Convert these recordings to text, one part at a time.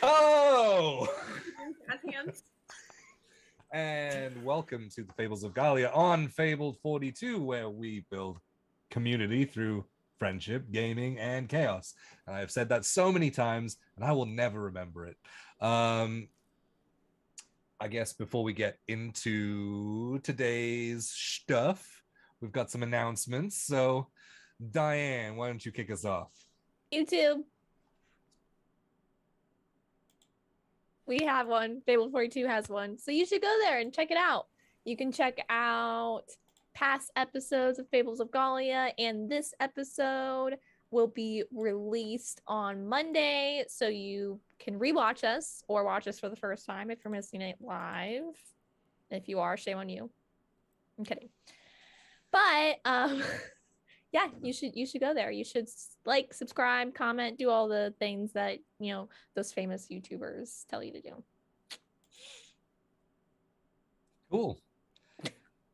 Oh! Hands. And welcome to the Fables of Gahlia on Fabled 42, where we build community through friendship, gaming, and chaos. And I've said that so many times, and I will never remember it. I guess before we get into today's stuff, we've got some announcements. So, Diane, why don't you kick us off? YouTube. We have one. Fabled 42 has one. So you should go there and check it out. You can check out past episodes of Fables of Gahlia, and this episode will be released on Monday, so you can rewatch us or watch us for the first time if you're missing it live. If you are, shame on you. I'm kidding. But yeah, you should go there. You should like, subscribe, comment, do all the things that, you know, those famous YouTubers tell you to do. Cool.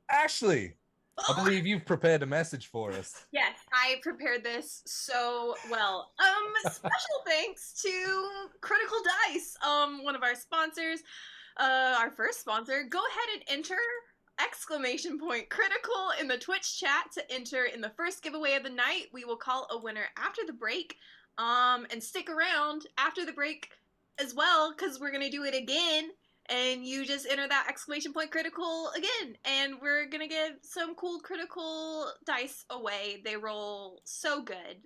Ashley, I believe you've prepared a message for us. Yes, I prepared this so well. Special thanks to Critical Dice, one of our sponsors, our first sponsor. Go ahead and enter !critical in the Twitch chat to enter in the first giveaway of the night. We will call a winner after the break, and stick around after the break as well, because we're gonna do it again. And you just enter that !critical again, and we're gonna give some cool critical dice away. They roll so good.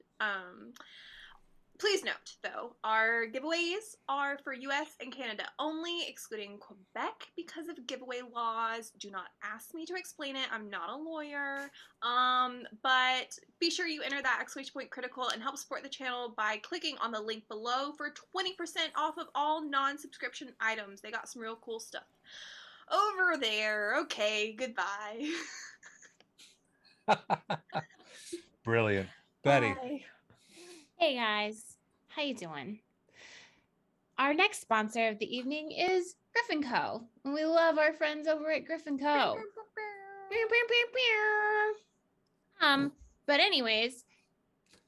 Please note, though, our giveaways are for US and Canada only, excluding Quebec because of giveaway laws. Do not ask me to explain it. I'm not a lawyer. But be sure you enter that !critical and help support the channel by clicking on the link below for 20% off of all non-subscription items. They got some real cool stuff over there. Okay, goodbye. Brilliant. Betty. Bye. Hey guys, how you doing? Our next sponsor of the evening is Griffin Co. And we love our friends over at Griffin Co. But anyways,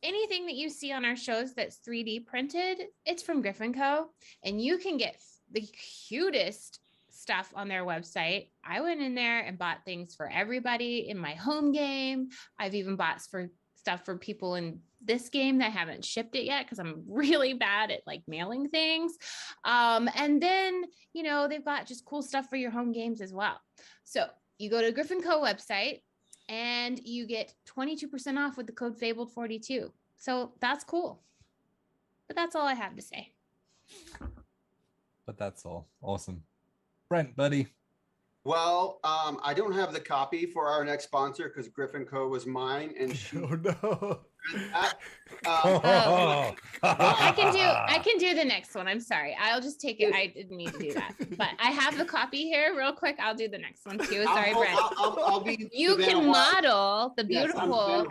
anything that you see on our shows that's 3D printed, it's from Griffin Co. And you can get the cutest stuff on their website. I went in there and bought things for everybody in my home game. I've even bought stuff for people in this game that haven't shipped it yet because I'm really bad at like mailing things. And then, you know, they've got just cool stuff for your home games as well. So you go to Griffin Co. website and you get 22% off with the code Fabled42. So that's cool. But that's all I have to say. But that's all. Awesome. Brent, buddy. Well, I don't have the copy for our next sponsor because Griffin Co. was mine, and she. Oh no! Well, I can do the next one. I'm sorry. I'll just take it. I didn't mean to do that, but I have the copy here, real quick. I'll do the next one too. Sorry, Brent. I'll be. You can model the beautiful.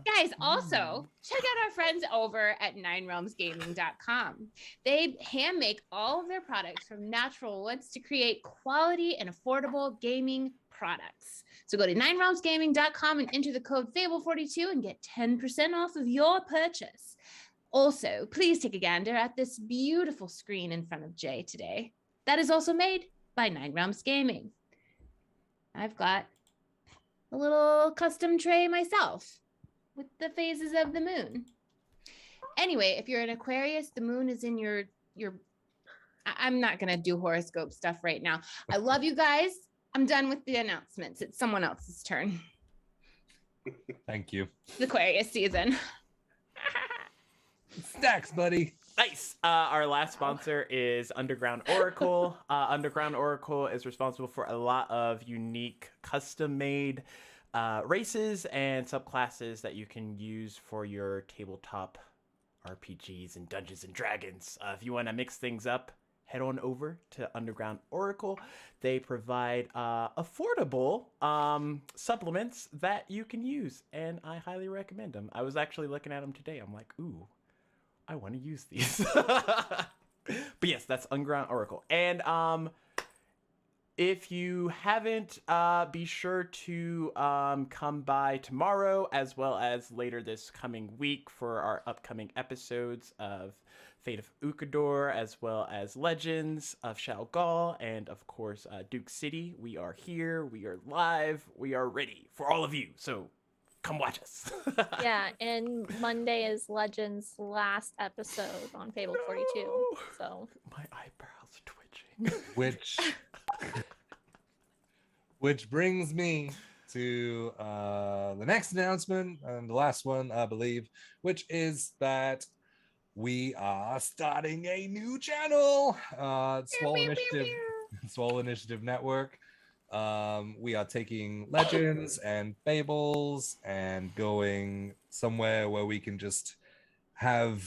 Yes, guys, also check out our friends over at ninerealmsgaming.com. They hand make all of their products from natural woods to create quality and affordable gaming products. So go to ninerealmsgaming.com and enter the code Fable42 and get 10% off of your purchase. Also, please take a gander at this beautiful screen in front of Jay today. That is also made by Nine Realms Gaming. I've got a little custom tray myself with the phases of the moon. Anyway, if you're an Aquarius, the moon is in your I'm not going to do horoscope stuff right now. I love you guys. I'm done with the announcements. It's someone else's turn. Thank you. It's Aquarius season. Stacks, buddy. Nice. Our last sponsor is Underground Oracle. Underground Oracle is responsible for a lot of unique custom-made races and subclasses that you can use for your tabletop RPGs and Dungeons and Dragons. If you want to mix things up, head on over to Underground Oracle. They provide affordable supplements that you can use, and I highly recommend them. I was actually looking at them today. I'm like, ooh, I want to use these. But yes, that's Underground Oracle. And If you haven't, be sure to come by tomorrow as well as later this coming week for our upcoming episodes of Fate of Ukador, as well as Legends of Shalgal, and of course, Duke City. We are here, we are live, we are ready for all of you. So come watch us. Yeah, and Monday is Legends' last episode on Fabled 42. So my eyebrows twitching. Which brings me to the next announcement and the last one, I believe, which is that we are starting a new channel, Swole Initiative Network. We are taking Legends and Fables and going somewhere where we can just have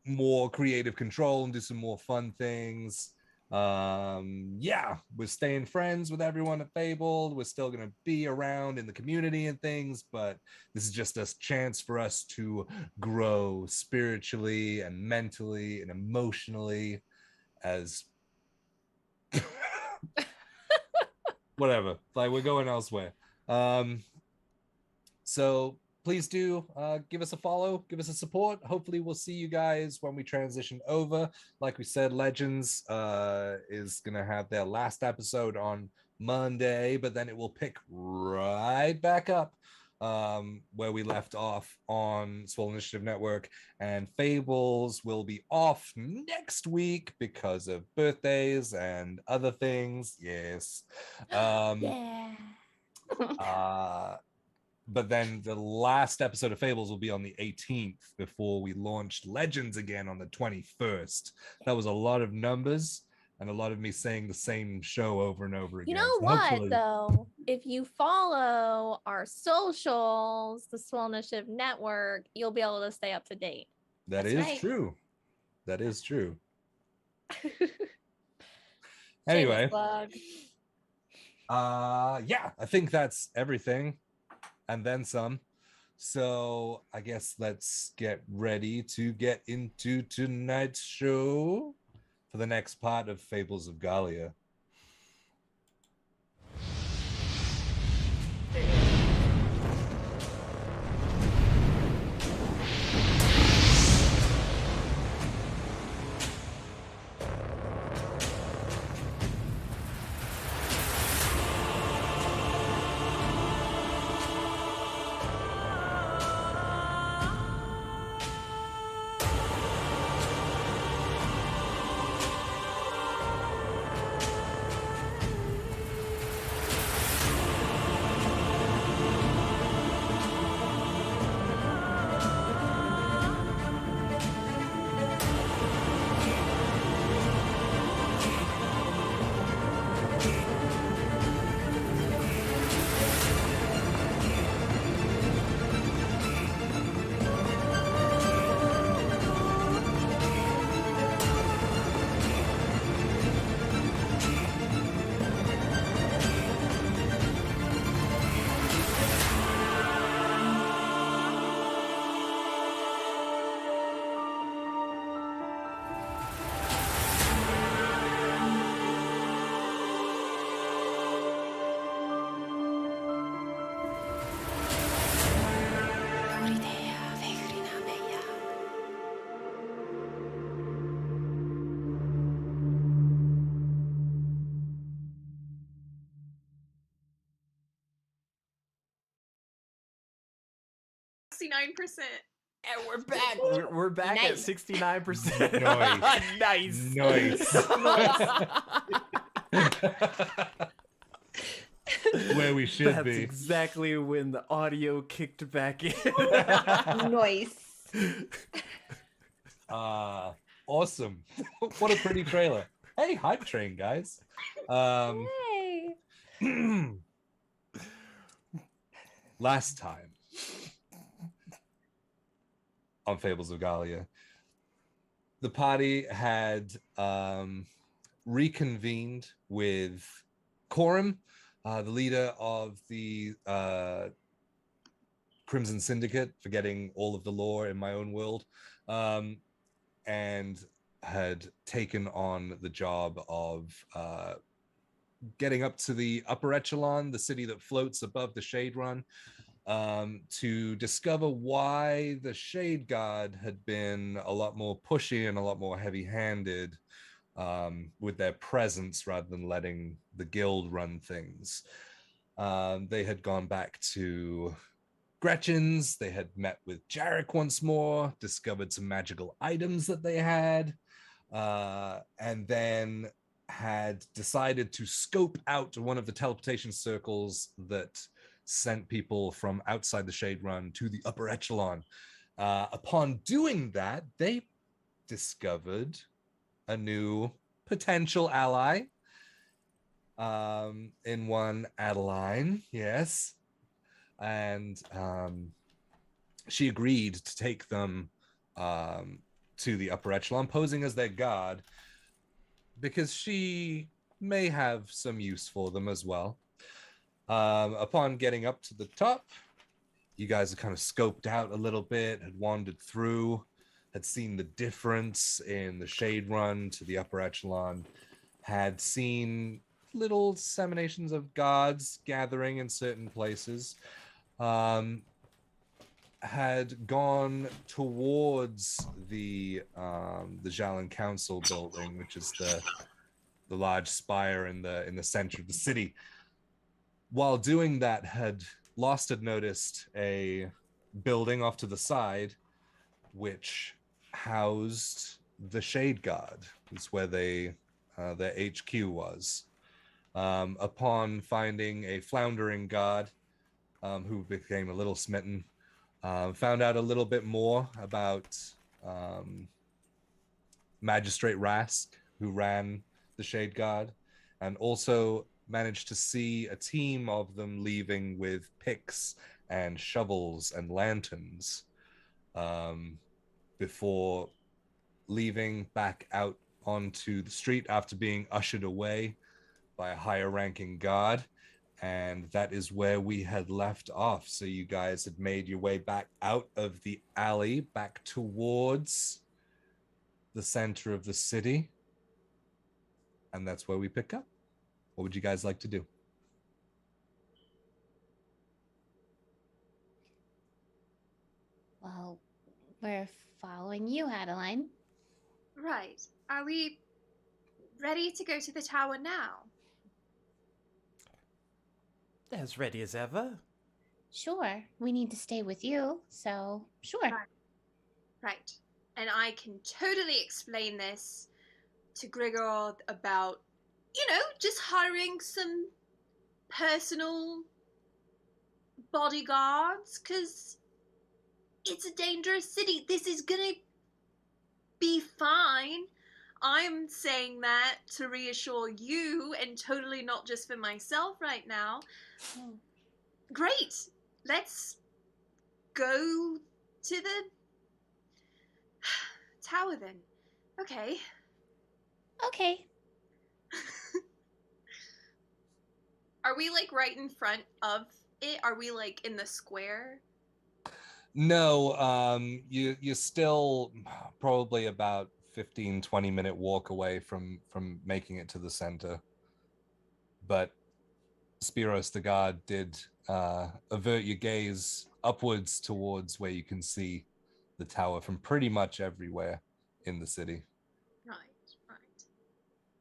more creative control and do some more fun things. Yeah, we're staying friends with everyone at Fabled. We're still going to be around in the community and things, but this is just a chance for us to grow spiritually and mentally and emotionally as whatever, like we're going elsewhere. So please do give us a follow, give us a support. Hopefully we'll see you guys when we transition over. Like we said, Legends is gonna have their last episode on Monday, but then it will pick right back up where we left off on Swole Initiative Network, and Fables will be off next week because of birthdays and other things. Yes. yeah. But then the last episode of Fables will be on the 18th before we launch Legends again on the 21st. That was a lot of numbers and a lot of me saying the same show over and over again. You know So what, hopefully... though? If you follow our socials, the Swole Initiative Network, you'll be able to stay up to date. That's right. True. That is true. Anyway. Yeah, I think that's everything. And then some. So I guess let's get ready to get into tonight's show for the next part of Fables of Gahlia. And we're back. We're back at 69%. Nice. Where we should That's be. Exactly when the audio kicked back in. Nice. Awesome. What a pretty trailer. Hey, hype train, guys. Hey. Last time on Fables of Gahlia, the party had reconvened with Corum, the leader of the Crimson Syndicate, forgetting all of the lore in my own world, and had taken on the job of getting up to the upper echelon, the city that floats above the Shade Run, to discover why the Shade God had been a lot more pushy and a lot more heavy-handed with their presence rather than letting the guild run things. They had gone back to Gretchen's, they had met with Jarek once more, discovered some magical items that they had, and then had decided to scope out one of the teleportation circles that sent people from outside the Shade Run to the upper echelon. Upon doing that, they discovered a new potential ally in one Adeline, yes. And she agreed to take them to the upper echelon, posing as their guard, because she may have some use for them as well. Upon getting up to the top, you guys had kind of scoped out a little bit, had wandered through, had seen the difference in the Shade Run to the upper echelon, had seen little disseminations of gods gathering in certain places, had gone towards the Jalan Council building, which is the large spire in the center of the city. While doing that, had noticed a building off to the side, which housed the Shade God. It's where their HQ was. Upon finding a floundering god who became a little smitten, found out a little bit more about Magistrate Rask, who ran the Shade God, and also managed to see a team of them leaving with picks and shovels and lanterns before leaving back out onto the street after being ushered away by a higher ranking guard. And that is where we had left off. So you guys had made your way back out of the alley, back towards the center of the city. And that's where we pick up. What would you guys like to do? Well, we're following you, Adeline. Right. Are we ready to go to the tower now? As ready as ever. Sure. We need to stay with you, so sure. Right. And I can totally explain this to Gregor about, just hiring some personal bodyguards, because it's a dangerous city. This is gonna be fine. I'm saying that to reassure you and totally not just for myself right now. Great. Let's go to the tower then. Okay. Okay. Are we right in front of it? Are we in the square? No, you're still probably about 15-20 minute walk away from making it to the center. But Spiros the god did avert your gaze upwards towards where you can see the tower from pretty much everywhere in the city. Right.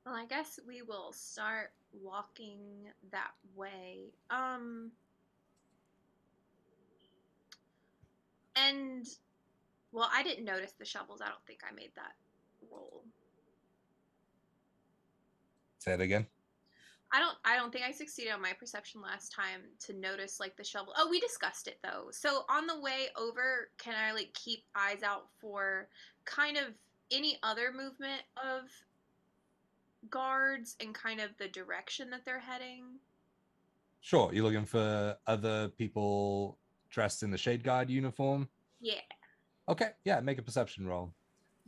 Well, I guess we will start walking that way. And well, I didn't notice the shovels. I don't think I made that roll. Say it again. I don't think I succeeded on my perception last time to notice the shovel. Oh, we discussed it though. So on the way over, can I keep eyes out for kind of any other movement of guards and kind of the direction that they're heading? Sure. You're looking for other people dressed in the Shade Guard uniform? Yeah. Okay. Yeah. Make a perception roll.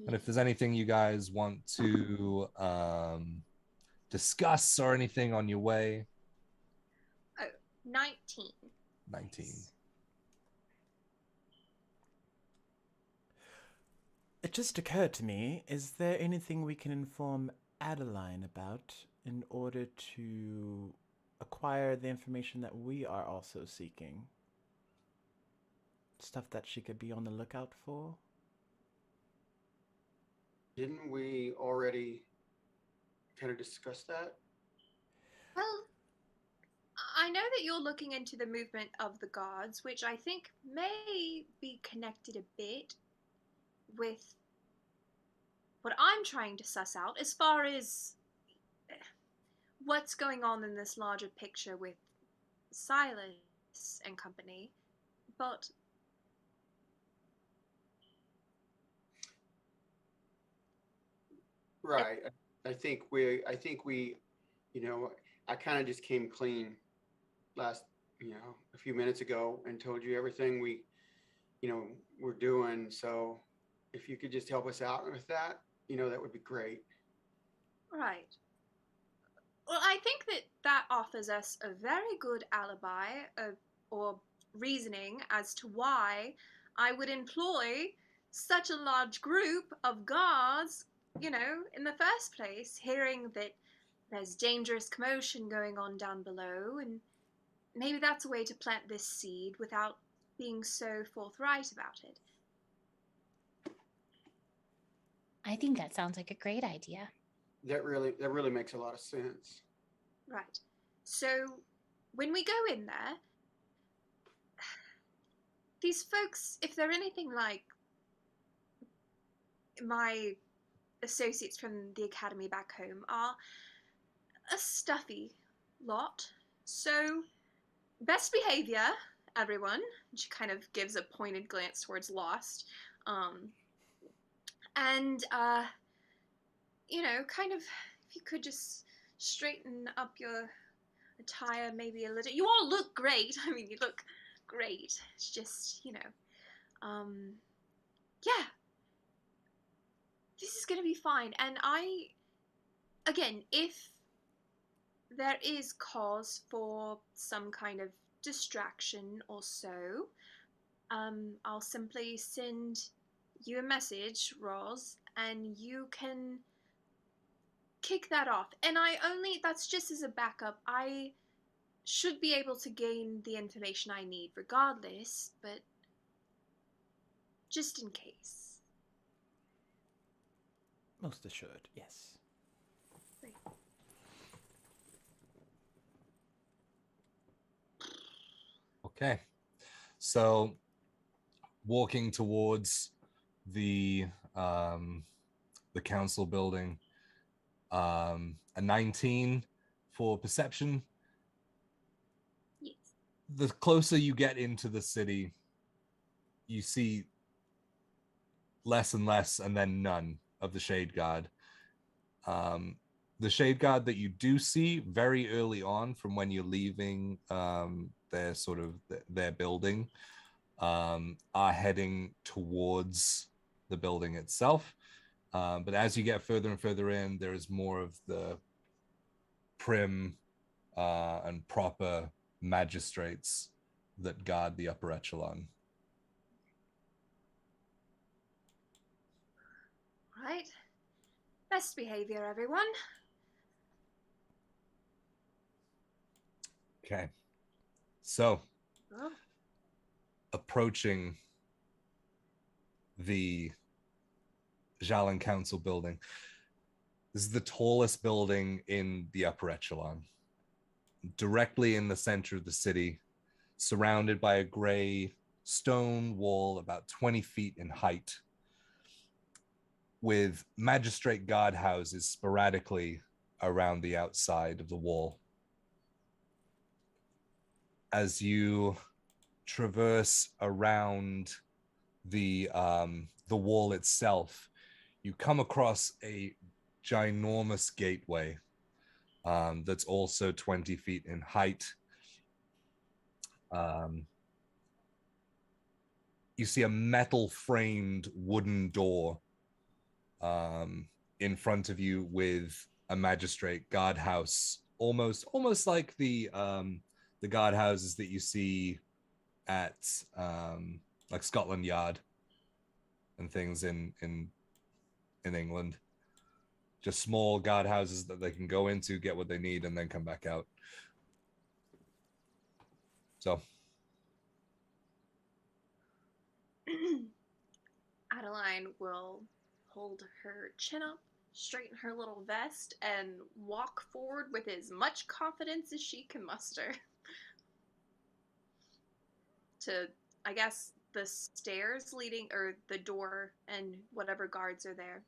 And if there's anything you guys want to discuss or anything on your way. 19. 19. It just occurred to me, is there anything we can inform Adeline about in order to acquire the information that we are also seeking. Stuff that she could be on the lookout for. Didn't we already kind of discuss that? Well, I know that you're looking into the movement of the gods, which I think may be connected a bit with what I'm trying to suss out as far as what's going on in this larger picture with Silas and company. But Right. I think we, you know, I kind of just came clean last, a few minutes ago and told you everything we're doing. So if you could just help us out with that, that would be great. right. Well, I think that offers us a very good alibi or reasoning as to why I would employ such a large group of guards, in the first place, hearing that there's dangerous commotion going on down below, and maybe that's a way to plant this seed without being so forthright about it. I think that sounds like a great idea. That really makes a lot of sense. Right. So when we go in there, these folks, if they're anything like my associates from the academy back home, are a stuffy lot. So best behavior, everyone. She kind of gives a pointed glance towards Lost. Kind of, if you could just straighten up your attire maybe a little. You all look great. I mean, you look great. It's just, yeah. This is going to be fine. And again, if there is cause for some kind of distraction or so, I'll simply send you a message, Roz, and you can kick that off. And that's just as a backup. I should be able to gain the information I need regardless, but just in case. Most assured, yes. Great. Okay. So walking towards the council building, a 19 for perception. Yes. The closer you get into the city, you see less and less, and then none of the Shade Guard. The Shade Guard that you do see very early on, from when you're leaving their building, are heading towards the building itself. But as you get further and further in, there is more of the prim and proper magistrates that guard the upper echelon. Right. Best behavior, everyone. Okay. So, Oh. approaching the Jalan Council building. This is the tallest building in the upper echelon. Directly in the center of the city, surrounded by a gray stone wall about 20 feet in height, with magistrate guard houses sporadically around the outside of the wall. As you traverse around the wall itself, you come across a ginormous gateway that's also 20 feet in height. You see a metal framed wooden door in front of you with a magistrate guardhouse, almost like the guardhouses that you see at like Scotland Yard and things in England. just small guardhouses that they can go into, get what they need, and then come back out. So Adeline will hold her chin up, straighten her little vest, and walk forward with as much confidence as she can muster. To, I guess, the stairs leading, or the door, and whatever guards are there.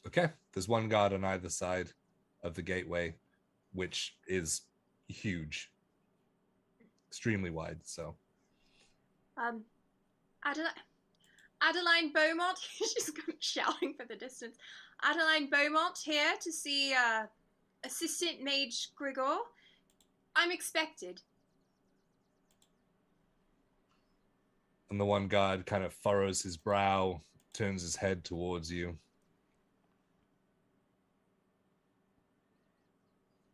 okay, there's one guard on either side of the gateway, which is huge, extremely wide. So Adeline Beaumont, she's shouting for the distance. Adeline Beaumont here to see Assistant Mage Gregor. I'm expected. and the one guard kind of furrows his brow, turns his head towards you.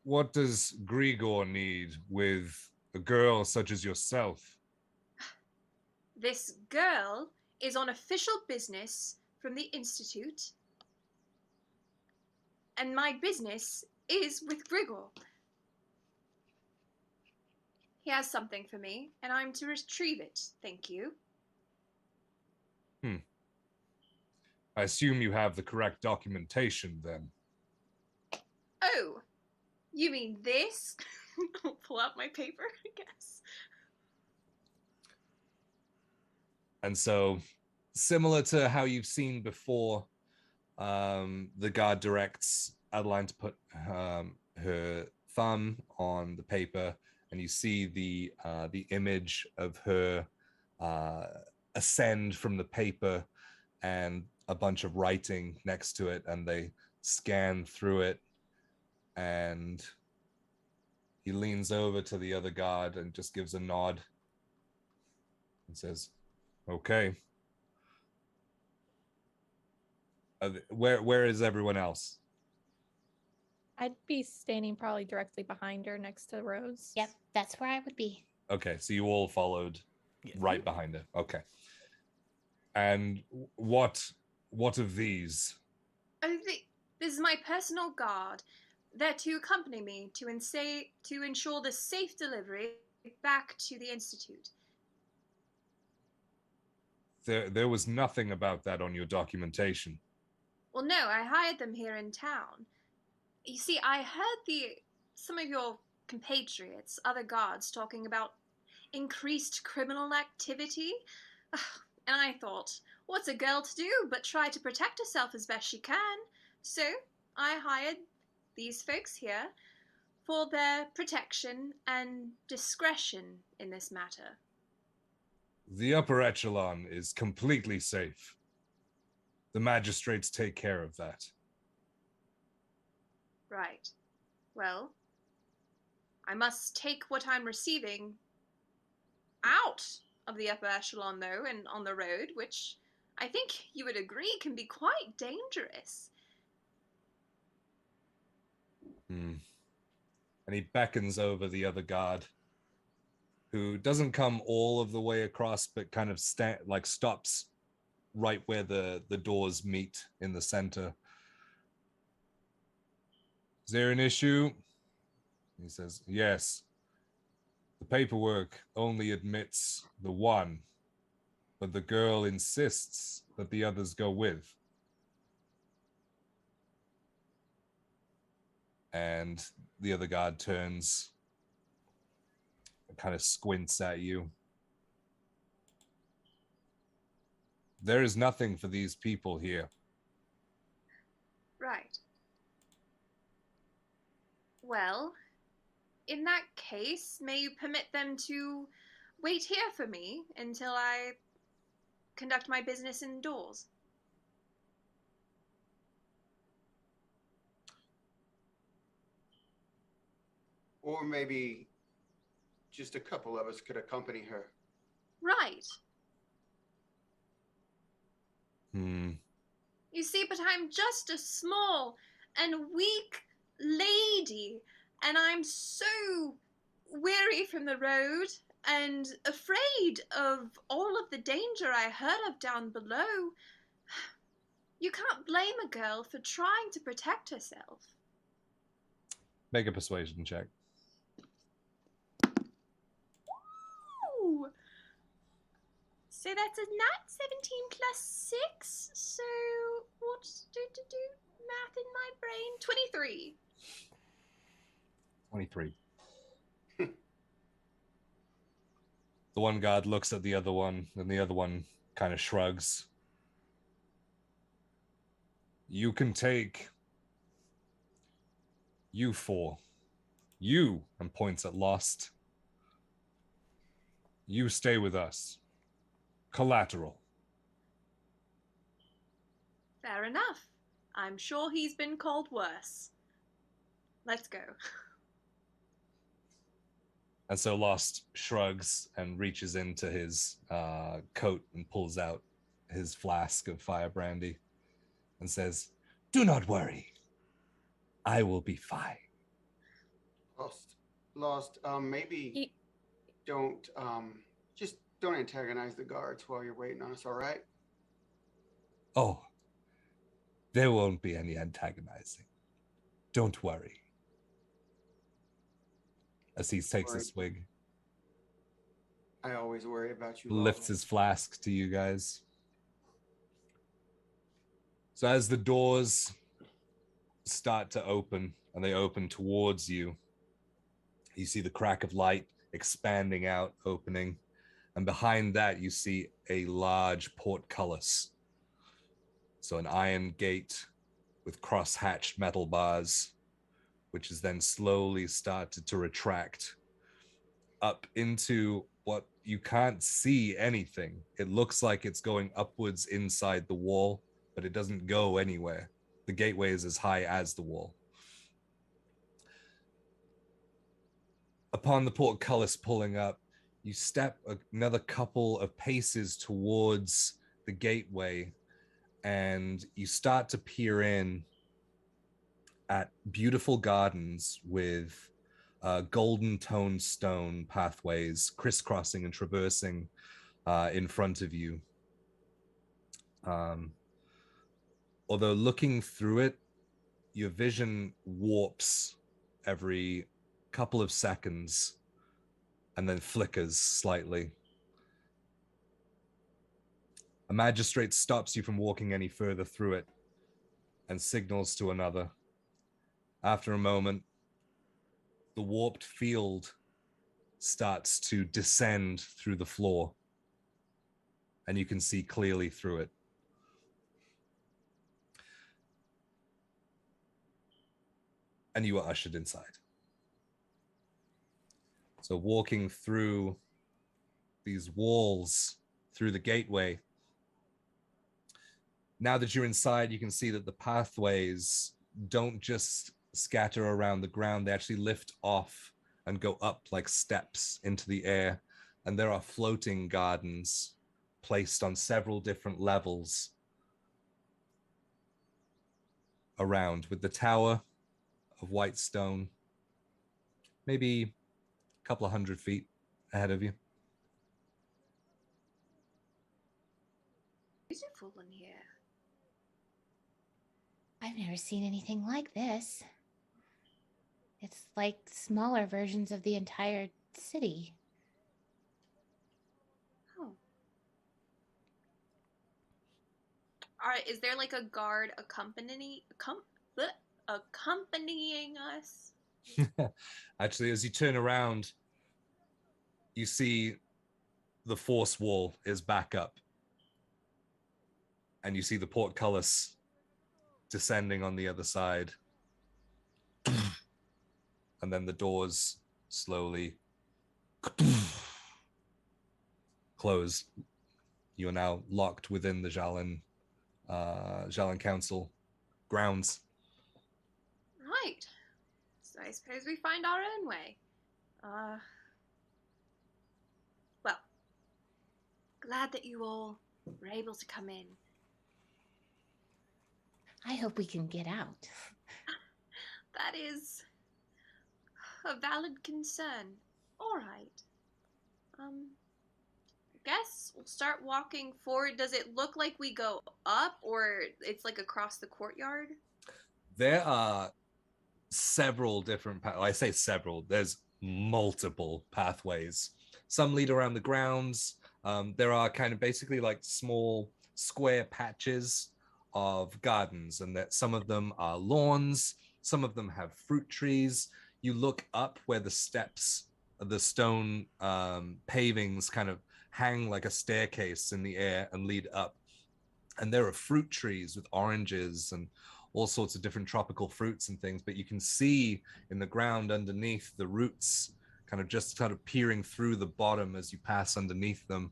What does Gregor need with a girl such as yourself? This girl is on official business from the Institute, and my business is with Gregor. He has something for me, and I'm to retrieve it, thank you. I assume you have the correct documentation then. Oh, you mean this? I'll pull out my paper, I guess. And so, similar to how you've seen before, the guard directs Adeline to put her thumb on the paper, and you see the image of her ascend from the paper and a bunch of writing next to it, and they scan through it, and he leans over to the other guard and just gives a nod and says, okay. Where is everyone else? I'd be standing probably directly behind her next to Rose. Yep, that's where I would be. Okay, so you all followed Yes. right behind her. Okay. And what of these? Oh, this is my personal guard. They're to accompany me to ensure the safe delivery back to the Institute. There was nothing about that on your documentation. Well, no, I hired them here in town. You see, I heard some of your compatriots, other guards, talking about increased criminal activity. And I thought, what's a girl to do but try to protect herself as best she can? So I hired these folks here for their protection and discretion in this matter. The upper echelon is completely safe. The magistrates take care of that. Right. Well, I must take what I'm receiving out of the upper echelon, though, and on the road, which I think you would agree can be quite dangerous. And he beckons over the other guard, who doesn't come all of the way across, but kind of stops right where the doors meet in the center. Is there an issue? He says, yes. The paperwork only admits the one, but the girl insists that the others go with. And the other guard turns and kind of squints at you. There is nothing for these people here. Right. Well, in that case, may you permit them to wait here for me until I conduct my business indoors? Or maybe just a couple of us could accompany her. Right. You see, but I'm just a small and weak lady, and I'm so weary from the road and afraid of all of the danger I heard of down below. You can't blame a girl for trying to protect herself. Make a persuasion check. Ooh. So that's a nat 17 plus 6. So what's do math in my brain? 23. 23. The one guard looks at the other one, and the other one kind of shrugs. You can take you four. You, and points at Lost. You stay with us. Collateral. Fair enough. I'm sure he's been called worse. Let's go. And so Lost shrugs and reaches into his coat and pulls out his flask of fire brandy and says, "Do not worry. I will be fine." Lost. Maybe don't just don't antagonize the guards while you're waiting on us. All right? Oh, there won't be any antagonizing. Don't worry. As he takes a swig, I always worry about you. lifts his flask to you guys. So as the doors start to open, and they open towards you, you see the crack of light expanding out, opening, and behind that you see a large portcullis. So an iron gate with cross-hatched metal bars, which is then slowly started to retract up into what you can't see anything. It looks like it's going upwards inside the wall, but it doesn't go anywhere. The gateway is as high as the wall. Upon the portcullis pulling up, you step another couple of paces towards the gateway, and you start to peer in at beautiful gardens with golden toned stone pathways crisscrossing and traversing in front of you. Although looking through it, your vision warps every couple of seconds and then flickers slightly. A magistrate stops you from walking any further through it and signals to another. After a moment, the warped field starts to descend through the floor, and you can see clearly through it. And you are ushered inside. So walking through these walls, through the gateway, now that you're inside, you can see that the pathways don't just scatter around the ground, they actually lift off and go up like steps into the air. And there are floating gardens placed on several different levels around, with the tower of white stone maybe a couple of 100 feet ahead of you. Beautiful in here. I've never seen anything like this. It's like smaller versions of the entire city. Oh. Alright, is there like a guard accompanying us? Actually, as you turn around, you see the force wall is back up. And you see the portcullis descending on the other side. And then the doors slowly close. You are now locked within the Jalin Council grounds. Right. So I suppose we find our own way. Well, glad that you all were able to come in. I hope we can get out. That is a valid concern. All right. guess we'll start walking forward. Does it look like we go up, or it's like across the courtyard? There are several different I say several, there's multiple pathways. Some lead around the grounds. There are kind of basically like small square patches of gardens, and that some of them are lawns, some of them have fruit trees. You look up where the steps, the stone pavings kind of hang like a staircase in the air and lead up, and there are fruit trees with oranges and all sorts of different tropical fruits and things, but you can see in the ground underneath the roots kind of peering through the bottom as you pass underneath them.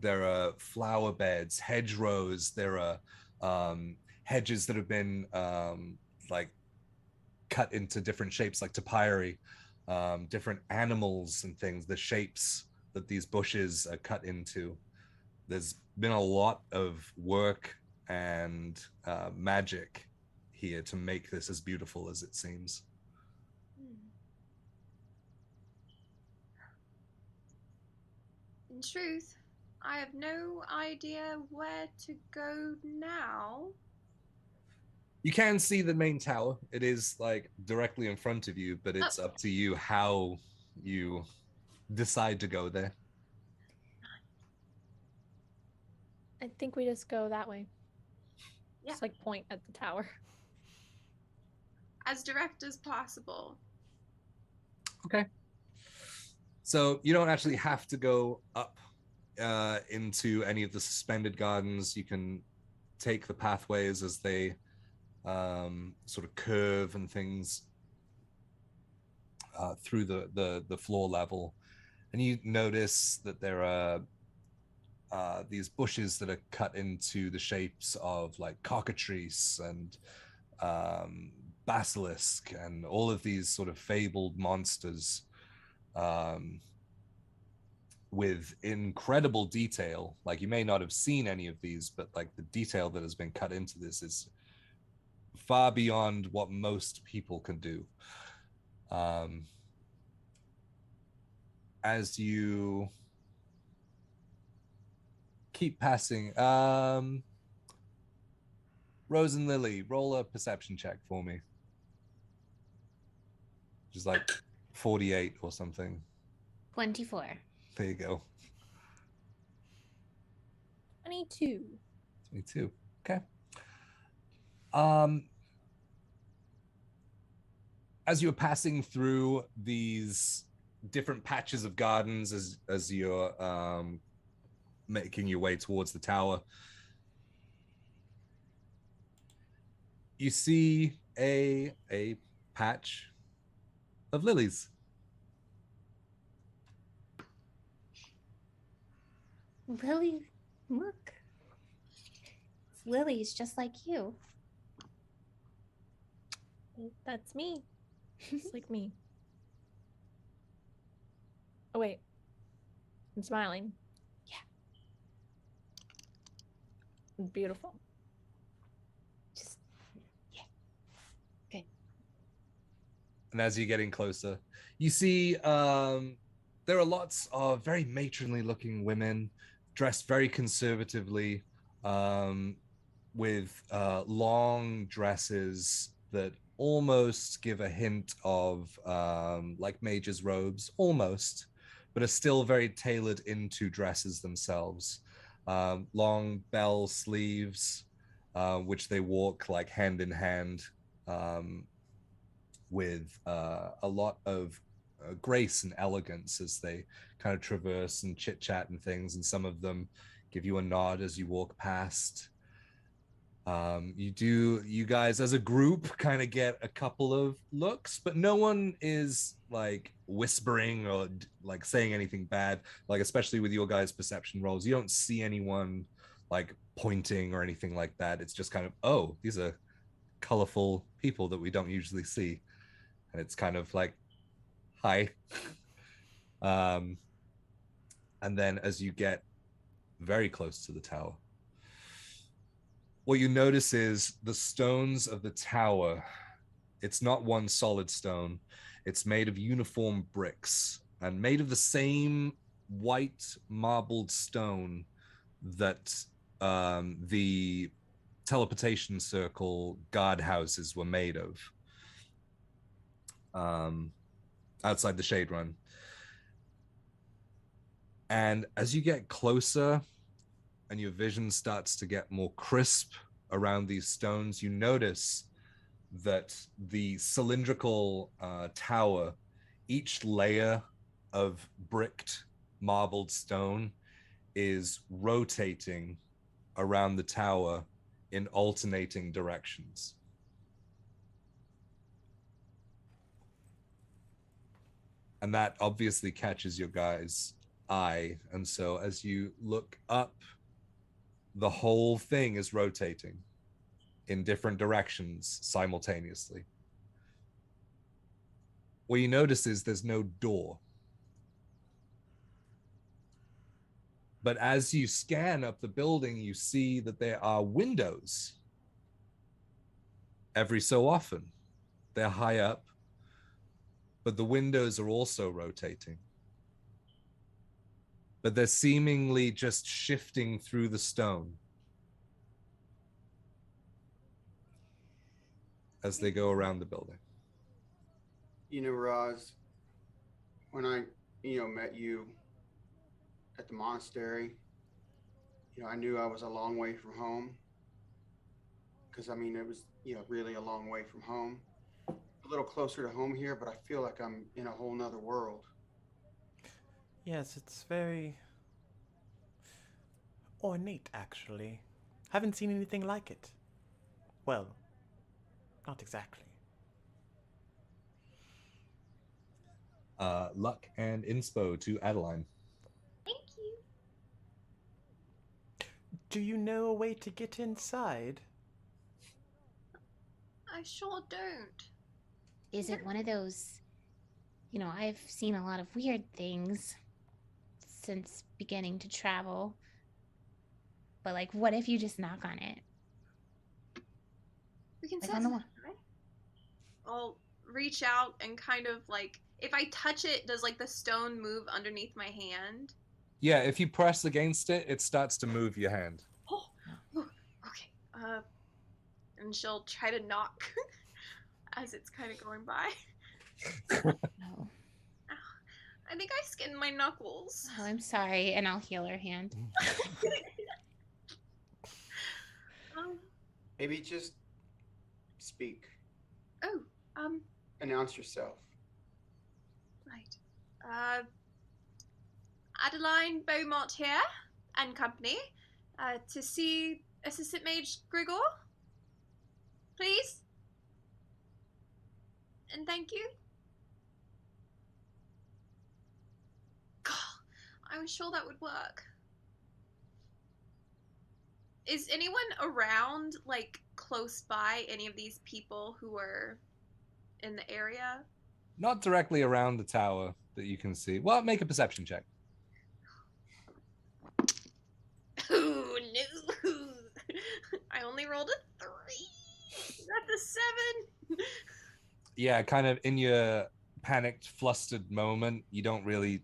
There are flower beds, hedgerows. There are hedges that have been like cut into different shapes, like topiary, different animals and things, the shapes that these bushes are cut into. There's been a lot of work and magic here to make this as beautiful as it seems. In truth, I have no idea where to go now. You can see the main tower. It is like directly in front of you, but it's up to you how you decide to go there. I think we just go that way. Yeah. Just like point at the tower. As direct as possible. Okay. So you don't actually have to go up into any of the suspended gardens. You can take the pathways as they sort of curve and things through the floor level. And you notice that there are these bushes that are cut into the shapes of like cockatrice and basilisk and all of these sort of fabled monsters with incredible detail. Like, you may not have seen any of these, but like the detail that has been cut into this is far beyond what most people can do. As you keep passing, Rose and Lily, roll a perception check for me. Just like 48 or something. 24. There you go. 22. 22. Okay. As you're passing through these different patches of gardens, as you're making your way towards the tower, you see a patch of lilies. Lily, look. It's lilies just like you. That's me. Just like me. Oh, wait. I'm smiling. Yeah. Beautiful. Just, yeah. Good. And as you're getting closer, you see there are lots of very matronly looking women dressed very conservatively, with long dresses that almost give a hint of like mage's robes, almost, but are still very tailored into dresses themselves. Long bell sleeves, which they walk like hand in hand, with a lot of grace and elegance as they kind of traverse and chit chat and things. And some of them give you a nod as you walk past. You guys as a group kind of get a couple of looks, but no one is like whispering or like saying anything bad. Like, especially with your guys' perception rolls, you don't see anyone like pointing or anything like that. It's just kind of, oh, these are colorful people that we don't usually see. And it's kind of like, hi. And then as you get very close to the tower, what you notice is the stones of the tower. It's not one solid stone. It's made of uniform bricks and made of the same white marbled stone that the teleportation circle guard houses were made of, outside the Shade Run. And as you get closer and your vision starts to get more crisp around these stones, you notice that the cylindrical tower, each layer of bricked marbled stone is rotating around the tower in alternating directions. And that obviously catches your guys' eye. And so as you look up, the whole thing is rotating in different directions simultaneously. What you notice is there's no door. But as you scan up the building, you see that there are windows every so often. They're high up, but the windows are also rotating. But they're seemingly just shifting through the stone as they go around the building. You know, Roz, when I, met you at the monastery, I knew I was a long way from home. Because, it was, really a long way from home. A little closer to home here, but I feel like I'm in a whole nother world. Yes, it's very ornate, actually. Haven't seen anything like it. Well, not exactly. Luck and inspo to Adeline. Thank you. Do you know a way to get inside? I sure don't. Is it one of those, I've seen a lot of weird things since beginning to travel. But, what if you just knock on it? We can Like set on the something, right? I'll reach out and kind of, if I touch it, does, the stone move underneath my hand? Yeah, if you press against it, it starts to move your hand. Oh, okay. And she'll try to knock as it's kind of going by. No. I think I skinned my knuckles. Oh, I'm sorry, and I'll heal her hand. Maybe just speak. Oh, Announce yourself. Right. Adeline Beaumont here, and company, to see Assistant Mage Gregor, please. And thank you. God, I was sure that would work. Is anyone around, close by any of these people who are in the area? Not directly around the tower that you can see. Well, make a perception check. Oh, no. I only rolled a 3. That's a 7. Yeah, kind of in your panicked, flustered moment, you don't really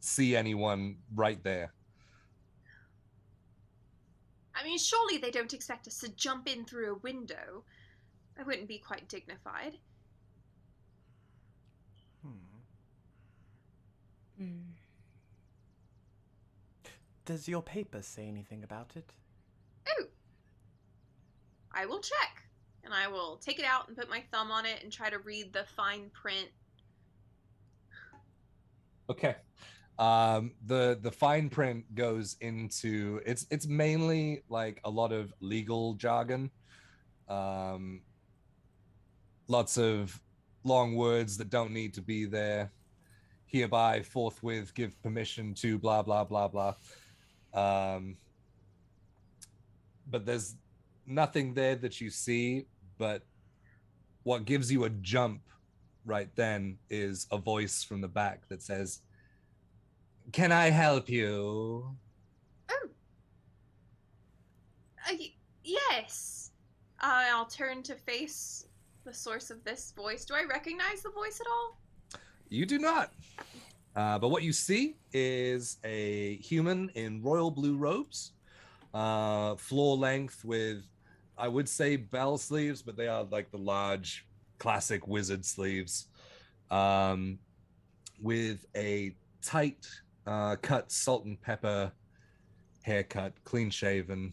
see anyone right there. Surely they don't expect us to jump in through a window. I wouldn't be quite dignified. Does your paper say anything about it? Oh! I will check. And I will take it out and put my thumb on it and try to read the fine print. Okay. The fine print goes into it's mainly a lot of legal jargon. Lots of long words that don't need to be there. Hereby forthwith give permission to blah blah blah blah. But there's nothing there that you see, but what gives you a jump right then is a voice from the back that says, "Can I help you?" Oh. Yes. I'll turn to face the source of this voice. Do I recognize the voice at all? You do not. But what you see is a human in royal blue robes, floor length with, I would say, bell sleeves, but they are like the large classic wizard sleeves, with a tight cut salt and pepper haircut, clean shaven,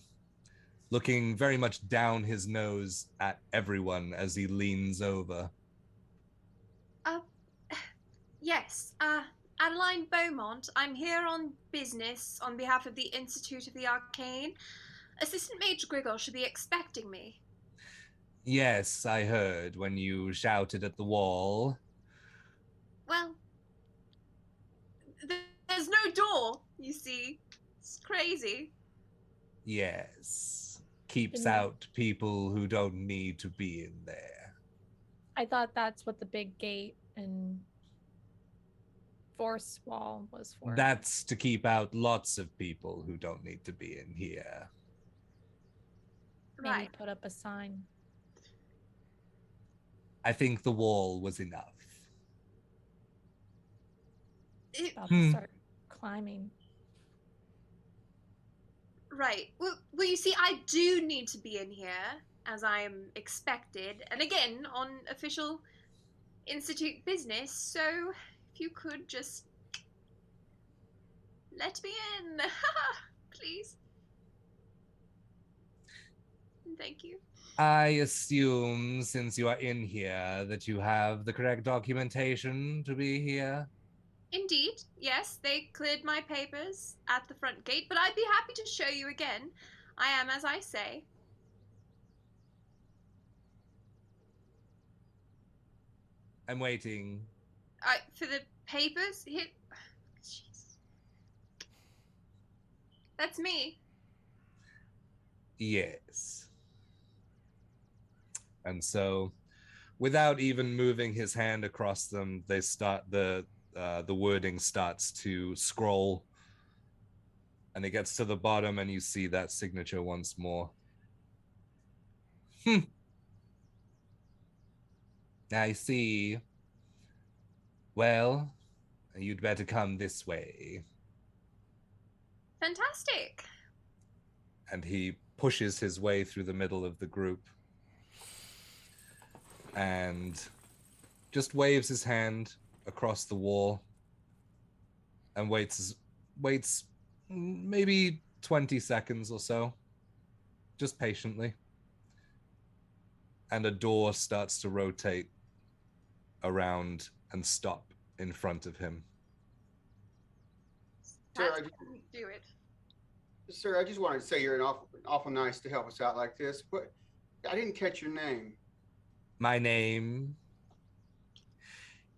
looking very much down his nose at everyone as he leans over. Yes, Adeline Beaumont. I'm here on business on behalf of the Institute of the Arcane. Assistant Mage Gregor should be expecting me. Yes, I heard when you shouted at the wall. Well, there's no door, you see. It's crazy. Yes. Keeps Didn't- out people who don't need to be in there. I thought that's what the big gate and force wall was for. That's to keep out lots of people who don't need to be in here. Maybe Right. put up a sign. I think the wall was enough. About to start climbing. Right. Well, you see, I do need to be in here, as I am expected, and again, on official Institute business, so if you could just let me in. Please. Thank you. I assume, since you are in here, that you have the correct documentation to be here. Indeed, yes, they cleared my papers at the front gate, but I'd be happy to show you again. I am, as I say. I'm waiting. For the papers? Here. Jeez. That's me. Yes. And so, without even moving his hand across them, they start the wording starts to scroll, and it gets to the bottom, and you see that signature once more. I see. Well, you'd better come this way. Fantastic. And he pushes his way through the middle of the group and just waves his hand across the wall and waits maybe 20 seconds or so, just patiently. And a door starts to rotate around and stop in front of him. Sir, That's how we do it. Sir, I just wanted to say you're awful nice to help us out like this, but I didn't catch your name. My name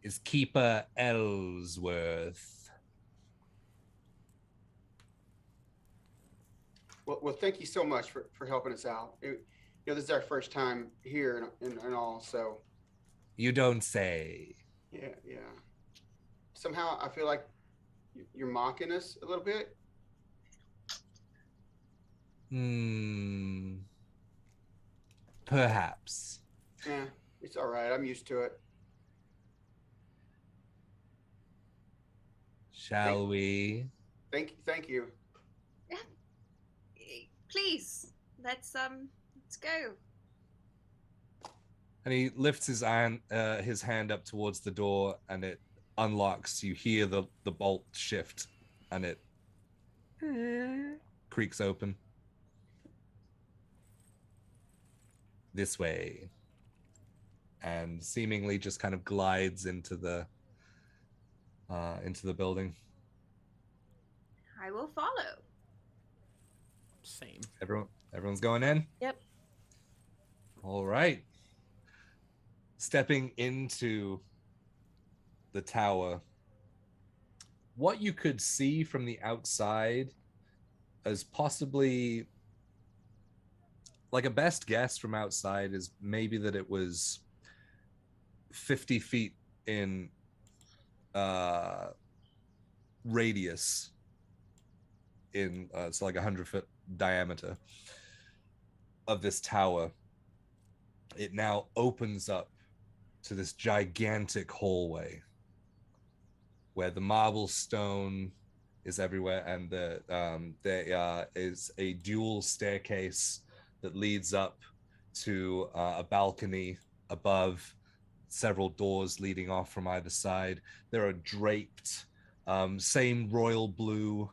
is Keeper Ellsworth. Well, thank you so much for helping us out. This is our first time here and all, so. You don't say. Yeah. Somehow I feel like you're mocking us a little bit. Perhaps. Yeah, it's all right. I'm used to it. Shall we? Thank you. Please, let's go. And he lifts his hand up towards the door, and it unlocks. You hear the bolt shift, and it creaks open. This way. And seemingly just kind of glides into the building. I will follow. Same. Everyone's going in? Yep. All right. Stepping into the tower, what you could see from the outside is possibly, like, a best guess from outside is maybe that it was 50 feet in radius, in it's like 100-foot diameter of this tower. It now opens up to this gigantic hallway where the marble stone is everywhere, and there is a dual staircase that leads up to a balcony above, several doors leading off from either side. There are draped, same royal blue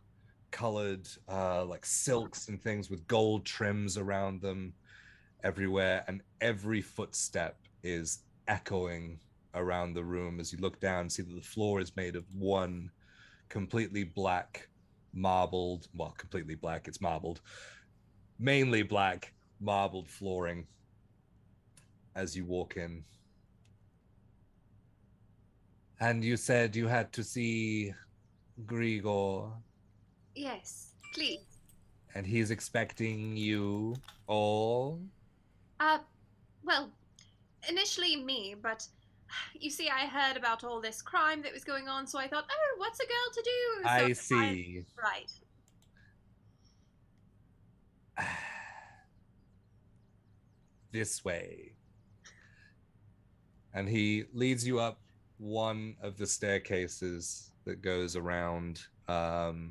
colored like silks and things with gold trims around them everywhere, and every footstep is echoing around the room. As you look down, see that the floor is made of one completely black marbled, well, completely black, it's marbled, mainly black marbled flooring as you walk in. And you said you had to see Gregor, Yes, please. and he's expecting you all. Well, initially me, but you see, I heard about all this crime that was going on, so I thought, oh, what's a girl to do? So I see. Right. This way. And he leads you up one of the staircases that goes around to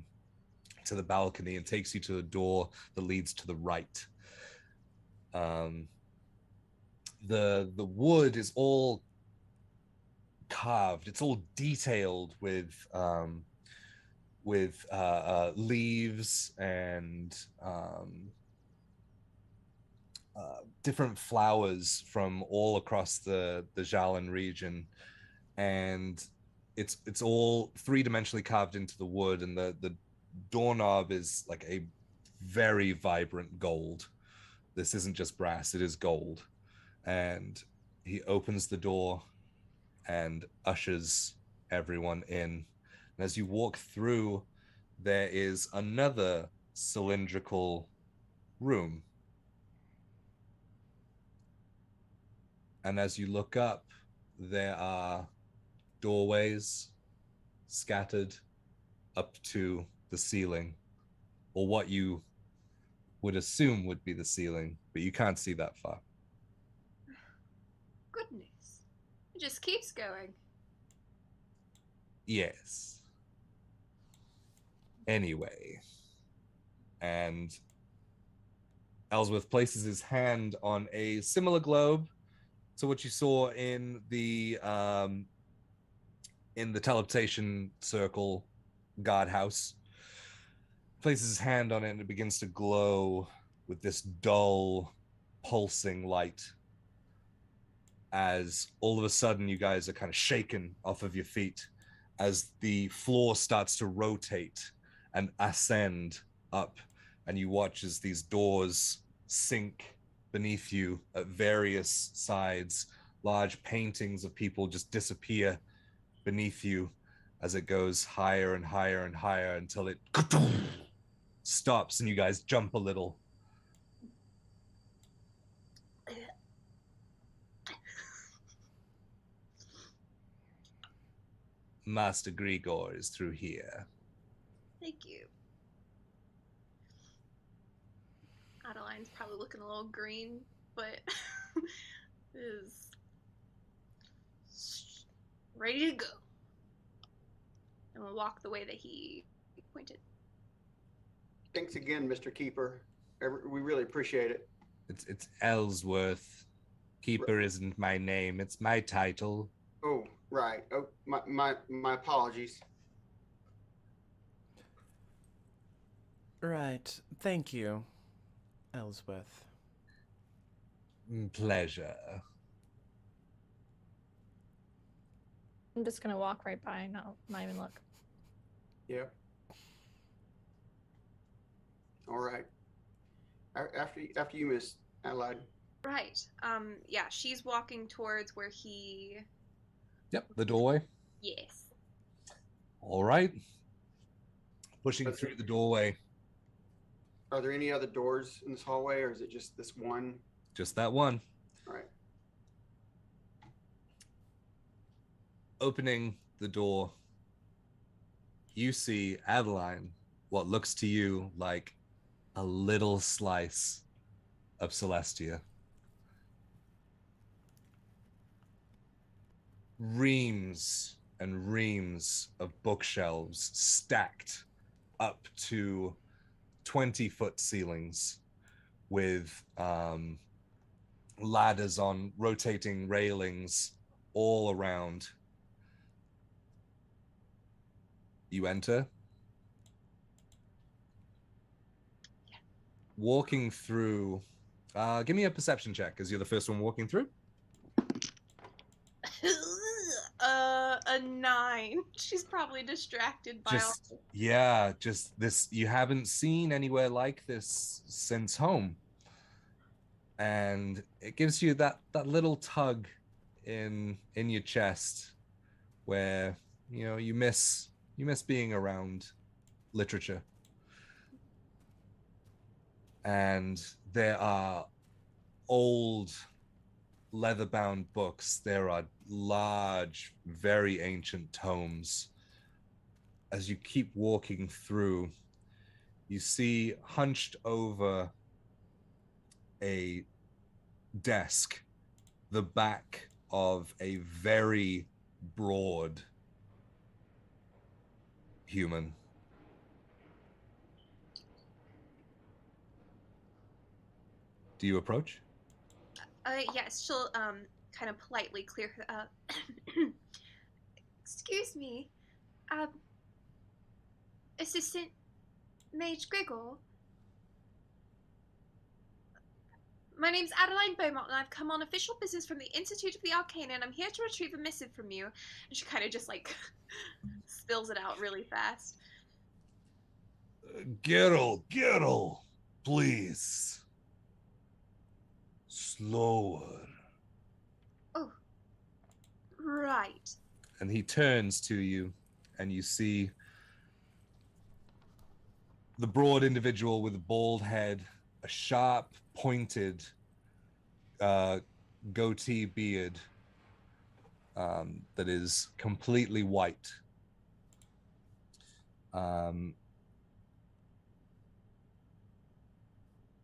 the balcony and takes you to the door that leads to the right. The wood is all carved. It's all detailed with leaves and different flowers from all across the Jalan region, and it's all three-dimensionally carved into the wood, and the doorknob is like a very vibrant gold. This isn't just brass, it is gold. And he opens the door and ushers everyone in. And as you walk through, there is another cylindrical room. And as you look up, there are doorways scattered up to the ceiling, or what you would assume would be the ceiling, but you can't see that far. Goodness. It just keeps going. Yes. Anyway, and Ellsworth places his hand on a similar globe to what you saw in the teleportation circle guardhouse. Places his hand on it, and it begins to glow with this dull, pulsing light. As all of a sudden, you guys are kind of shaken off of your feet as the floor starts to rotate and ascend up, and you watch as these doors sink beneath you at various sides. Large paintings of people just disappear beneath you as it goes higher and higher and higher until it stops and you guys jump a little. Master Gregor is through here. Thank you. Adeline's probably looking a little green, but is ready to go. And we'll walk the way that he pointed. Thanks again, Mr. Keeper. We really appreciate it. It's Ellsworth. Keeper isn't my name, it's my title. Oh, right. Oh, my apologies. Right. Thank you, Ellsworth. Pleasure. I'm just gonna walk right by and not even look. Yep. All right. After you, Miss Adelaide. Right. Yeah, she's walking towards where he... Yep, the doorway. Yes. All right. Pushing through the doorway. Are there any other doors in this hallway, or is it just this one? Just that one. All right. Opening the door, you see Adeline, what looks to you like a little slice of Celestia. Reams and reams of bookshelves stacked up to 20-foot ceilings with ladders on rotating railings all around. You enter. Walking through, give me a perception check, as you're the first one walking through. A 9. She's probably distracted by all. Just this. You haven't seen anywhere like this since home, and it gives you that little tug in your chest, where you miss being around literature. And there are old leather-bound books. There are large, very ancient tomes. As you keep walking through, you see hunched over a desk the back of a very broad human. Do you approach? Yes, she'll kind of politely clear her. Excuse me, Assistant Mage Gregor. My name's Adeline Beaumont, and I've come on official business from the Institute of the Arcane, and I'm here to retrieve a missive from you. And she kind of just like spills it out really fast. Geralt, please. Slower. Oh, right. And he turns to you, and you see the broad individual with a bald head, a sharp, pointed goatee beard that is completely white.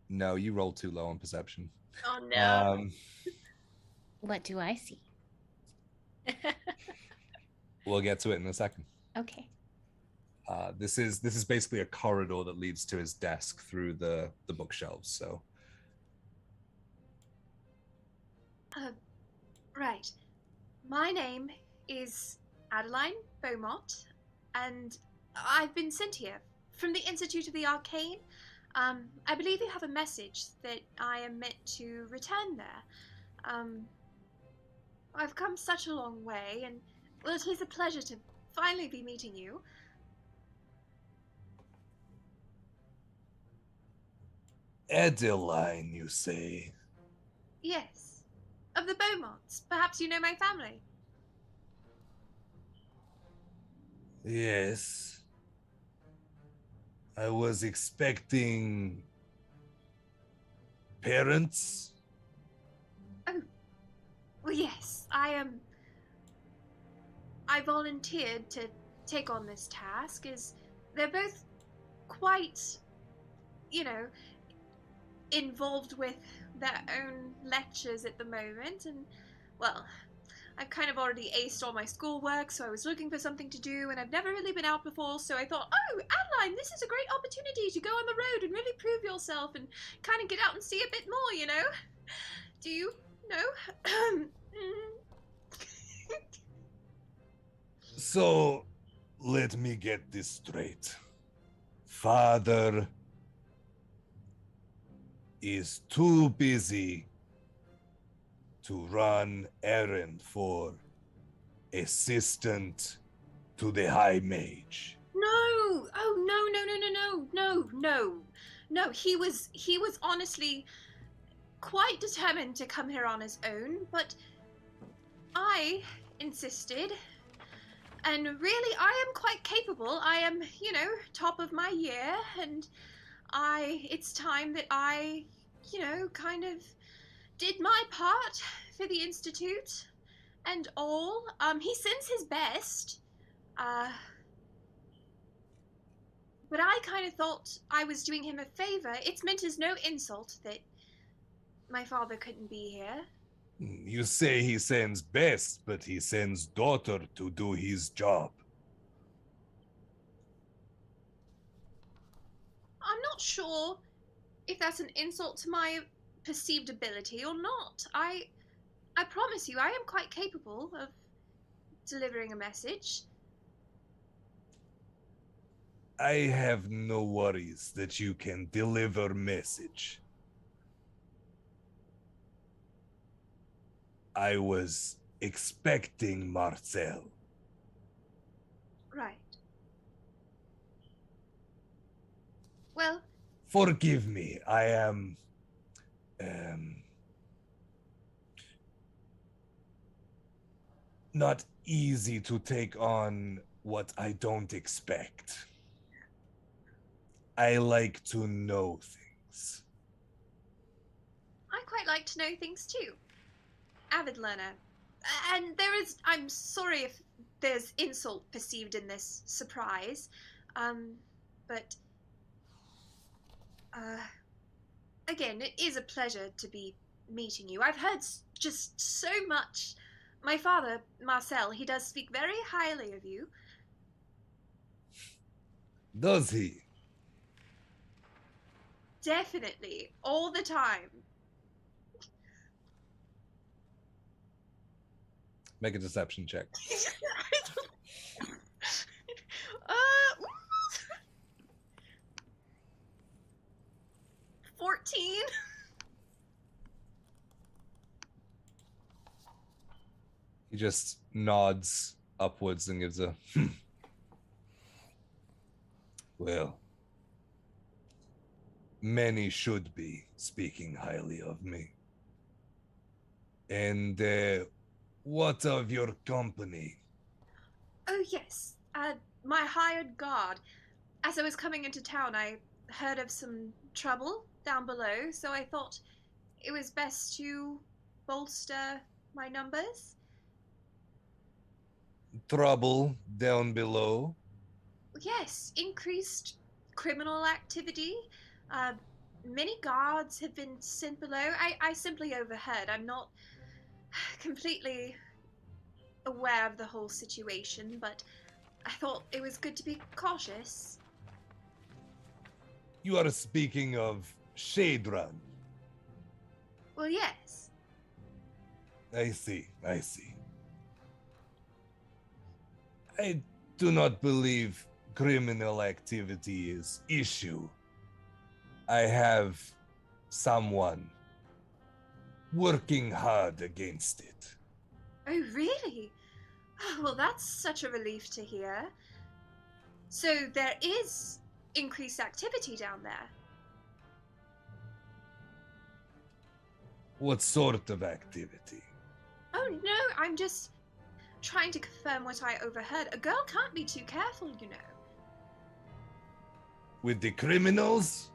No, you rolled too low on perception. Oh no. What do I see? We'll get to it in a second. Okay. This is basically a corridor that leads to his desk through the bookshelves. So. Right. My name is Adeline Beaumont, and I've been sent here from the Institute of the Arcane. I believe you have a message that I am meant to return there. I've come such a long way, and well, it is a pleasure to finally be meeting you. Adeline, you say? Yes. Of the Beaumonts. Perhaps you know my family. Yes. I was expecting parents. Oh. Well, yes. I volunteered to take on this task, as they're both quite, involved with their own lectures at the moment, and, well, I've kind of already aced all my schoolwork, so I was looking for something to do, and I've never really been out before, so I thought, oh, Adeline, this is a great opportunity to go on the road and really prove yourself and kind of get out and see a bit more, Do you know? So, let me get this straight. Father is too busy to run errand for assistant to the High Mage. No! Oh, no. He was honestly quite determined to come here on his own, but I insisted. And really, I am quite capable. I am, top of my year, and it's time that I, kind of did my part for the Institute and all. He sends his best. But I kind of thought I was doing him a favor. It's meant as no insult that my father couldn't be here. You say he sends best, but he sends daughter to do his job. I'm not sure if that's an insult to my perceived ability or not. I promise you, I am quite capable of delivering a message. I have no worries that you can deliver message. I was expecting Marcel. Right. Well, Forgive me, I am not easy to take on what I don't expect. I like to know things. I quite like to know things too. Avid learner. And I'm sorry if there's insult perceived in this surprise. But, again, it is a pleasure to be meeting you. I've heard just so much. My father, Marcel, he does speak very highly of you. Does he? Definitely. All the time. Make a deception check. 14. He just nods upwards and gives a Well, many should be speaking highly of me. And what of your company? Oh, yes. My hired guard. As I was coming into town, I heard of some trouble down below, so I thought it was best to bolster my numbers. Trouble down below? Yes, increased criminal activity. Many guards have been sent below. I simply overheard. I'm not completely aware of the whole situation, but I thought it was good to be cautious. You are speaking of Shadran. Well, yes. I see. I do not believe criminal activity is issue. I have someone working hard against it. Oh, really? Oh, well, that's such a relief to hear. So there is increased activity down there. What sort of activity? Oh, no, I'm just trying to confirm what I overheard. A girl can't be too careful, you know. With the criminals?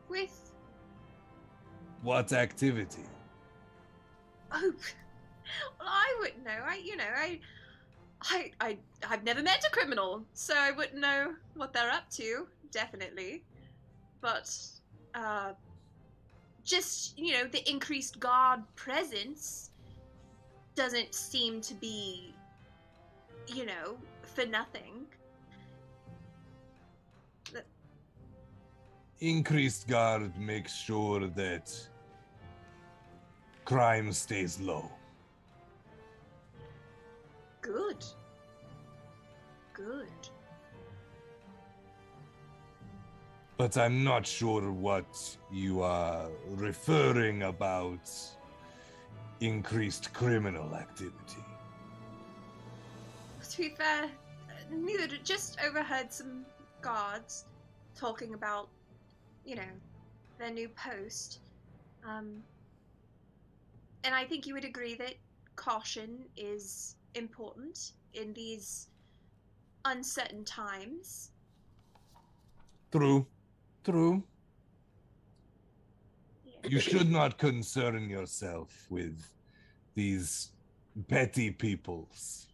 With... What activity? Oh, well, I wouldn't know. I've never met a criminal, so I wouldn't know what they're up to, definitely. But, just, the increased guard presence doesn't seem to be, for nothing. Increased guard makes sure that crime stays low. Good. Good. But I'm not sure what you are referring about increased criminal activity. To be fair, neither just overheard some guards talking about, their new post. And I think you would agree that caution is important in these uncertain times. True. Yeah. You should not concern yourself with these petty peoples.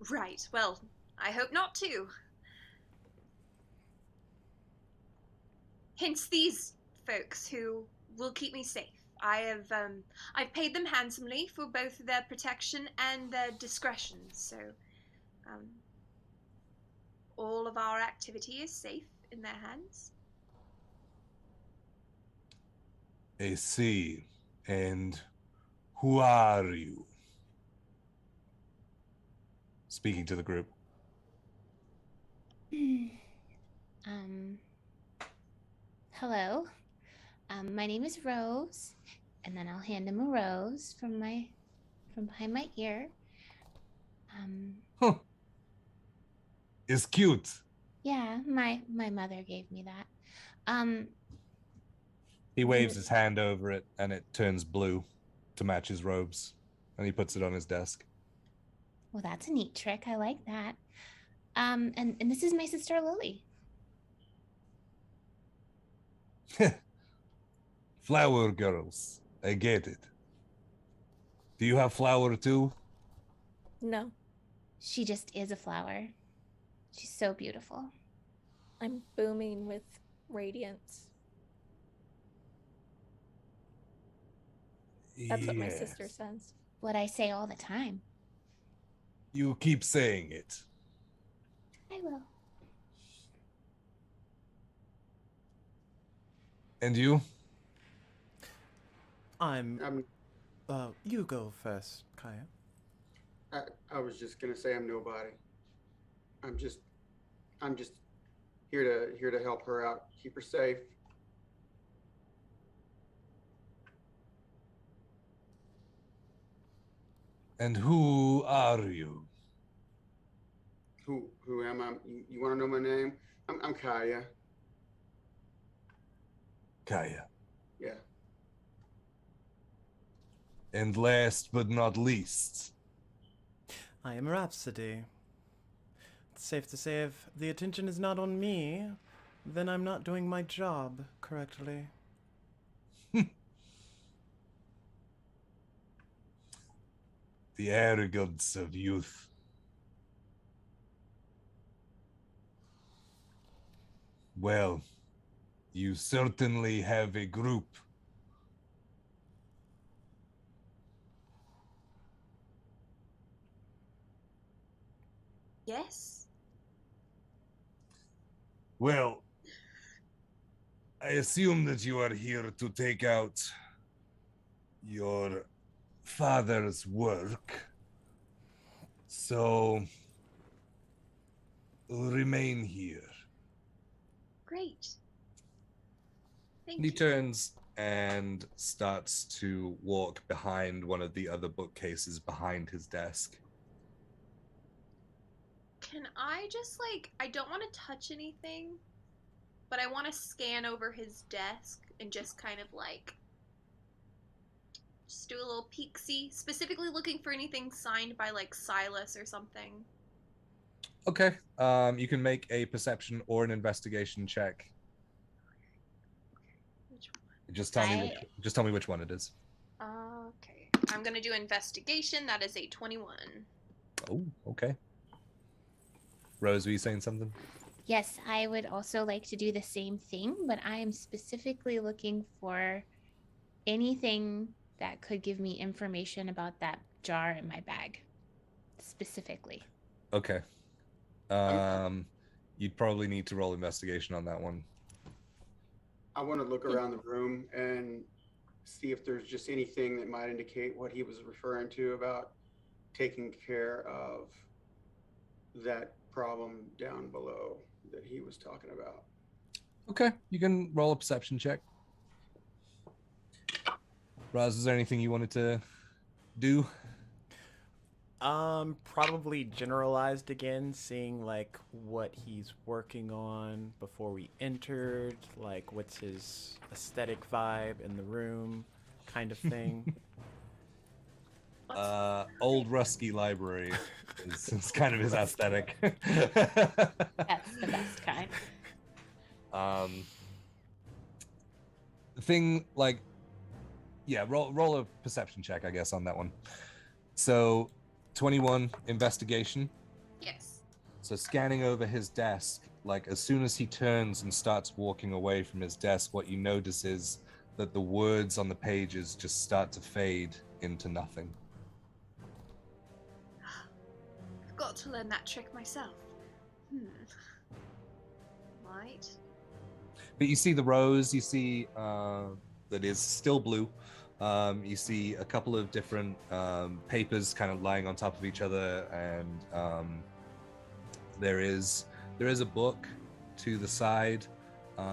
Right, well, I hope not too. hence these folks who will keep me safe. I've paid them handsomely for both their protection and their discretion, so all of our activity is safe in their hands. I see. And who are you? Speaking to the group. Hello. My name is Rose, and then I'll hand him a rose from behind my ear. Huh. It's cute. Yeah, my mother gave me that. He waves his hand over it, and it turns blue to match his robes, and he puts it on his desk. Well, that's a neat trick. I like that. And this is my sister Lily. Flower girls. I get it. Do you have flower too? No, She just is a flower. She's so beautiful. I'm booming with radiance. That's what my sister Yes. says. What I say all the time. You keep saying it. I will. And you? You go first, Kaya. I was just gonna say I'm nobody. I'm just here to help her out, keep her safe. And who are you? Who am I? You want to know my name? I'm Kaya. Kaya. Yeah. And last but not least, I am Rhapsody. It's safe to say if the attention is not on me, then I'm not doing my job correctly. the arrogance of youth. Well, you certainly have a group. Yes? Well, I assume that you are here to take out your father's work. So, remain here. Great. Thank And he you. turns and starts to walk behind one of the other bookcases behind his desk. Can I just, I don't want to touch anything, but I want to scan over his desk and just kind of, just do a little peek-see, specifically looking for anything signed by, Silas or something. Okay. You can make a perception or an investigation check. Which Just tell me which one it is. one? Okay. I'm going to do investigation. That is a 21. Oh, okay. Rose, were you saying something? Yes, I would also like to do the same thing, but I am specifically looking for anything that could give me information about that jar in my bag. Specifically. Okay. You'd probably need to roll investigation on that one. I want to look around the room and see if there's just anything that might indicate what he was referring to about taking care of that problem down below that he was talking about. Okay, you can roll a perception check. Raz, is there anything you wanted to do? Probably generalized again, seeing what he's working on before we entered, what's his aesthetic vibe in the room, kind of thing. Old Rusky Library is kind of his aesthetic. That's the best kind. Roll a perception check, I guess, on that one. So 21 investigation. Yes. So scanning over his desk, like as soon as he turns and starts walking away from his desk, what you notice is that the words on the pages just start to fade into nothing. I've got to learn that trick myself. Right. But you see the rose, you see that is still blue. You see a couple of different papers kind of lying on top of each other, and there is a book to the side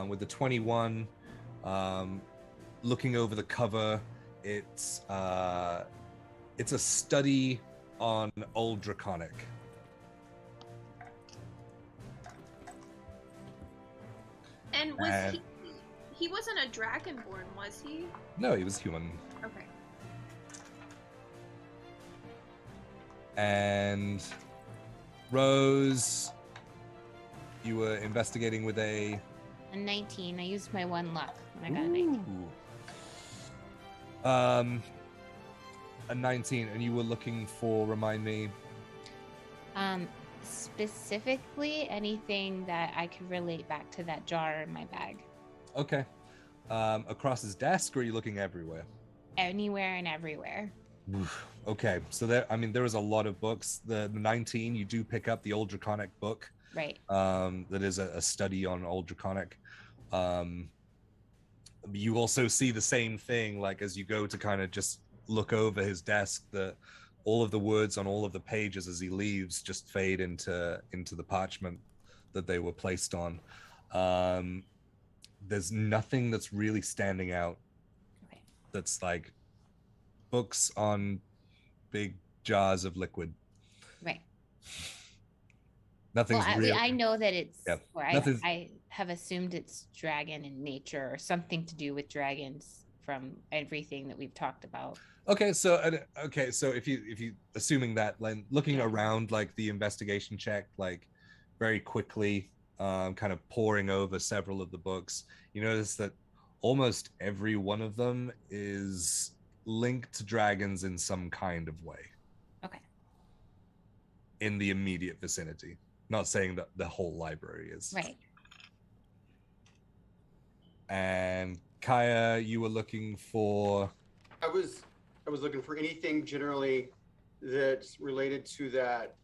with the 21. Looking over the cover, it's a study on Old Draconic. And was he wasn't a dragonborn, was he? No, he was human. Okay. And Rose, you were investigating with a 19. I used my 1 luck and I got a 19. A 19, and you were looking for, remind me. Specifically anything that I could relate back to that jar in my bag. Okay. Across his desk, or are you looking everywhere? Anywhere and everywhere. Okay, so there is a lot of books. The 19, you do pick up the Old Draconic book. Right. That is a study on Old Draconic. You also see the same thing, like as you go to kind of just look over his desk, that all of the words on all of the pages as he leaves just fade into the parchment that they were placed on. There's nothing that's really standing out. Okay. That's like books on big jars of liquid. Right. Nothing's really. I know that it's. Yep. Or I have assumed it's dragon in nature or something to do with dragons from everything that we've talked about. Okay, so if you assuming that, like looking around, like the investigation check, like very quickly, kind of poring over several of the books, you notice that almost every one of them is linked to dragons in some kind of way. Okay. In the immediate vicinity. Not saying that the whole library is. Right. And Kaya, you were looking for. I was looking for anything generally that's related to that.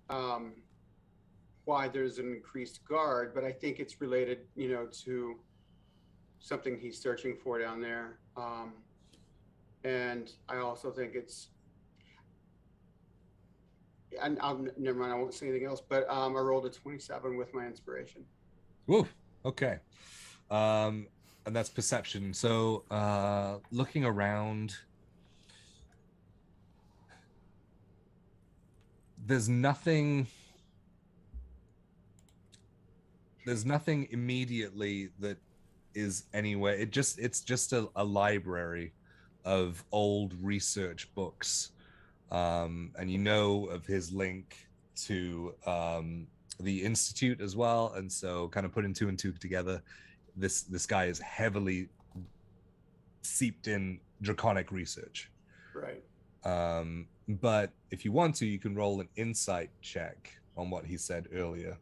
Why there's an increased guard, but I think it's related, to something he's searching for down there. And I also think it's. And never mind. I won't say anything else. But I rolled a 27 with my inspiration. Woo. Okay. And that's perception. So looking around, there's nothing immediately that is anywhere. It's just a library of old research books. And you know of his link to the Institute as well, and so kind of putting 2 and 2 together, this guy is heavily seeped in draconic research. Right. But if you want to, you can roll an insight check on what he said earlier.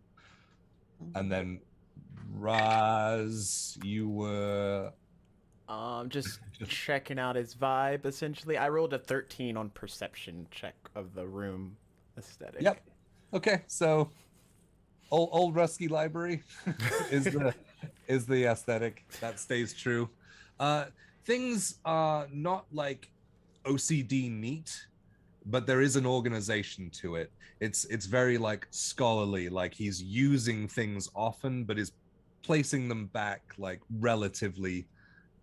And then Raz, you were just checking out his vibe, essentially. I rolled a 13 on perception check of the room aesthetic. Yep. Okay, so old rusty library is the aesthetic. That stays true. Things are not like OCD neat, but there is an organization to it. It's very like scholarly, like he's using things often, but is placing them back like relatively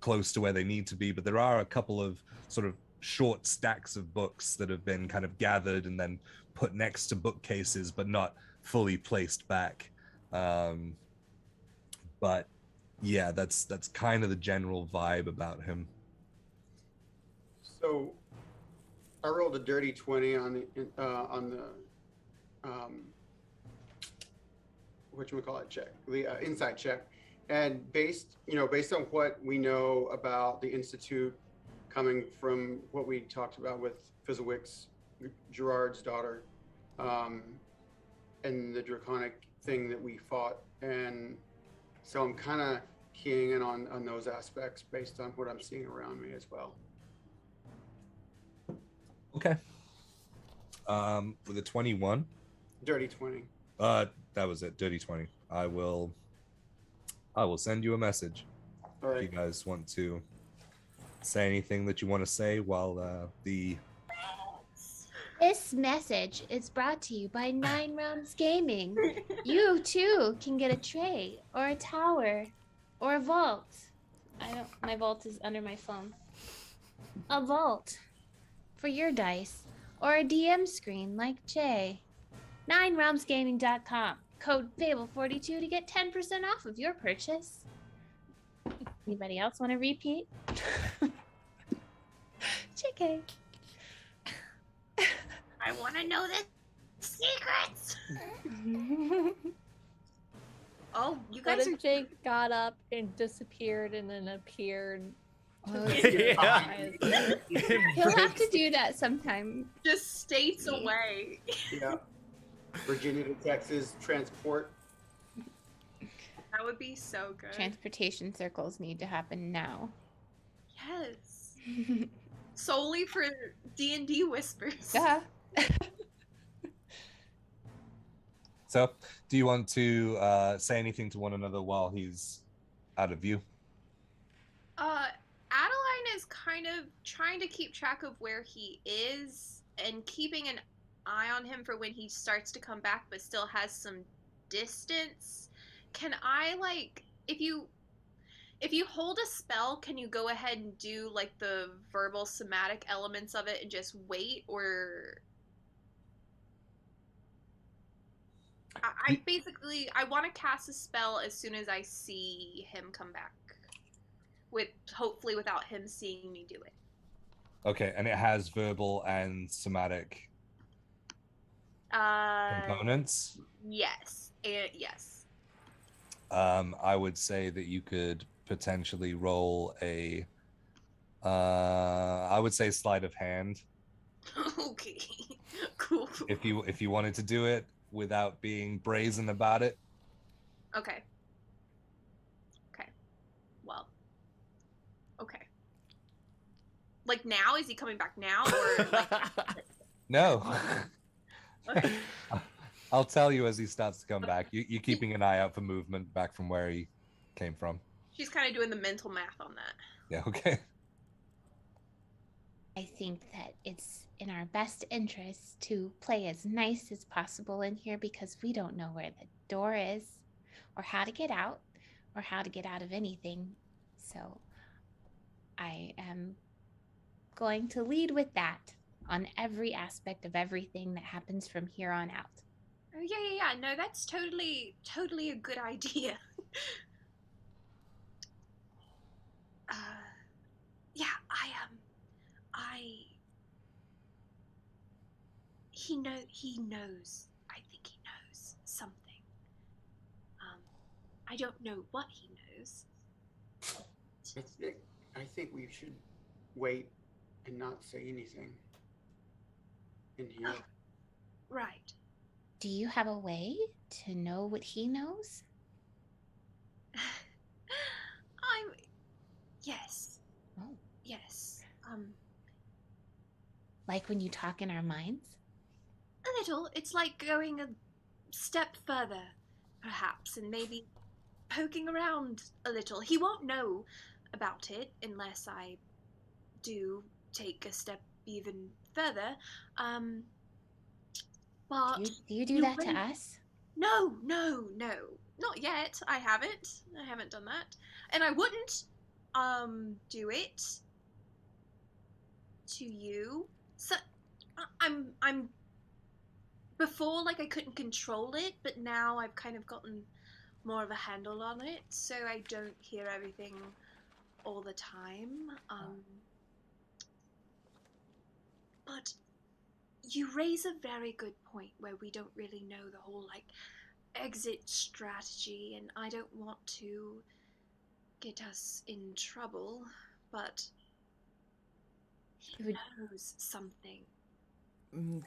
close to where they need to be. But there are a couple of sort of short stacks of books that have been kind of gathered and then put next to bookcases, but not fully placed back. But yeah, that's kind of the general vibe about him. So I rolled a dirty 20 on the whatchamacallit check, the insight check. And based on what we know about the Institute, coming from what we talked about with Fizzlewick's, Gerard's daughter, and the draconic thing that we fought, and so I'm kind of keying in on those aspects based on what I'm seeing around me as well. Okay. With a 21. Dirty 20. That was it. Dirty 20. I will send you a message. All If you right. guys want to say anything that you want to say while the This message is brought to you by 9 Realms Gaming. You too can get a tray or a tower or a vault. My vault is under my phone. A vault for your dice or a DM screen like Jay. 9realmsgaming.com. Code Fable42 to get 10% off of your purchase. Anybody else want to repeat? JK. I want to know the secrets. Oh, you What guys if are Jake got up and disappeared and then appeared? Yeah. He'll have to do that sometime. just states away. Yeah. Virginia to Texas transport. That would be so good. Transportation circles need to happen now. Yes. Solely for D&D whispers. Yeah. So, do you want to say anything to one another while he's out of view? Adeline is kind of trying to keep track of where he is and keeping an eye on him for when he starts to come back but still has some distance. Can I, like, if you hold a spell, can you go ahead and do like the verbal somatic elements of it and just wait? Or I basically I want to cast a spell as soon as I see him come back, with hopefully without him seeing me do it. Okay, and it has verbal and somatic components. Yes, yes. I would say that you could potentially roll a I would say sleight of hand Okay, cool. if you wanted to do it without being brazen about it. Okay. Well. Okay. Like now? Is he coming back now? Or like... No. Okay. I'll tell you as he starts to come back. You're keeping an eye out for movement back from where he came from. She's kind of doing the mental math on that. Yeah, okay. I think that it's in our best interest to play as nice as possible in here because we don't know where the door is or how to get out or how to get out of anything. So I am going to lead with that on every aspect of everything that happens from here on out. Oh yeah. No, that's totally a good idea. Yeah, he knows. I think he knows something. I don't know what he knows. I think we should wait and not say anything in here. Oh, right. Do you have a way to know what he knows? Yes. Oh. Yes. Like when you talk in our minds? A little. It's like going a step further, perhaps, and maybe poking around a little. He won't know about it unless I do take a step even further. But Do you do that to us? No. Not yet. I haven't done that. And I wouldn't do it to you. So I'm before, like, I couldn't control it, but now I've kind of gotten more of a handle on it, so I don't hear everything all the time. But you raise a very good point where we don't really know the whole, like, exit strategy, and I don't want to get us in trouble, but he knows something. In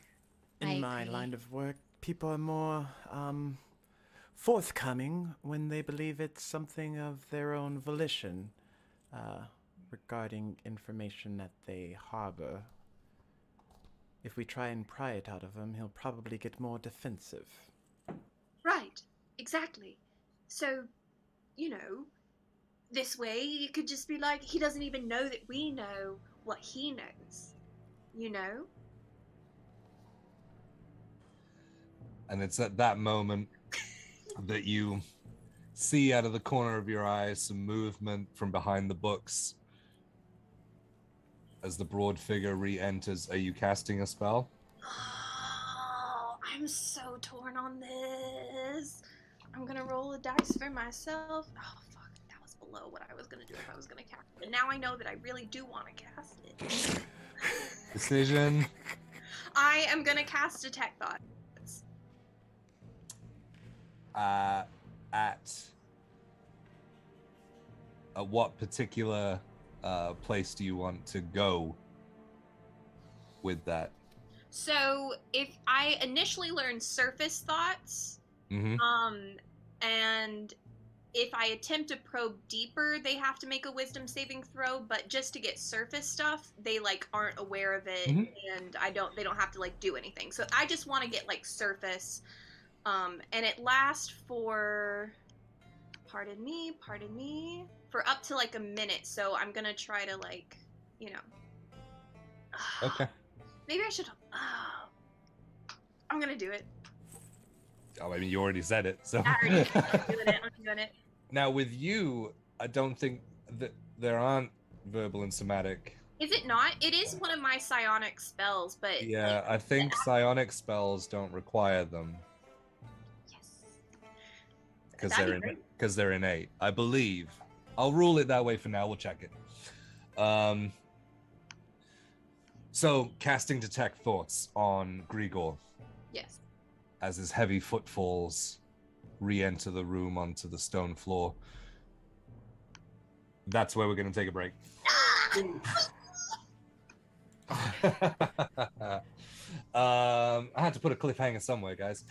my line of work, people are more forthcoming when they believe it's something of their own volition regarding information that they harbor. If we try and pry it out of him, he'll probably get more defensive. Right, exactly. So, this way it could just be like he doesn't even know that we know what he knows. And it's at that moment that you see out of the corner of your eye some movement from behind the books as the broad figure re-enters. Are you casting a spell? Oh, I'm so torn on this. I'm gonna roll the dice for myself. Oh fuck, that was below what I was gonna do if I was gonna cast it. And now I know that I really do want to cast it. Decision. I am gonna cast Detect Thoughts. At what particular place do you want to go with that? So if I initially learned surface thoughts, and if I attempt to probe deeper, they have to make a wisdom saving throw, but just to get surface stuff, they aren't aware of it, and they don't have to do anything. So I just want to get surface, and it lasts for, pardon me, for up to a minute. So I'm gonna try to Okay. Maybe I should. I'm gonna do it. Oh, I mean, you already said it, so. I'm doing it. Now, with you, I don't think that there aren't verbal and somatic. Is it not? It is one of my psionic spells, but Yeah, I think psionic spells don't require them yes, because they're innate. I believe. I'll rule it that way for now. We'll check it. So, casting Detect Thoughts on Gregor. Yes. As his heavy footfalls re-enter the room onto the stone floor. That's where we're going to take a break. I had to put a cliffhanger somewhere, guys.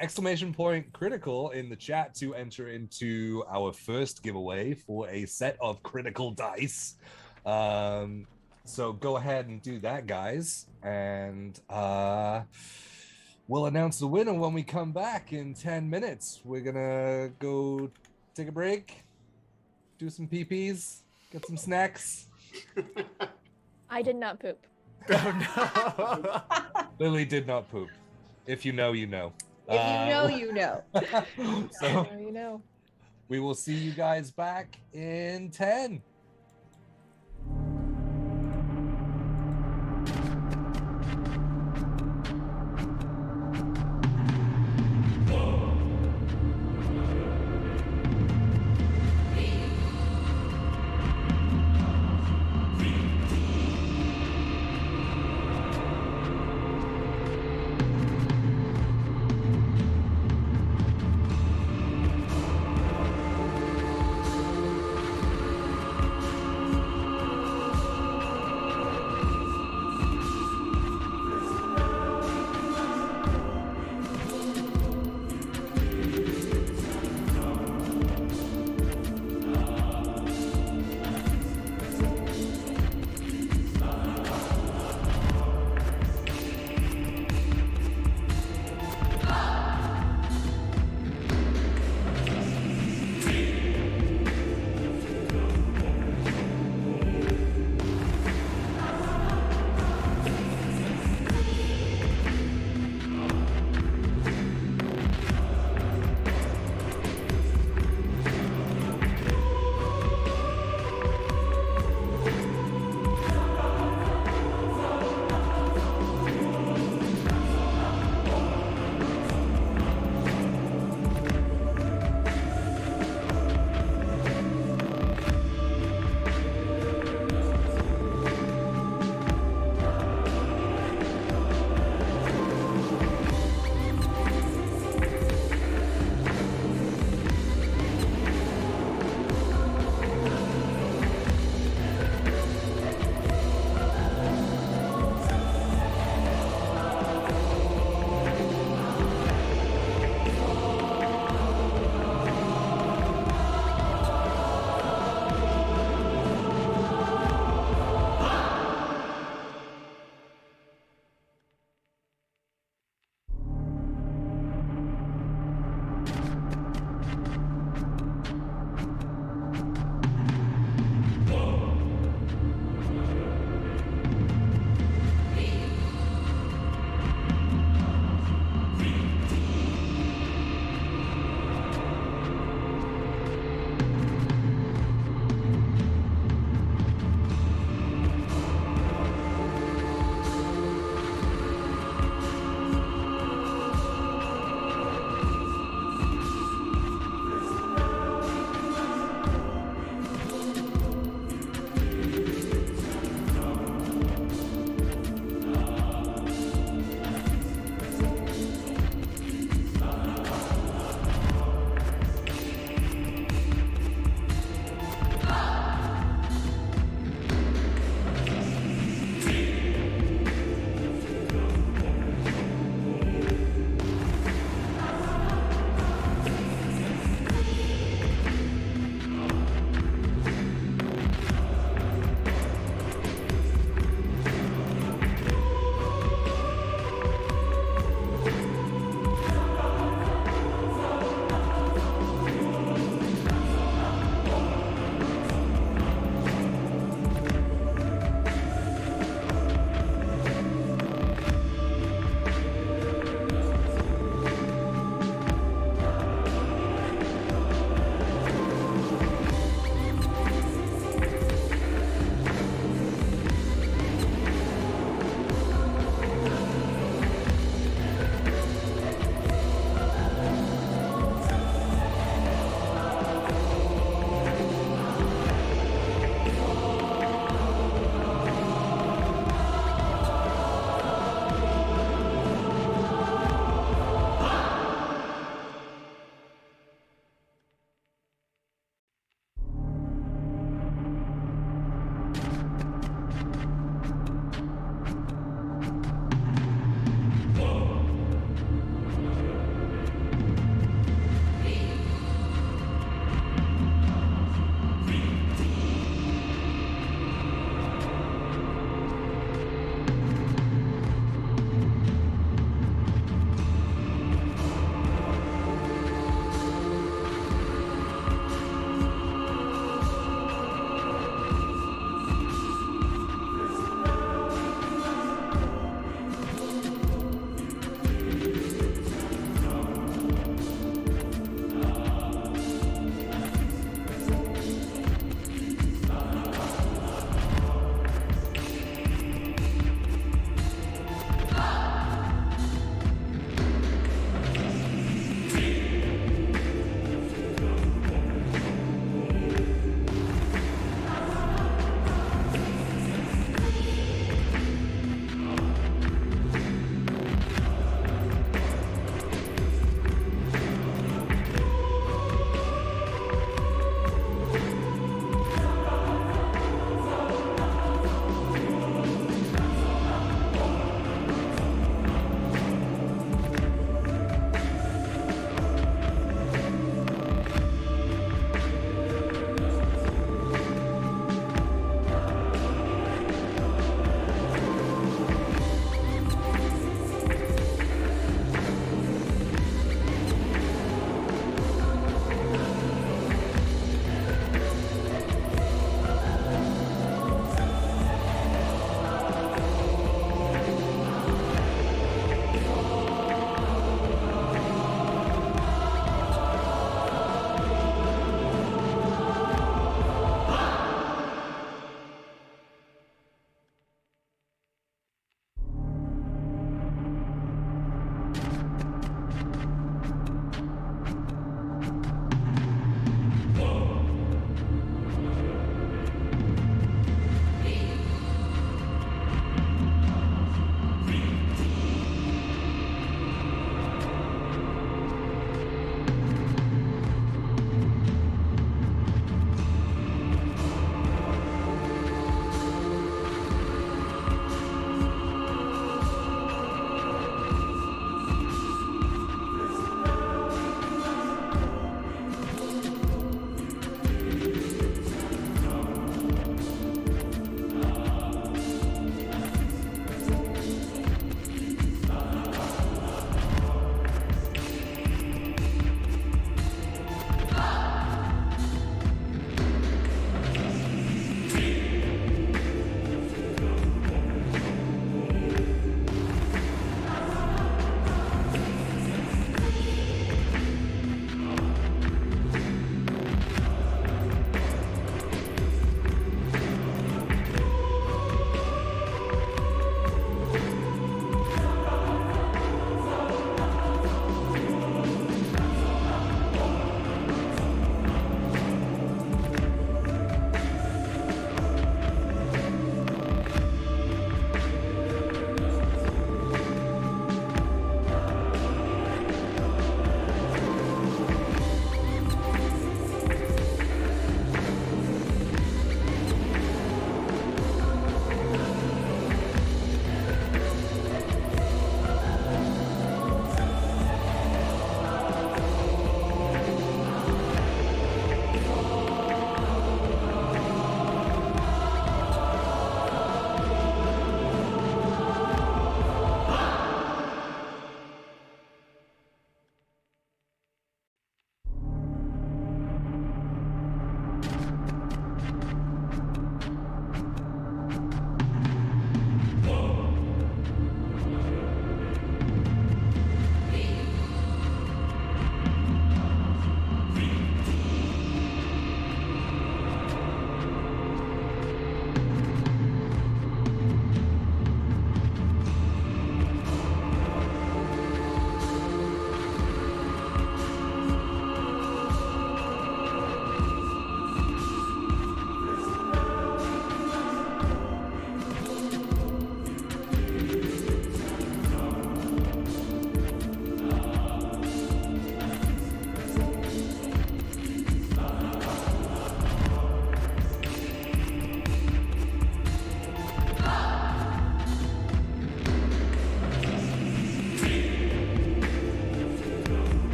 Exclamation point critical in the chat to enter into our first giveaway for a set of critical dice. So go ahead and do that, guys. And we'll announce the winner when we come back in 10 minutes. We're gonna go take a break, do some PPs, get some snacks. I did not poop. Oh no! Lily did not poop. If you know, you know. If you know, you know. So You know. we will see you guys back in 10.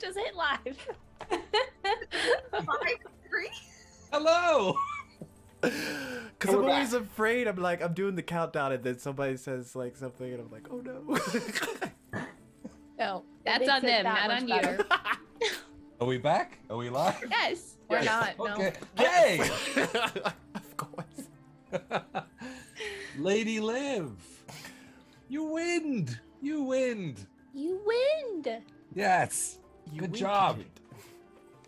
Just hit live. 5, 3. Hello. Because I'm We're always back. afraid. I'm like, I'm doing the countdown, and then somebody says like something, and I'm like, oh no. No, That's makes on it them, that not much on better. you. Are we back? Are we live? Yes. Or Yes. not. Okay. No. Hey, Of course. Lady Liv, you win. You win. You win. Yes. You Good win. job.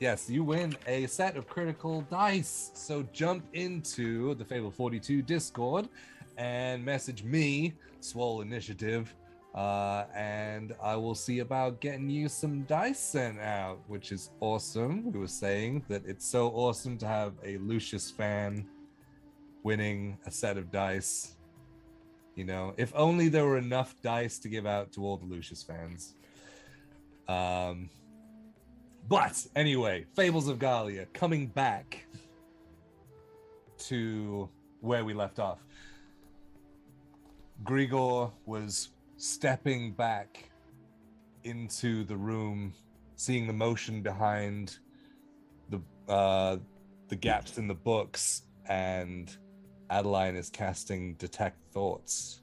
Yes, you win a set of critical dice. So jump into the Fable 42 Discord and message me, Swole Initiative, and I will see about getting you some dice sent out, which is awesome. We were saying that it's so awesome to have a Lucius fan winning a set of dice. You know, if only there were enough dice to give out to all the Lucius fans. But anyway, Fables of Gahlia, coming back to where we left off. Gregor was stepping back into the room, seeing the motion behind the gaps in the books, and Adeline is casting Detect Thoughts.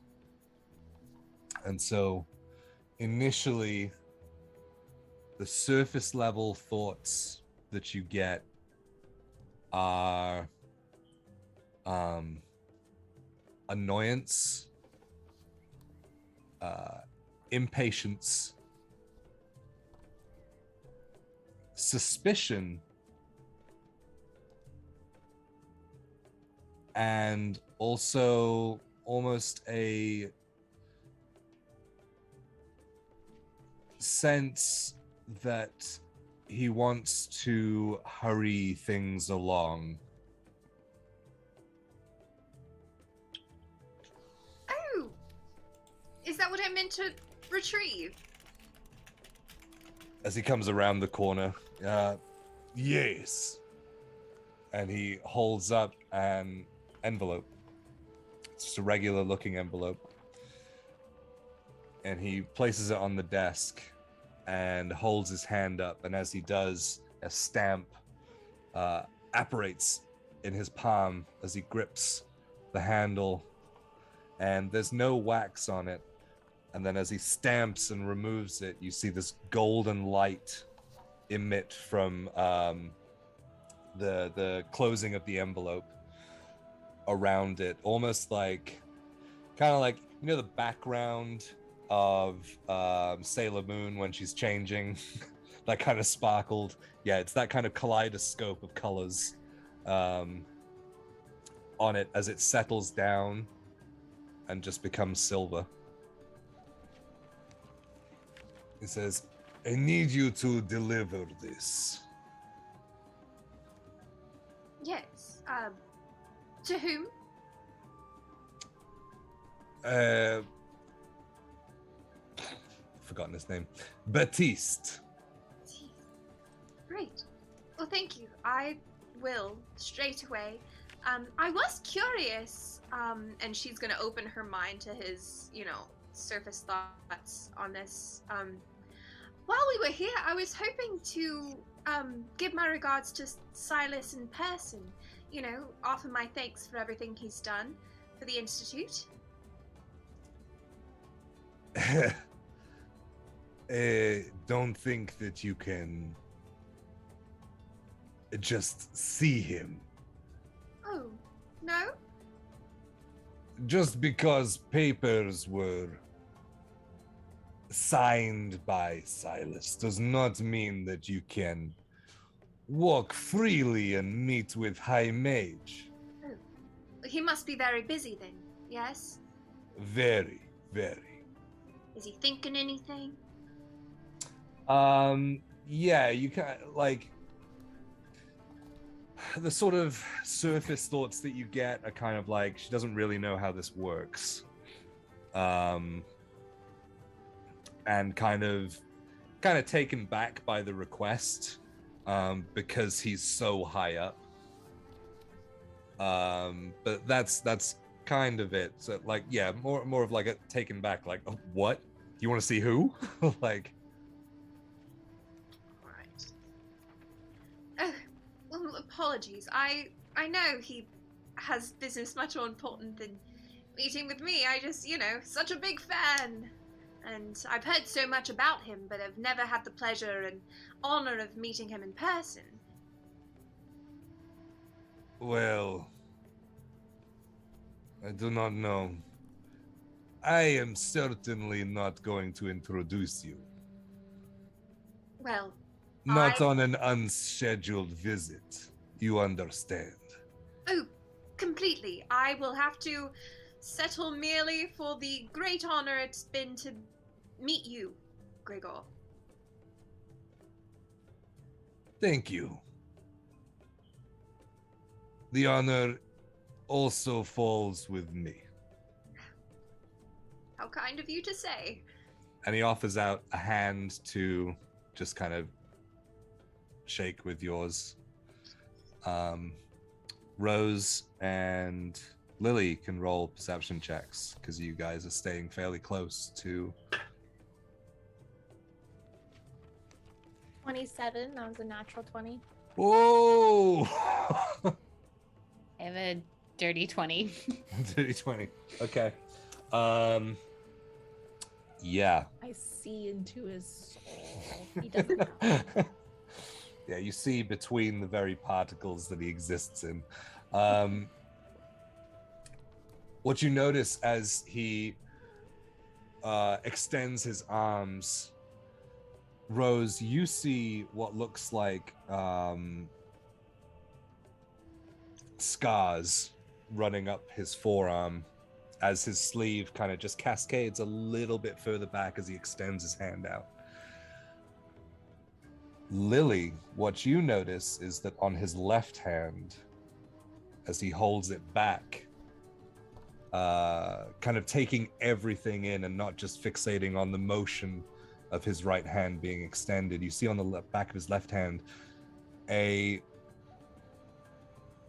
And so initially, the surface level thoughts that you get are annoyance, impatience, suspicion, and also almost a sense that he wants to hurry things along. Oh, is that what I meant to retrieve? As he comes around the corner, yes. And he holds up an envelope. It's just a regular looking envelope. And he places it on the desk and holds his hand up, and as he does, a stamp apparates in his palm as he grips the handle, and there's no wax on it. And then as he stamps and removes it, you see this golden light emit from the closing of the envelope around it, almost like, kind of like, you know, the background of Sailor Moon when she's changing, that kind of sparkled. Yeah, it's that kind of kaleidoscope of colors on it as it settles down and just becomes silver. He says, I need you to deliver this. Yes. To whom? Forgotten his name. Baptiste. Great. Well, thank you. I will straight away. I was curious, and she's gonna open her mind to his, surface thoughts on this. While we were here, I was hoping to give my regards to Silas in person. Offer my thanks for everything he's done for the Institute. Don't think that you can just see him. Oh, no? Just because papers were signed by Silas does not mean that you can walk freely and meet with High Mage. Oh. He must be very busy then, yes? Very, very. Is he thinking anything? Yeah, you can, like, the sort of surface thoughts that you get are kind of like, she doesn't really know how this works. And kind of taken back by the request, because he's so high up. But that's kind of it. So, like, yeah, more of like a taken back, like, oh, what? You want to see who? Like, apologies. I know he has business much more important than meeting with me. I just, such a big fan. And I've heard so much about him, but I've never had the pleasure and honor of meeting him in person. Well, I do not know. I am certainly not going to introduce you. Well, Not on an unscheduled visit. You understand. oh, completely. I will have to settle merely for the great honor it's been to meet you, Gregor. Thank you. The honor also falls with me. How kind of you to say. And he offers out a hand to just kind of shake with yours. Rose and Lily can roll perception checks because you guys are staying fairly close to. 27. That was a natural 20. Whoa! I have a dirty 20. Dirty 20. Okay. Yeah. I see into his soul. He doesn't. Yeah, you see between the very particles that he exists in. What you notice as he extends his arms, Rose, you see what looks like scars running up his forearm as his sleeve kind of just cascades a little bit further back as he extends his hand out. Lily, what you notice is that on his left hand, as he holds it back, kind of taking everything in and not just fixating on the motion of his right hand being extended, you see on the back of his left hand a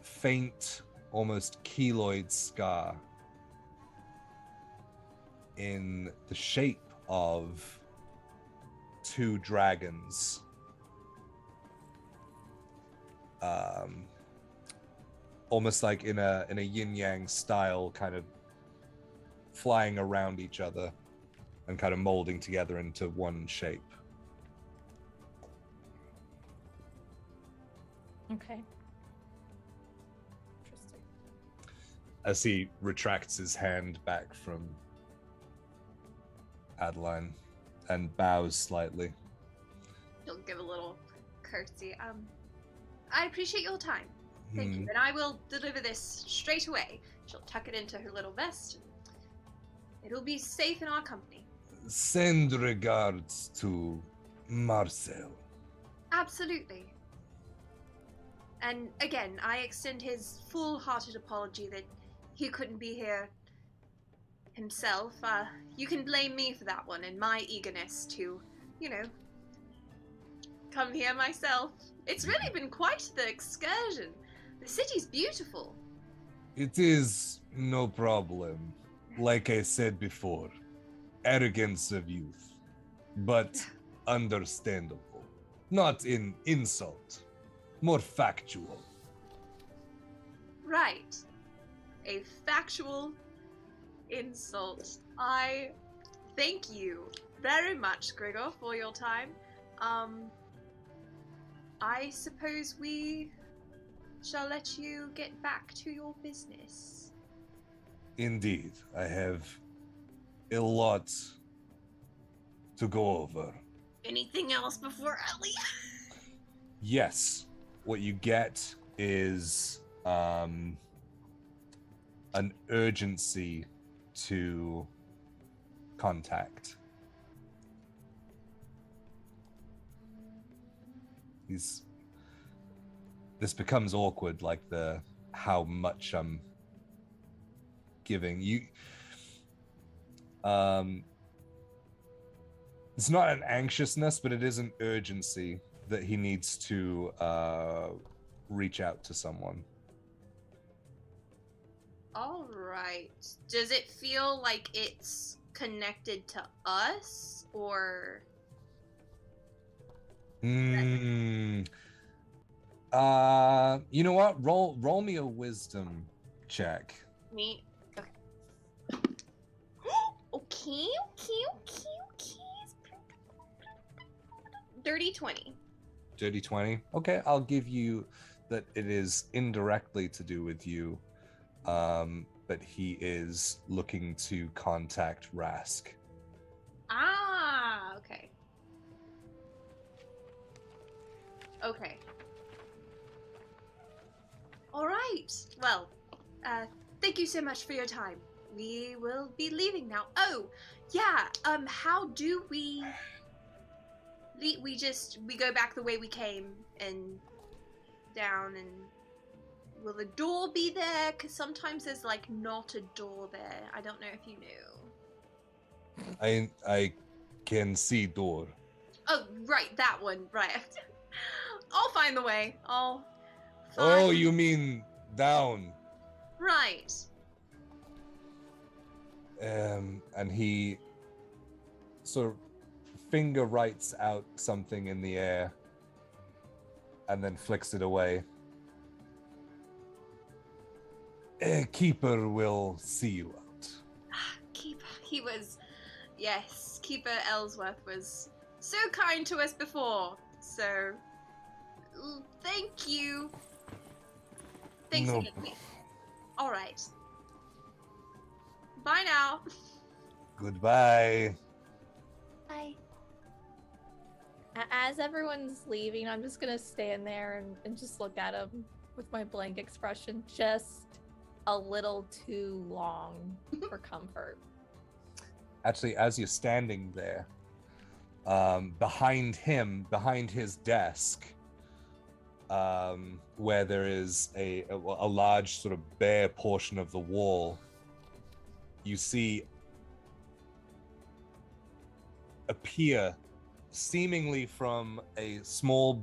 faint, almost keloid scar in the shape of two dragons. Almost like in a yin-yang style, kind of flying around each other and kind of molding together into one shape. Okay. Interesting. As he retracts his hand back from Adeline and bows slightly. She'll give a little curtsy. I appreciate your time. Thank you. And I will deliver this straight away. She'll tuck it into her little vest. And it'll be safe in our company. Send regards to Marcel. Absolutely. And again, I extend his full-hearted apology that he couldn't be here himself. You can blame me for that one and my eagerness to, come here myself. It's really been quite the excursion. The city's beautiful. It is no problem. Like I said before, arrogance of youth, but understandable. Not in insult, more factual. Right. A factual insult. I thank you very much, Gregor, for your time. I suppose we shall let you get back to your business. Indeed, I have a lot to go over. Anything else before Ellie? Yes, what you get is an urgency to contact. This becomes awkward, like how much I'm giving you. It's not an anxiousness, but it is an urgency that he needs to reach out to someone. All right. Does it feel like it's connected to us, or? You know what? Roll me a wisdom check. Me. Okay. Okay. Dirty 20. Dirty 20. Okay, I'll give you that it is indirectly to do with you. But he is looking to contact Rask. Ah, okay. Okay. All right. Well, thank you so much for your time. We will be leaving now. Oh, yeah. How do we? We go back the way we came and down, and will the door be there? Because sometimes there's like not a door there. I don't know if you knew. I can see door. Oh, right, that one. Right. I'll find the way. I'll. Oh, Find... you mean down? Right. And he sort of finger writes out something in the air and then flicks it away. Keeper will see you out. Keeper, yes, Keeper Ellsworth was so kind to us before, so thank you. Thanks No. again. All right. Bye now. Goodbye. Bye. As everyone's leaving, I'm just gonna stand there and just look at him with my blank expression, just a little too long for comfort. Actually, as you're standing there, behind his desk, where there is a large sort of bare portion of the wall, you see appear seemingly from a small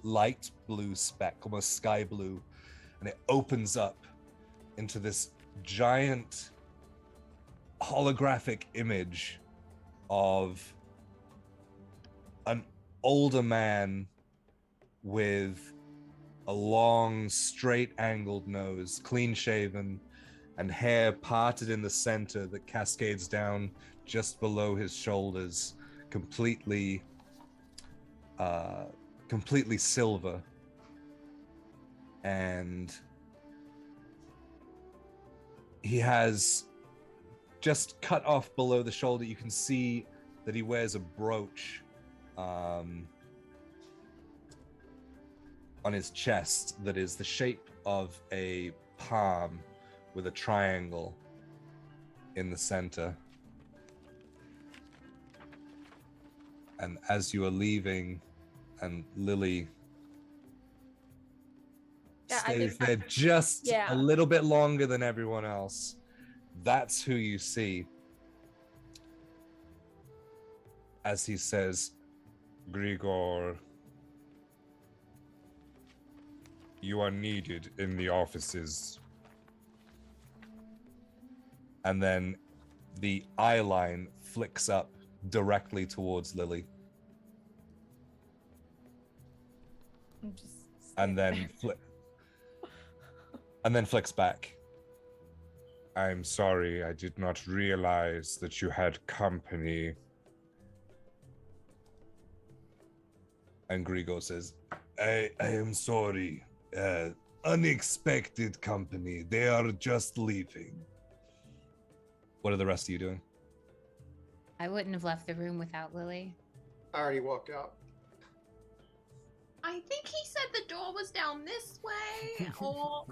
light blue speck, almost sky blue, and it opens up into this giant holographic image of an older man with a long, straight angled nose, clean shaven, and hair parted in the center that cascades down just below his shoulders, completely silver. And he has just cut off below the shoulder. You can see that he wears a brooch on his chest that is the shape of a palm with a triangle in the center. And as you are leaving, and Lily stays there just a little bit longer than everyone else, that's who you see as he says, Gregor, you are needed in the offices. And then the eye line flicks up directly towards Lily. And then flicks back. I'm sorry, I did not realize that you had company. And Gregor says, I am sorry. Unexpected company. They are just leaving. What are the rest of you doing? I wouldn't have left the room without Lily. I already walked out. I think he said the door was down this way, or...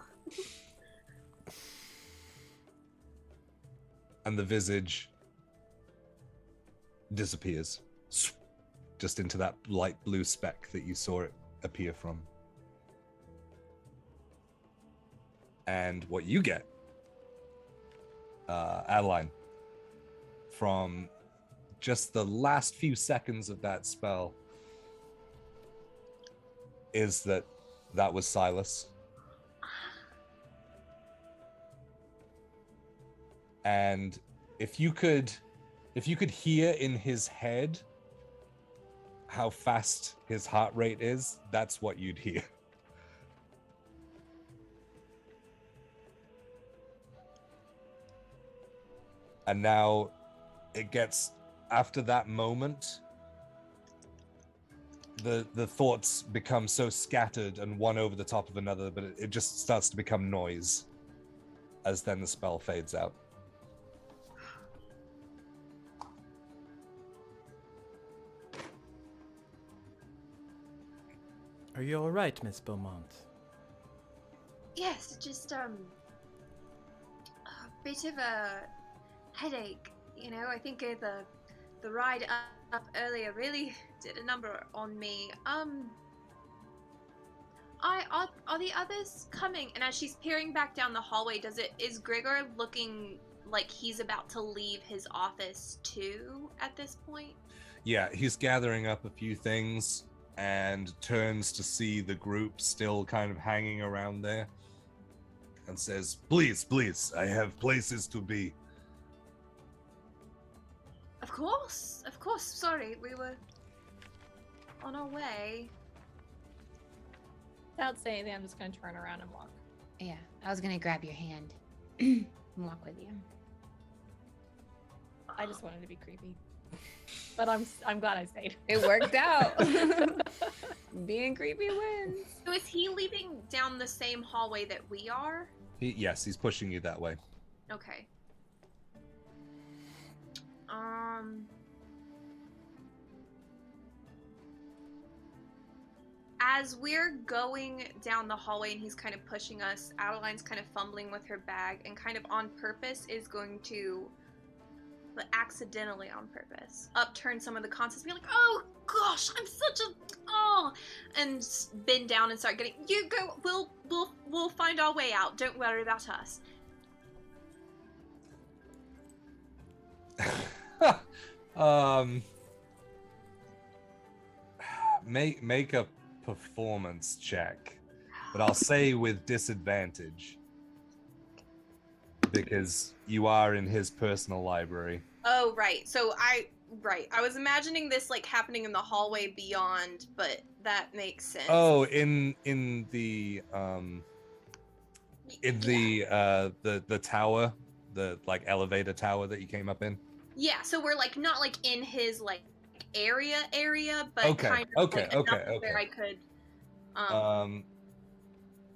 And the visage disappears. Just into that light blue speck that you saw it appear from. And what you get, Adeline, from just the last few seconds of that spell, is that was Silas. And if you could hear in his head how fast his heart rate is, that's what you'd hear. And now it gets, after that moment, the thoughts become so scattered and one over the top of another, but it just starts to become noise as then the spell fades out. Are you all right, Miss Beaumont? Yes, just a bit of a headache. You know, I think the ride up earlier really did a number on me. Are the others coming? And as she's peering back down the hallway, is Gregor looking like he's about to leave his office too at this point? Yeah, he's gathering up a few things and turns to see the group still kind of hanging around there and says, please, I have places to be. Of course. Sorry, we were on our way. Without saying anything, I'm just going to turn around and walk. Yeah, I was gonna grab your hand and walk with you. I just wanted to be creepy. But I'm glad I stayed. It worked out. Being creepy wins. So is he leaving down the same hallway that we are? Yes, he's pushing you that way. Okay. As we're going down the hallway and he's kind of pushing us, Adeline's kind of fumbling with her bag and kind of on purpose is going to, but accidentally on purpose, upturn some of the concepts, be like, oh gosh, I'm such a, oh, and bend down and start getting, you go, we'll find our way out. Don't worry about us. Make a performance check, but I'll say with disadvantage because you are in his personal library. Oh, right. So I was imagining this like happening in the hallway beyond, but that makes sense. Oh, in the tower, the like elevator tower that you came up in. Yeah, so we're like not like in his like area, but Okay, kind of okay, like okay, enough where I could.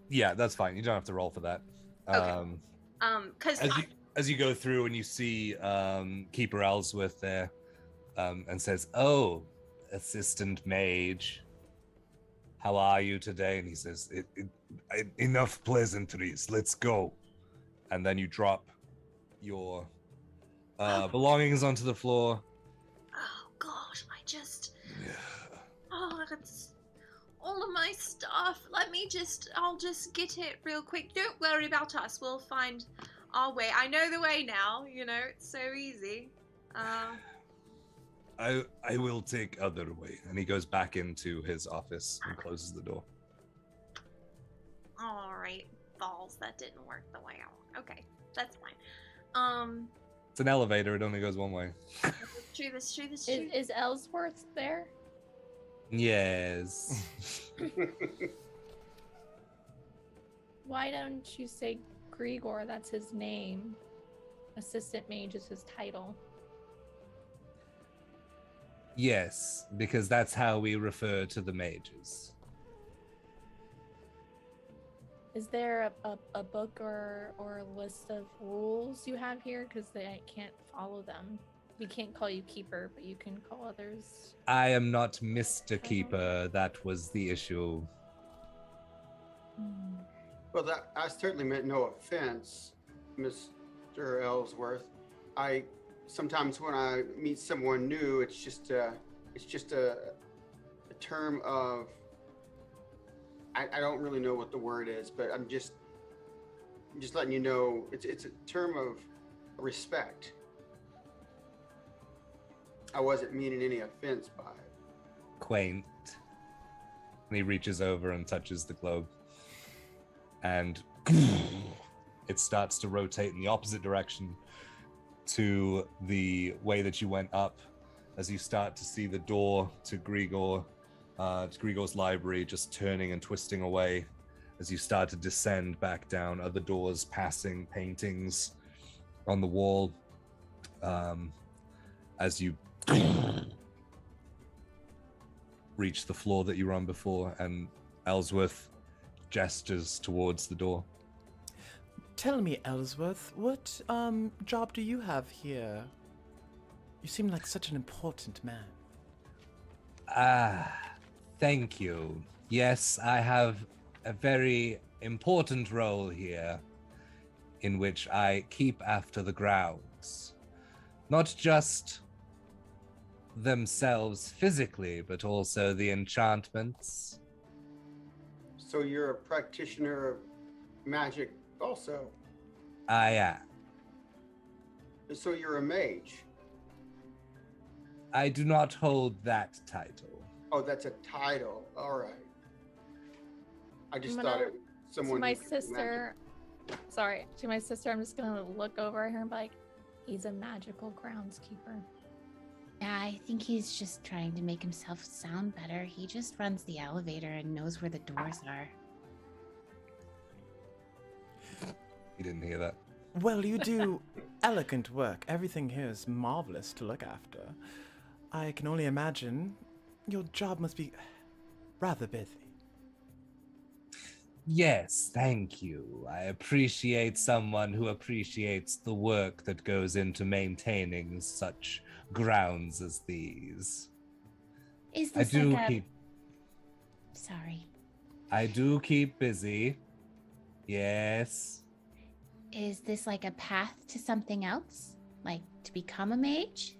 Yeah, that's fine. You don't have to roll for that. Okay. Because as you go through and you see Keeper Ellsworth there, and says, "Oh, Assistant Mage, how are you today?" And he says, "Enough pleasantries. Let's go." And then you drop your belongings onto the floor. oh gosh, it's all of my stuff. I'll just get it real quick. Don't worry about us. We'll find our way. I know the way now. You know, it's so easy. I will take other way. And he goes back into his office and closes the door. All right, balls. That didn't work the way I want. Okay, that's fine. It's an elevator. It only goes one way. That's true. Is Ellsworth there? Yes. Why don't you say Gregor? That's his name. Assistant Mage is his title. Yes, because that's how we refer to the mages. Is there a book or a list of rules you have here? Because I can't follow them. We can't call you Keeper, but you can call others. I am not Mr. Keeper. That was the issue. Well, that I certainly meant no offense, Mr. Ellsworth. I sometimes when I meet someone new, it's just a term of I don't really know what the word is, but I'm just letting you know it's a term of respect. I wasn't meaning any offense by it. Quaint. And he reaches over and touches the globe. And it starts to rotate in the opposite direction to the way that you went up, as you start to see the door to Gregor's library just turning and twisting away as you start to descend back down, other doors passing, paintings on the wall, as you reach the floor that you were on before, and Ellsworth gestures towards the door. Tell me, Ellsworth, what job do you have here? You seem like such an important man. Thank you. Yes, I have a very important role here in which I keep after the grounds. Not just themselves physically, but also the enchantments. So you're a practitioner of magic also. I am. So you're a mage. I do not hold that title. Oh, that's a title. All right. I just I'm thought gonna- it someone To my who could do magic. sister, sorry, to my sister, I'm just gonna look over at her and be like, he's a magical groundskeeper. Yeah, I think he's just trying to make himself sound better. He just runs the elevator and knows where the doors are. You didn't hear that. Well, you do elegant work. Everything here is marvelous to look after. I can only imagine your job must be rather busy. Yes, thank you. I appreciate someone who appreciates the work that goes into maintaining such grounds as these. Is I this do like a... keep Sorry. I do keep busy. Yes. Is this like a path to something else? Like to become a mage?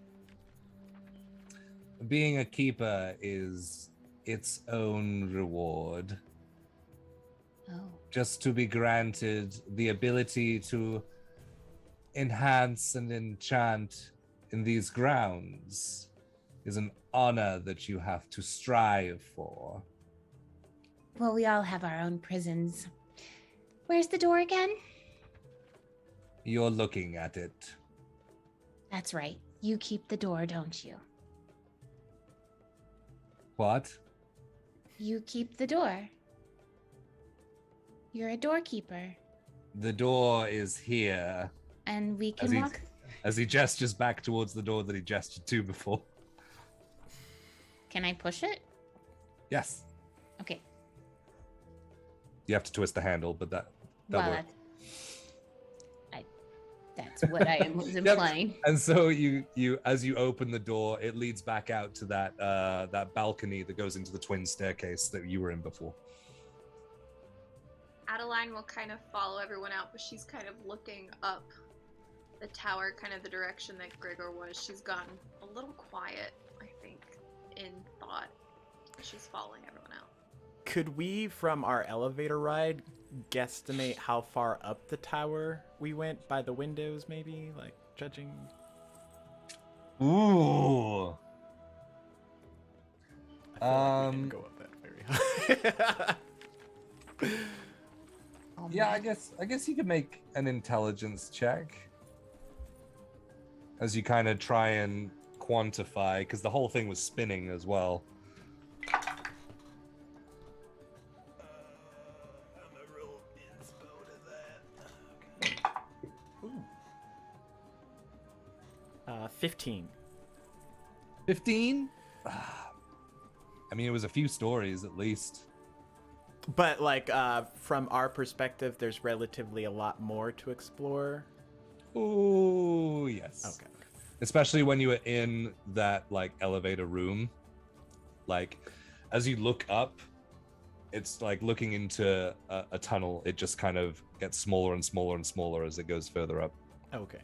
Being a keeper is its own reward. Oh. Just to be granted the ability to enhance and enchant in these grounds is an honor that you have to strive for. Well, we all have our own prisons. Where's the door again? You're looking at it. That's right. You keep the door, don't you? What? You keep the door. You're a doorkeeper. The door is here. And we As can he, walk... as he gestures back towards the door that he gestured to before. Can I push it? Yes. Okay. You have to twist the handle, but that Well, works. that's what I was implying. And so you as you open the door, it leads back out to that balcony that goes into the twin staircase that you were in before. Adeline will kind of follow everyone out, but she's kind of looking up the tower, kind of the direction that Gregor was. She's gotten a little quiet, I think, in thought. She's following everyone out. Could we, from our elevator ride, guesstimate how far up the tower we went by the windows, maybe? Like, judging? Ooh. I feel like we didn't go up that very high. Oh, Yeah, man. I guess you could make an intelligence check as you kind of try and quantify, because the whole thing was spinning as well. Ooh. 15. 15? I mean, it was a few stories at least. But, like, from our perspective, there's relatively a lot more to explore. Oh, yes. Okay. Especially when you were in that, like, elevator room. Like, as you look up, it's like looking into a tunnel. It just kind of gets smaller and smaller and smaller as it goes further up. Okay.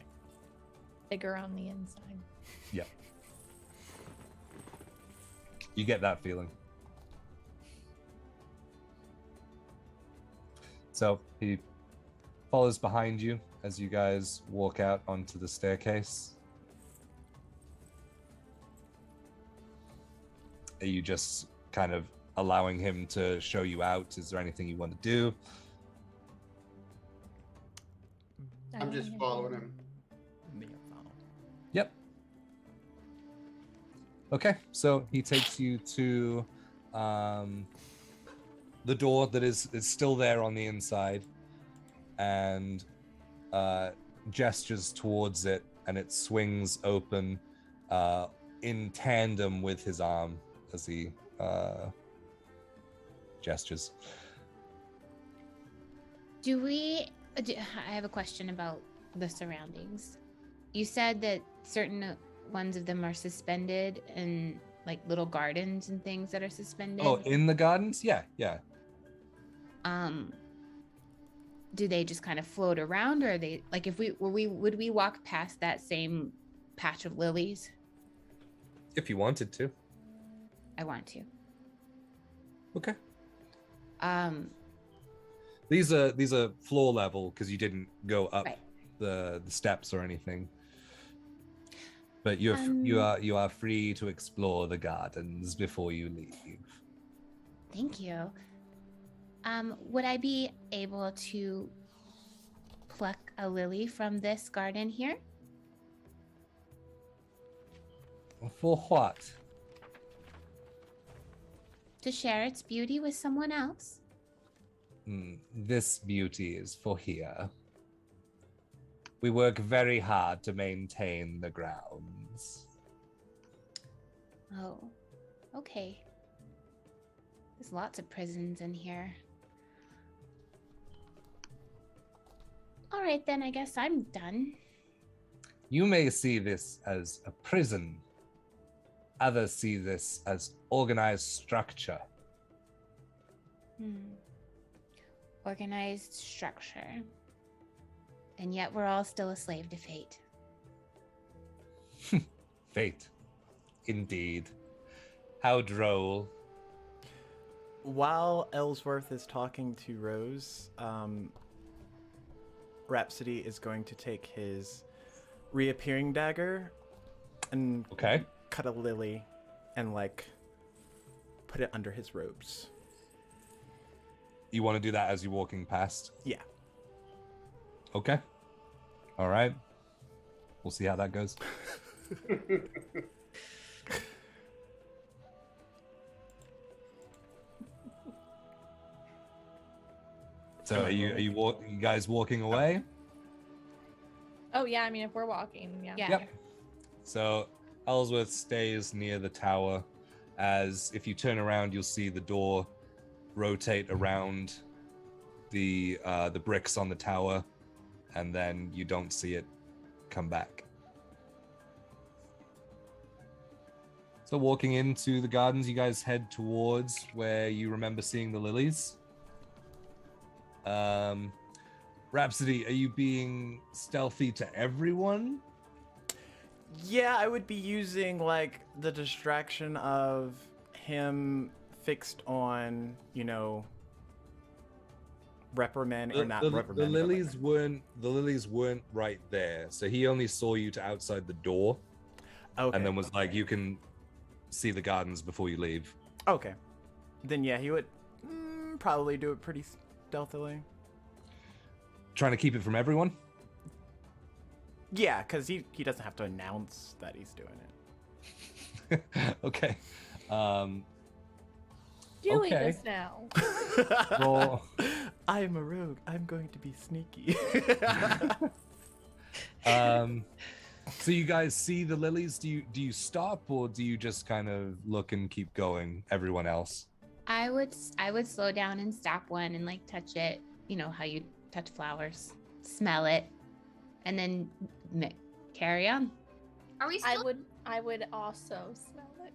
Bigger on the inside. Yeah. You get that feeling. So he follows behind you as you guys walk out onto the staircase. Are you just kind of allowing him to show you out? Is there anything you want to do? I'm just following him. Yep. Okay, so he takes you to the door that is still there on the inside, and gestures towards it, and it swings open in tandem with his arm as he gestures. I have a question about the surroundings. You said that certain ones of them are suspended and like little gardens and things that are suspended. Oh, in the gardens? Yeah. Do they just kind of float around, or are they like, if would we walk past that same patch of lilies? If you wanted to. I want to. Okay. These are floor level because you didn't go up Right. the steps or anything. But you are free to explore the gardens before you leave. Thank you. Would I be able to pluck a lily from this garden here? For what? To share its beauty with someone else? This beauty is for here. We work very hard to maintain the grounds. Oh, okay. There's lots of prisons in here. All right, then I guess I'm done. You may see this as a prison. Others see this as organized structure. Organized structure. And yet we're all still a slave to fate. Fate. Indeed. How droll. While Ellsworth is talking to Rose, Rhapsody is going to take his reappearing dagger and cut a lily and put it under his robes. You want to do that as you're walking past? Yeah. Okay. All right. We'll see how that goes. So are you guys walking away? Oh yeah, I mean if we're walking, yeah. Yep. So Ellsworth stays near the tower, as if you turn around, you'll see the door rotate around the bricks on the tower, and then you don't see it come back. So walking into the gardens, you guys head towards where you remember seeing the lilies. Rhapsody, are you being stealthy to everyone? Yeah, I would be using the distraction of him fixed on, reprimand or not reprimand. The lilies weren't right there, so he only saw you to outside the door. Okay. And then was like, you can see the gardens before you leave. Okay. Then yeah, he would probably do it pretty stealthily. Trying to keep it from everyone? Yeah, because he doesn't have to announce that he's doing it. Okay. Doing this now. Well, I'm a rogue. I'm going to be sneaky. So you guys see the lilies? Do you stop, or do you just kind of look and keep going? Everyone else? I would slow down and stop one and touch it. You know how you touch flowers, smell it, and then carry on. Are we still? I would also smell it.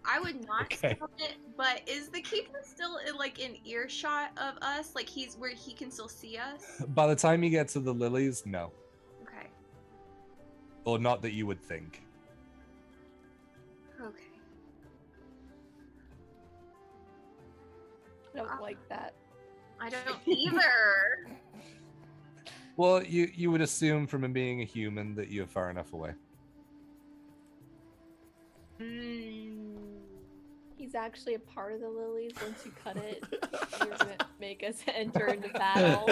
I would not smell it, but is the keeper still in earshot of us? He's where he can still see us? By the time you get to the lilies, no. Okay. Or not that you would think. Okay. I don't like that. I don't either. Well, you would assume from him being a human that you're far enough away. He's actually a part of the lilies. Once you cut it, you're gonna make us enter into battle.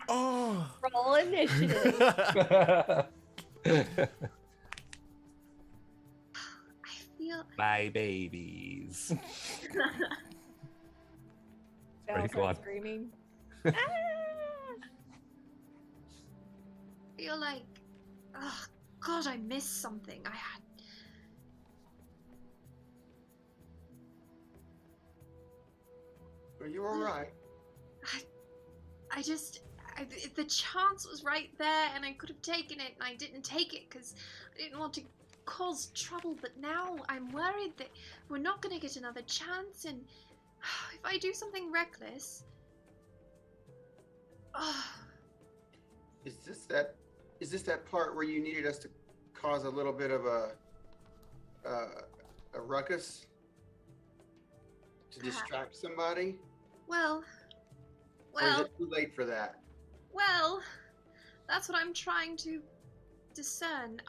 Oh! Roll initiative. I feel. My babies. They all Go start on. screaming. feel like, oh God, I missed something. I had. Are you all right? The chance was right there, and I could have taken it, and I didn't take it because I didn't want to cause trouble. But now I'm worried that we're not going to get another chance, and if I do something reckless, Is this that part where you needed us to cause a little bit of a ruckus to distract somebody? Well, Or is it too late for that? well, that's what I'm trying to discern.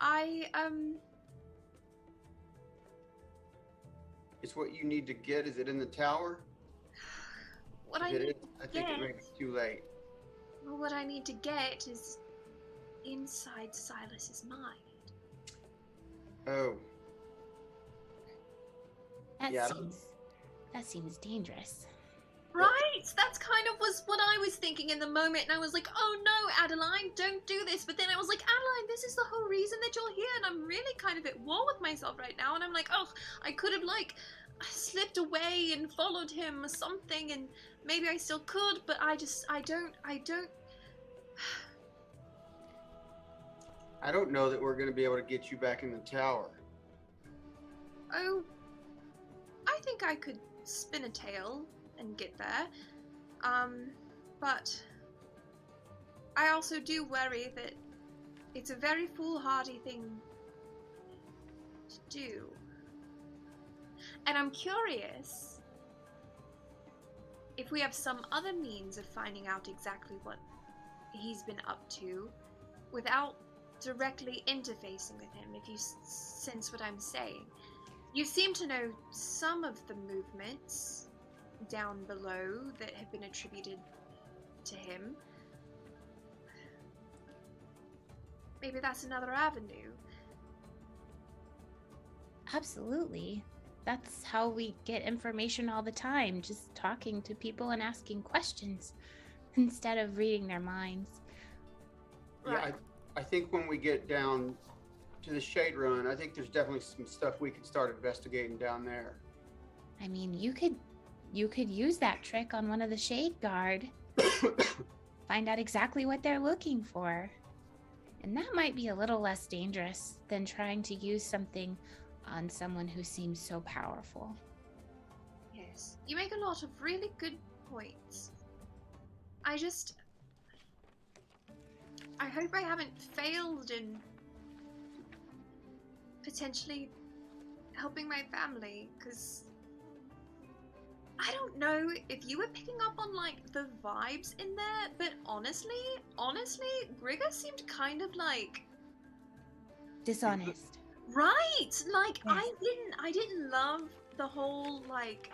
It's what you need to get. Is it in the tower? What If I it need is, I think it may be too late. Well, what I need to get is inside Silas's mind. Oh, That Yeah. seems dangerous. Right? That's kind of was what I was thinking in the moment, and I was like, oh no, Adeline, don't do this. But then I was like, Adeline, this is the whole reason that you're here, and I'm really kind of at war with myself right now. And I'm like, oh, I could have like slipped away and followed him or something, and maybe I still could, but I don't. I don't know that we're going to be able to get you back in the tower. Oh, I think I could spin a tail and get there. But I also do worry that it's a very foolhardy thing to do. And I'm curious if we have some other means of finding out exactly what he's been up to without directly interfacing with him, if you sense what I'm saying. You seem to know some of the movements down below that have been attributed to him. Maybe that's another avenue. Absolutely. That's how we get information all the time, just talking to people and asking questions instead of reading their minds. Right. Yeah, I think when we get down to the Shade Run, I think there's definitely some stuff we could start investigating down there. I mean, you could use that trick on one of the Shade Guard. Find out exactly what they're looking for. And that might be a little less dangerous than trying to use something on someone who seems so powerful. Yes, you make a lot of really good points. I hope I haven't failed in potentially helping my family, because I don't know if you were picking up on like the vibes in there, but honestly, Gregor seemed kind of like Dishonest. right. Like Yes. I didn't love the whole like.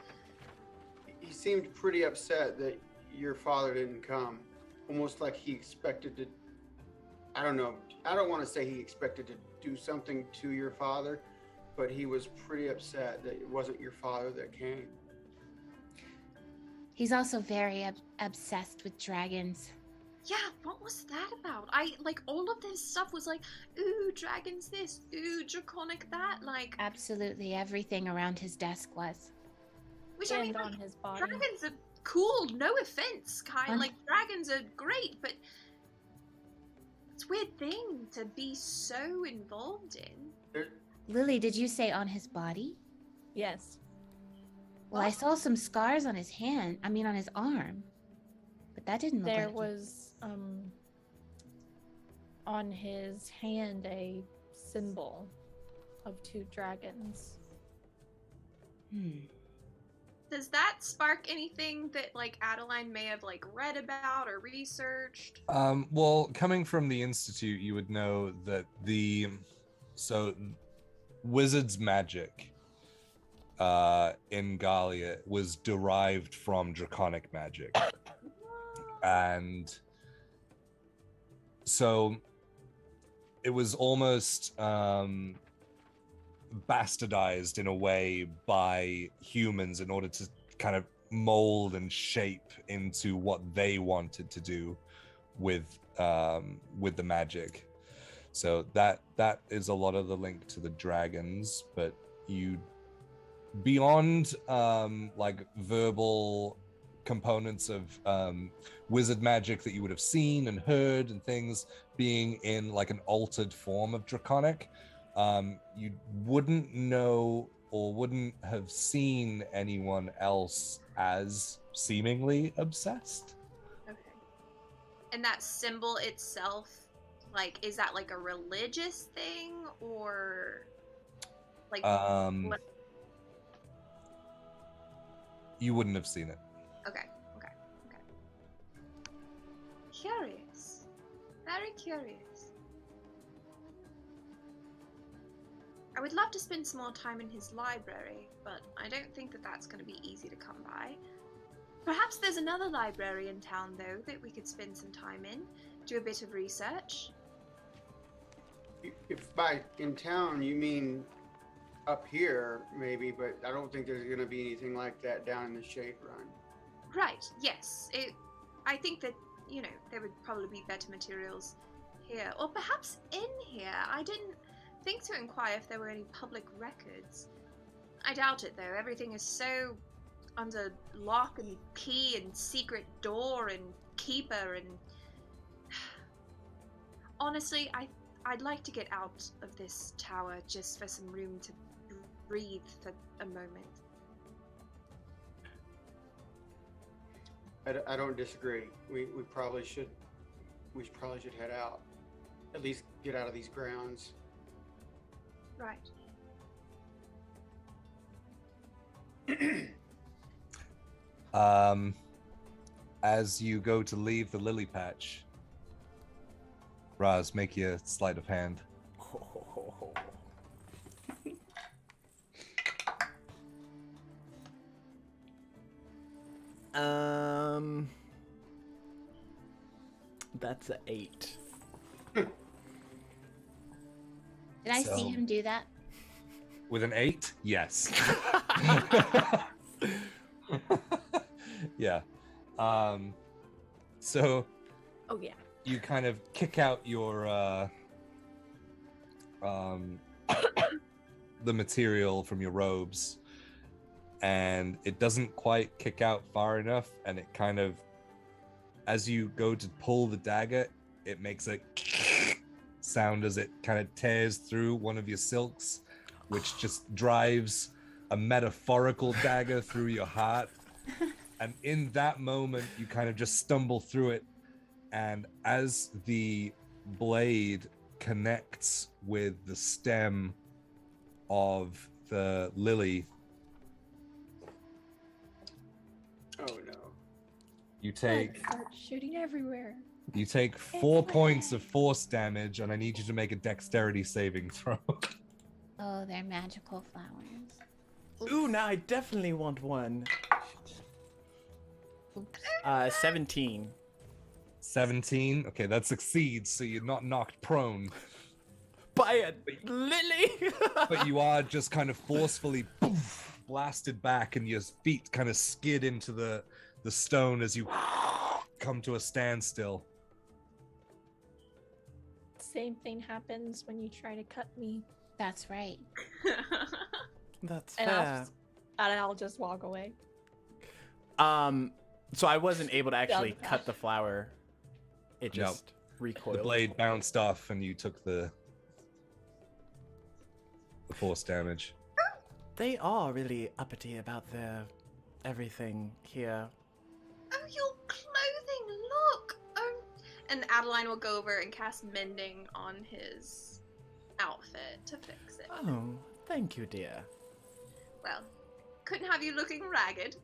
He seemed pretty upset that your father didn't come. Almost like he expected to, I don't know, I don't want to say he expected to do something to your father, but he was pretty upset that it wasn't your father that came. He's also very obsessed with dragons. Yeah, what was that about? I like all of this stuff was like, ooh, dragons this, ooh, draconic that, like, Absolutely everything around his desk was. which I mean, And on like, his body. dragons are cool, no offense, Kai. Um, Like, dragons are great, but it's a weird thing to be so involved in. There, Lily, did you say on his body? Yes. Well, I saw some scars on his hand. I mean, on his arm. But that didn't look There like was on his hand a symbol of 2 dragons. Does that spark anything that like Adeline may have like read about or researched? Well, coming from the Institute, you would know that wizard's magic in Gahlia was derived from draconic magic. And so it was almost bastardized in a way by humans in order to kind of mold and shape into what they wanted to do with with the magic. So that is a lot of the link to the dragons, but you beyond like verbal components of wizard magic that you would have seen and heard and things being in like an altered form of draconic, you wouldn't know or wouldn't have seen anyone else as seemingly obsessed. Okay. And that symbol itself, like, is that like a religious thing or like what? You wouldn't have seen it. Okay. Curious. Very curious. I would love to spend some more time in his library, but I don't think that that's going to be easy to come by. Perhaps there's another library in town, though, that we could spend some time in, do a bit of research. If by in town you mean up here, maybe, but I don't think there's going to be anything like that down in the Shade Run. Right, yes. I think that, you know, there would probably be better materials here, or perhaps in here. I didn't think to inquire if there were any public records. I doubt it, though. Everything is so under lock and key and secret door and keeper and... Honestly, I'd like to get out of this tower just for some room to breathe for a moment. I don't disagree. We probably should head out. At least get out of these grounds. Right. As you go to leave the lily patch, Raz, make you a sleight of hand. That's an 8. Did I So- see him do that? With an 8? Yes. Yeah. So Oh yeah. you kind of kick out your the material from your robes, and it doesn't quite kick out far enough, and it kind of, as you go to pull the dagger, it makes a sound as it kind of tears through one of your silks, which just drives a metaphorical dagger through your heart. And in that moment, you kind of just stumble through it. And as the blade connects with the stem of the lily, Oh no. you take Start shooting everywhere. 4 points of force damage, and I need you to make a dexterity saving throw. Oh, they're magical flowers. Ooh, now I definitely want one. 17. 17. Okay, that succeeds, so you're not knocked prone, By a lily! but you are just kind of forcefully poof, blasted back, and your feet kind of skid into the stone as you come to a standstill. Same thing happens when you try to cut me, That's right. That's and fair. I'll just walk away. So I wasn't able to actually Yeah. cut the flower. It Nope. just recoiled. The blade bounced off, and you took the force damage. They are really uppity about their everything here. Oh, your clothing, look! Oh. And Adeline will go over and cast mending on his outfit to fix it. Oh, thank you, dear. Well, couldn't have you looking ragged.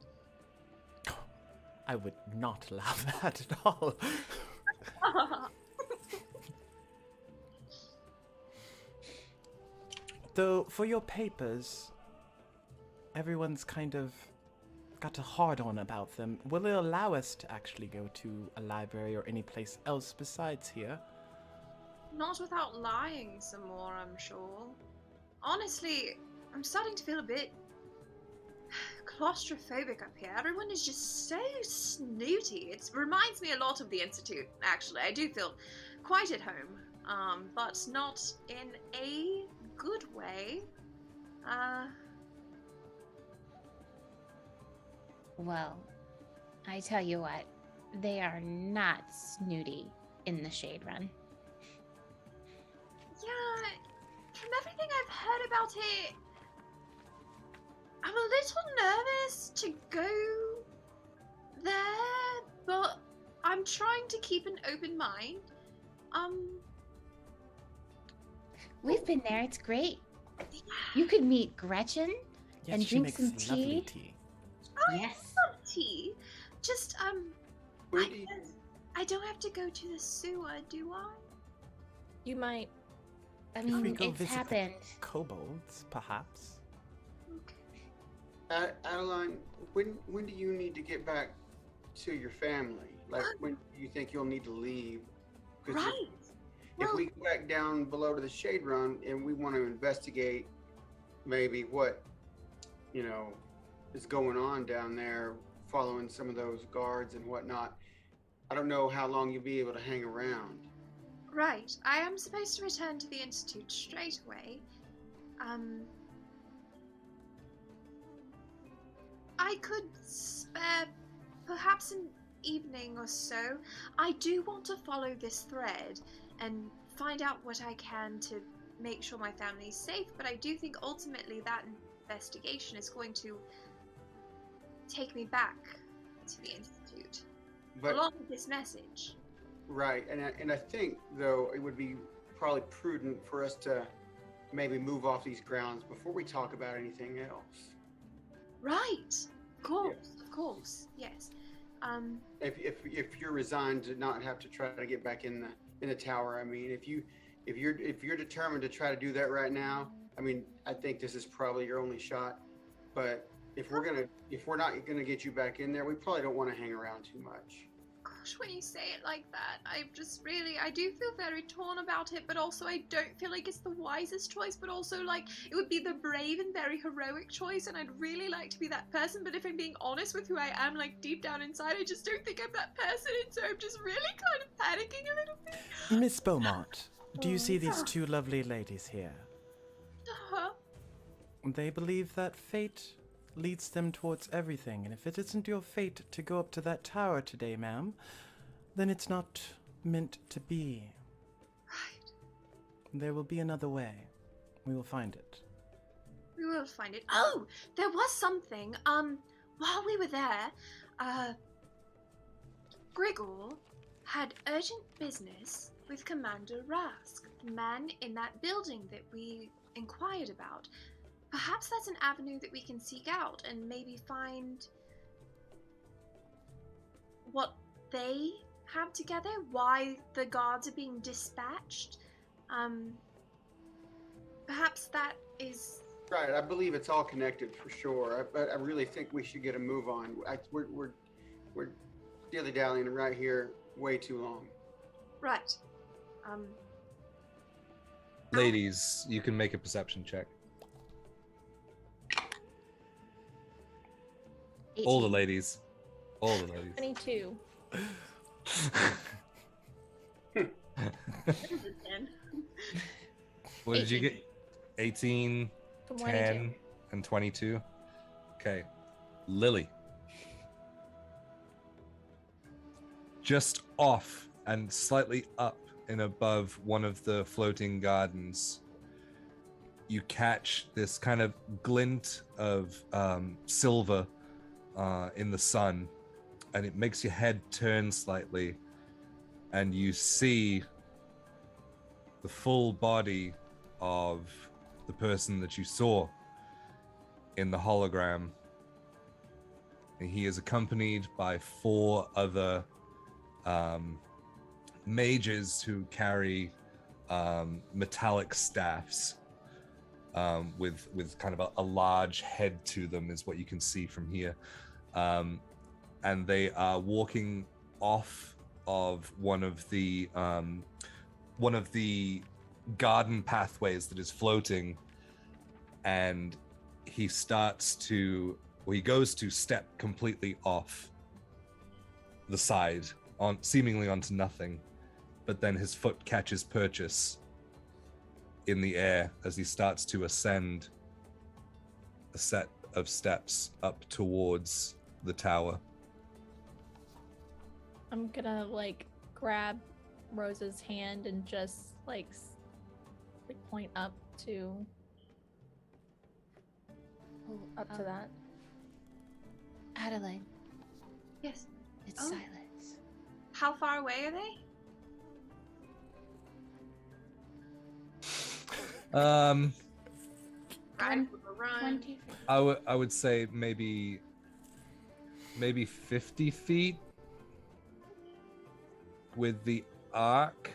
I would not allow that at all. Though, for your papers, everyone's kind of got a hard-on about them. Will it allow us to actually go to a library or any place else besides here? Not without lying some more, I'm sure. Honestly, I'm starting to feel a bit claustrophobic up here. Everyone is just so snooty. It reminds me a lot of the Institute, actually. I do feel quite at home, but not in a good way. Well, I tell you what, they are not snooty in the Shade Run. Yeah, from everything I've heard about it, I'm a little nervous to go there, but I'm trying to keep an open mind. We've been there, it's great. You could meet Gretchen Yes, and she drink makes some lovely tea. tea. Yes. Some tea. Just, Where do you- I don't have to go to the sewer, do I? You might. I If we mean, go it's visit happened. the kobolds, perhaps. Okay. Adeline, when do you need to get back to your family? Like, when do you think you'll need to leave? 'Cause Right. If Well, we go back down below to the Shade Run and we want to investigate maybe what, is going on down there, following some of those guards and whatnot, I don't know how long you'll be able to hang around. right. I am supposed to return to the Institute straight away. I could spare perhaps an evening or so. I do want to follow this thread and find out what I can to make sure my family is safe, but I do think ultimately that investigation is going to take me back to the Institute, But along with this message. right, and I think though it would be probably prudent for us to maybe move off these grounds before we talk about anything else. Right. Of course. Yes. If you're resigned to not have to try to get back in the tower, I mean, if you're determined to try to do that right now, I mean, I think this is probably your only shot. But if we're not gonna get you back in there, we probably don't want to hang around too much. Gosh, when you say it like that, I do feel very torn about it, but also I don't feel like it's the wisest choice, but also like it would be the brave and very heroic choice, and I'd really like to be that person, but if I'm being honest with who I am, like deep down inside, I just don't think I'm that person, and so I'm just really kind of panicking a little bit. Miss Beaumont, do you see these two lovely ladies here? Uh-huh. They believe that fate leads them towards everything, and if it isn't your fate to go up to that tower today, ma'am, then it's not meant to be. Right. There will be another way. We will find it. We will find it. Oh, there was something. While we were there, Gregor had urgent business with Commander Rask, the man in that building that we inquired about. Perhaps that's an avenue that we can seek out and maybe find what they have together, why the guards are being dispatched. Perhaps that is... Right, I believe it's all connected for sure. But I really think we should get a move on. We're dilly-dallying right here way too long. Right. Ladies, you can make a perception check. 18. All the ladies. 22. What did you get? 18, 22. 10, and 22. Okay. Lily. Just off and slightly up and above one of the floating gardens, you catch this kind of glint of silver in the sun, and it makes your head turn slightly, and you see the full body of the person that you saw in the hologram. And he is accompanied by 4 other mages who carry metallic staffs with kind of a large head to them, is what you can see from here. And they are walking off of one of the garden pathways that is floating, and he starts to where he goes to step completely off the side, seemingly onto nothing, but then his foot catches purchase in the air as he starts to ascend a set of steps up towards the tower. I'm gonna like grab Rose's hand and just like point up to that. Adeline, Yes. it's Oh. Silas. How far away are they? One- Run. 20 feet. I would say maybe 50 feet with the arc.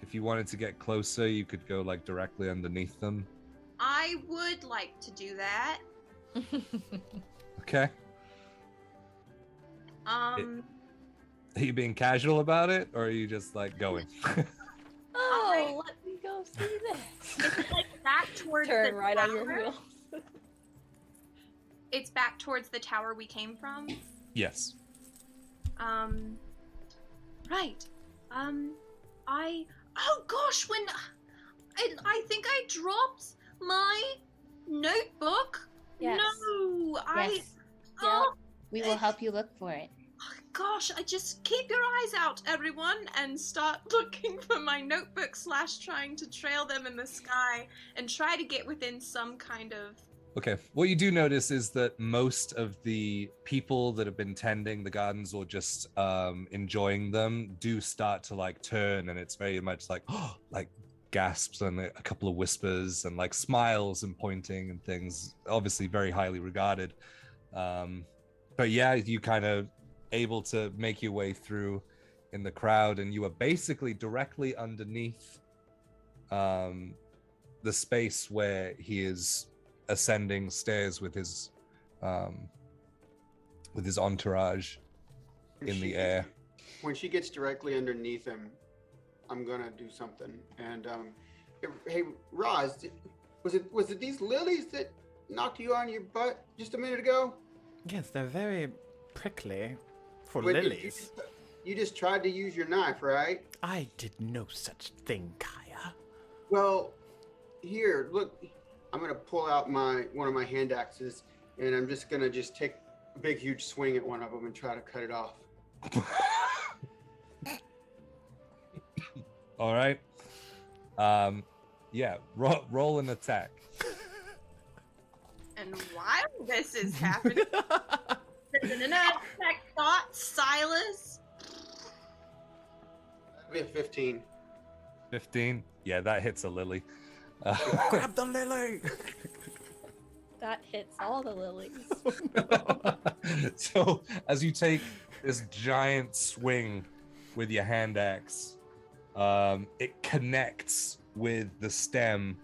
If you wanted to get closer, you could go like directly underneath them. I would like to do that. Okay. Are you being casual about it, or are you just like going? Oh, let me go see this. It's like back towards Turn the right tower. on your wheel. It's back towards the tower we came from. Yes. Right. Oh gosh, when I think I dropped my notebook. Yes. No, Yes, oh we will help you look for it. gosh, I just keep your eyes out, everyone, and start looking for my notebook / trying to trail them in the sky and try to get within some kind of. Okay. What you do notice is that most of the people that have been tending the gardens or just enjoying them do start to like turn, and it's very much like like gasps and a couple of whispers and like smiles and pointing and things. Obviously, very highly regarded. But yeah, you kind of able to make your way through in the crowd, and you are basically directly underneath the space where he is ascending stairs with his entourage in the air. When she gets directly underneath him, I'm gonna do something. And hey, Roz, was it these lilies that knocked you on your butt just a minute ago? Yes, they're very prickly for Wait, lilies. You just tried to use your knife, right? I did no such thing, Kaya. Well, here, look. I'm gonna pull out one of my hand axes, and I'm just gonna take a big, huge swing at one of them and try to cut it off. All right. Yeah. Roll an attack. And while this is happening, check thoughts, Silas. That'd be a 15. 15. Yeah, that hits a lily. Grab the lily! That hits all the lilies. So as you take this giant swing with your hand axe, it connects with the stem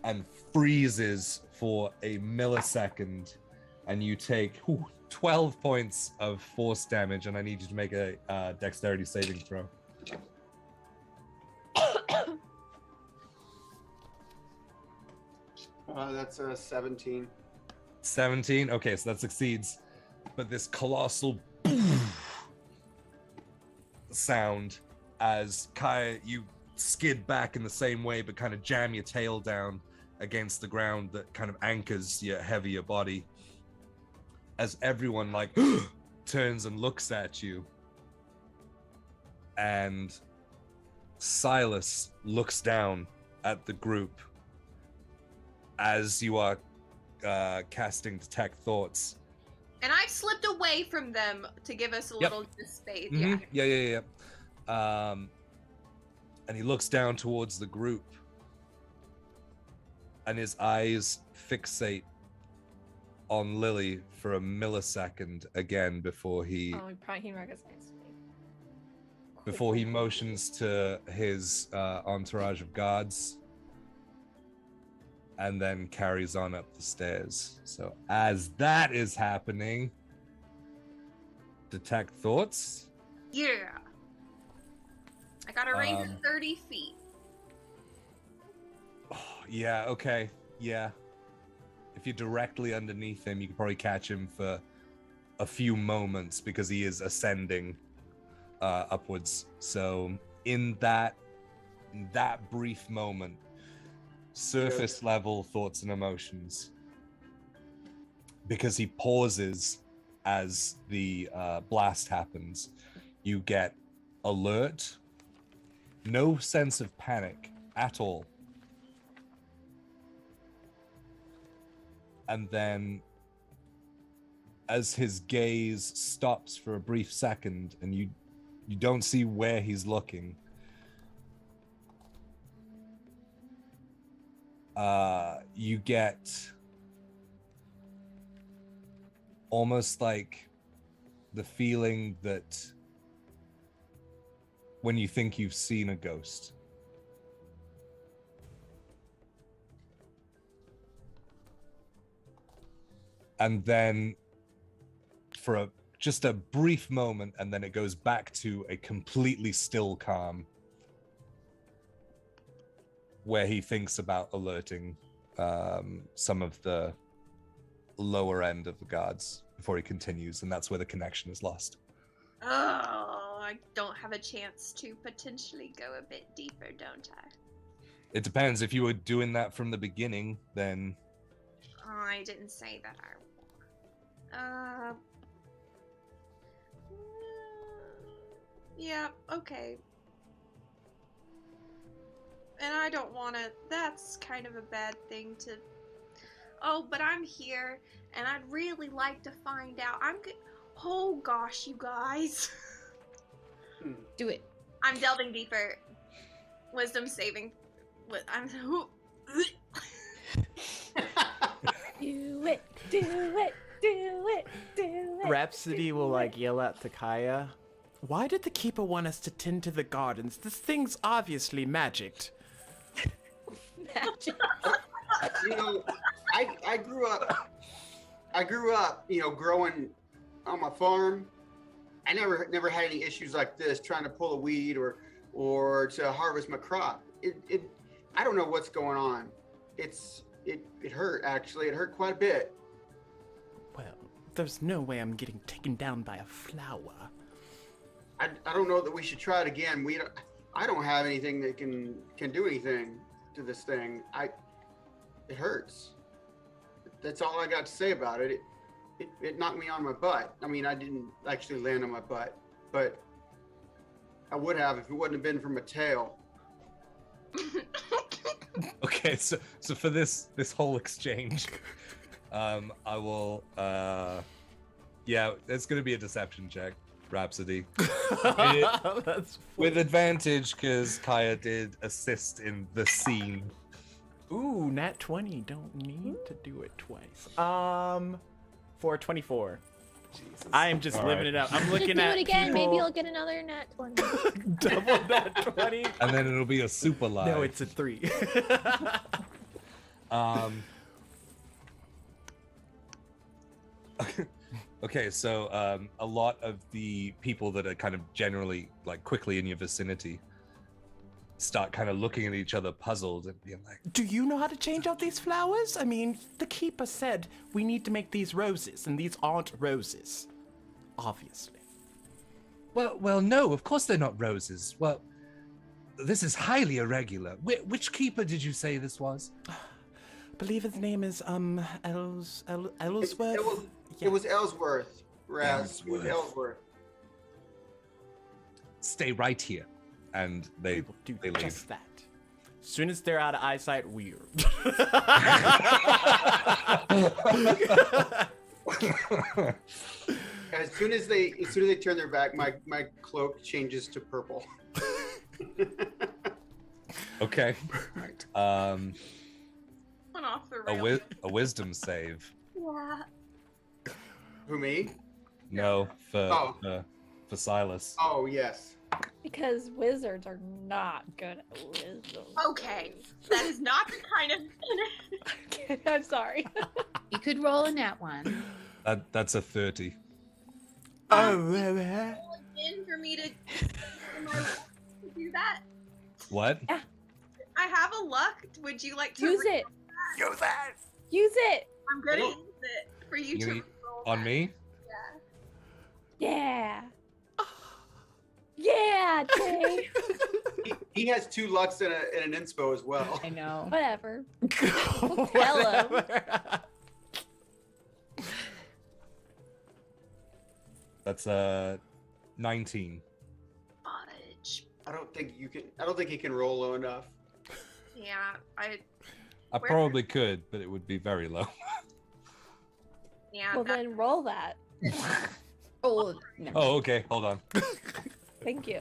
and freezes for a millisecond, and you take 12 points of force damage, and I need you to make a dexterity saving throw. That's a 17. 17. Okay, so that succeeds. But this colossal sound as Kaya, you skid back in the same way, but kind of jam your tail down against the ground that kind of anchors your heavier body. As everyone like turns and looks at you, and Silas looks down at the group as you are casting Detect Thoughts. And I've slipped away from them to give us a little space. Mm-hmm. Yeah. And he looks down towards the group, and his eyes fixate on Lily for a millisecond again before he He recognizes me. before he motions to his entourage of guards, and then carries on up the stairs. So as that is happening, Detect Thoughts. Yeah. I got a range of 30 feet. Oh, yeah, okay. Yeah. if you're directly underneath him, you can probably catch him for a few moments because he is ascending upwards. So in that brief moment, surface level thoughts and emotions, because he pauses as the blast happens, you get alert, no sense of panic at all. And then as his gaze stops for a brief second and you don't see where he's looking, you get almost like the feeling that when you think you've seen a ghost. And then for just a brief moment, and then it goes back to a completely still calm, where he thinks about alerting some of the lower end of the guards before he continues, and that's where the connection is lost. Oh, I don't have a chance to potentially go a bit deeper, don't I? It depends. If you were doing that from the beginning, then... I didn't say that I... yeah, okay. And I don't want to... That's kind of a bad thing to... Oh, but I'm here, and I'd really like to find out. Oh gosh, you guys. Do it. I'm delving deeper. Wisdom saving. I'm... Do it, do it, do it, do it. Rhapsody will like yell out to Kaya, "Why did the Keeper want us to tend to the gardens? This thing's obviously magicked." Magic. You know, I grew up, you know, growing on my farm. I never had any issues like this trying to pull a weed or to harvest my crop. I don't know what's going on. It hurt, actually. It hurt quite a bit. Well, there's no way I'm getting taken down by a flower. I don't know that we should try it again. I don't have anything that can do anything to this thing. It hurts. That's all I got to say about it. It knocked me on my butt. I mean, I didn't actually land on my butt, but I would have if it wouldn't have been for my tail. Okay, so for this whole exchange, I will, yeah, it's going to be a deception check, Rhapsody. With advantage, because Kaya did assist in the scene. Ooh, nat 20. Don't need to do it twice. For 24. Jesus. I am just All living right. it up. I'm looking do at it again. people... Maybe you'll get another nat 20. Double nat 20. And then it'll be a super live. No, it's a 3. Okay, so a lot of the people that are kind of generally like quickly in your vicinity start kind of looking at each other puzzled and being like, Do you know how to change out these flowers? I mean, the Keeper said we need to make these roses, and these aren't roses. Obviously. well, no, of course they're not roses. Well, this is highly irregular. Which keeper did you say this was? I believe his name is Ellsworth. It was Ellsworth, Raz. It was Ellsworth. Ellsworth. Stay right here. And they will do leave. just that. As soon as they're out of eyesight, weird. As soon as they turn their back, my cloak changes to purple. Okay. Went off the rails. A wisdom save. Yeah. Who, me? No, Oh. for Silas. Oh, yes. Because wizards are not good at wisdom. Okay, that is not the kind of... I'm sorry. You could roll a nat 1. That's a 30. in for me to do that. What? I have a luck. Would you like to Use it. Use that. Use it. I'm gonna use it for you to You roll on that. me? Yeah. Yeah, Jay. He has 2 lucks and an inspo as well. I know. Whatever. Whatever. That's 19. Fudge. I don't think he can roll low enough. Yeah, I Where- probably could, but it would be very low. yeah. Well, that, then roll that. Oh, no. Oh, okay. Hold on. Thank you.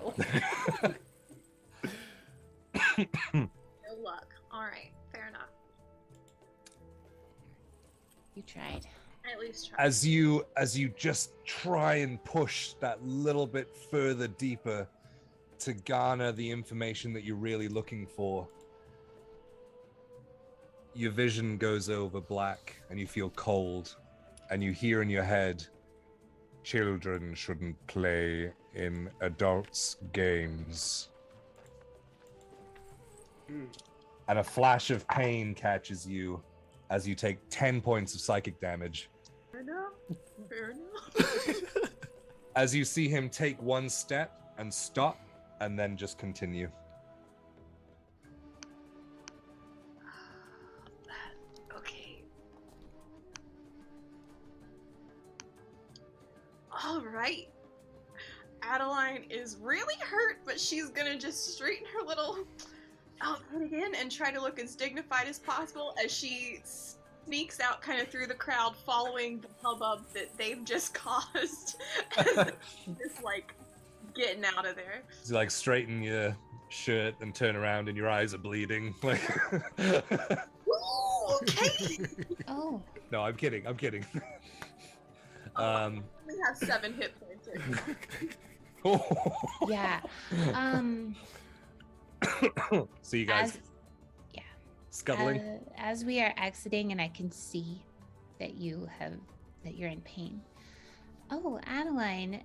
no luck. All right, fair enough. You tried. I at least try. As you just try and push that little bit further deeper to garner the information that you're really looking for, your vision goes over black and you feel cold, and you hear in your head, children shouldn't play in adults' games. And a flash of pain catches you as you take 10 points of psychic damage. Fair enough. Fair enough. As you see him take one step and stop, and then just continue. Okay. All right. Adeline is really hurt, but she's gonna just straighten her little outfit again and try to look as dignified as possible as she sneaks out kind of through the crowd, following the hubbub that they've just caused. Just like getting out of there. So like straighten your shirt and turn around and your eyes are bleeding. Like Ooh, okay. Oh. No, I'm kidding. We have 7 hit points. Yeah. So you guys scuttling. As we are exiting, and I can see that you're in pain. Oh, Adeline.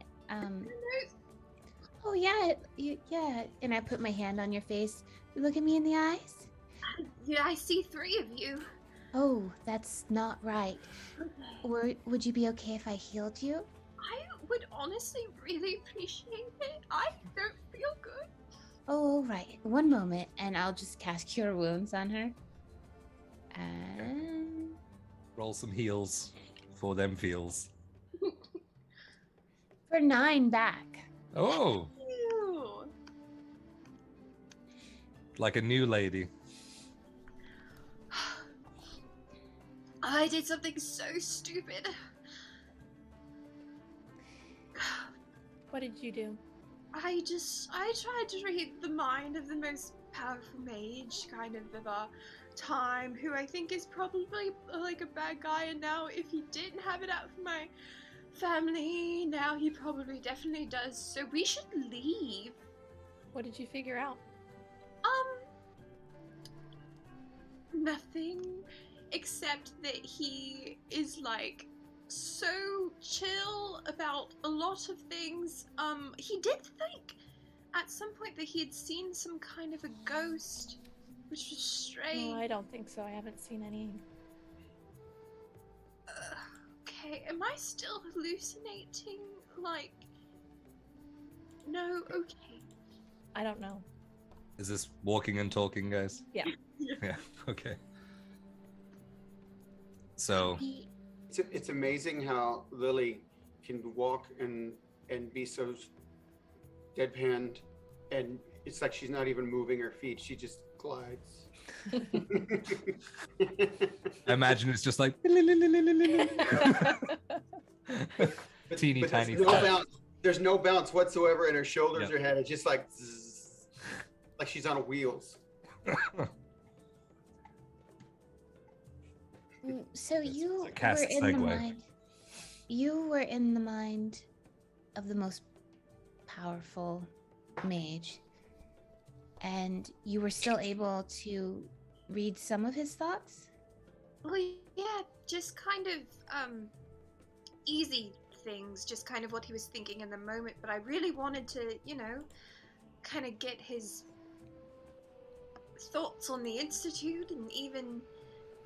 Oh yeah, yeah. And I put my hand on your face. You look at me in the eyes. Yeah, I see 3 of you. Oh, that's not right. Okay. Or would you be okay if I healed you? I would honestly really appreciate it. I don't feel good. Oh, right. One moment, and I'll just cast Cure Wounds on her. And Roll some heals for them feels. for 9 back. Oh, Ew. like a new lady. I did something so stupid. What did you do? I tried to read the mind of the most powerful mage kind of a time, who I think is probably like a bad guy, and now if he didn't have it out for my family, now he probably definitely does, so we should leave. What did you figure out? Nothing, except that he is like so chill about a lot of things. He did think at some point that he had seen some kind of a ghost, which was strange. Oh, I don't think so. I haven't seen any. Okay, am I still hallucinating? Like, no, okay. I don't know. Is this walking and talking, guys? Yeah. Yeah. Okay. So It's amazing how Lily can walk and be so deadpanned, and it's like she's not even moving her feet. She just glides. I imagine it's just like teeny But tiny. there's no fat. bounce. There's no bounce whatsoever in her shoulders Yep. or head. It's just like zzz, like she's on wheels. So you a cast were in the segue. mind. You were in the mind of the most powerful mage, and you were still able to read some of his thoughts. Well, yeah, just kind of easy things, just kind of what he was thinking in the moment, but I really wanted to, kind of get his thoughts on the Institute, and even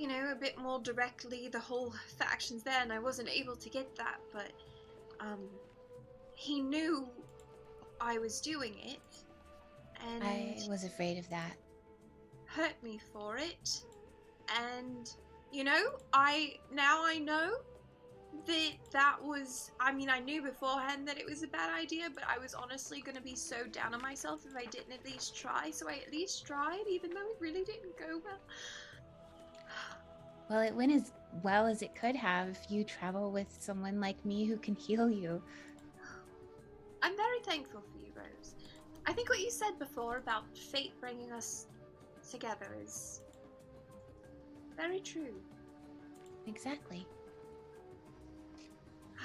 a bit more directly the whole factions there, and I wasn't able to get that, but he knew I was doing it, and I was afraid of that. hurt me for it. And I know that was, I knew beforehand that it was a bad idea, but I was honestly going to be so down on myself if I didn't at least try. So I at least tried, even though it really didn't go well. Well, it went as well as it could have if you travel with someone like me who can heal you. I'm very thankful for you, Rose. I think what you said before about fate bringing us together is very true. Exactly.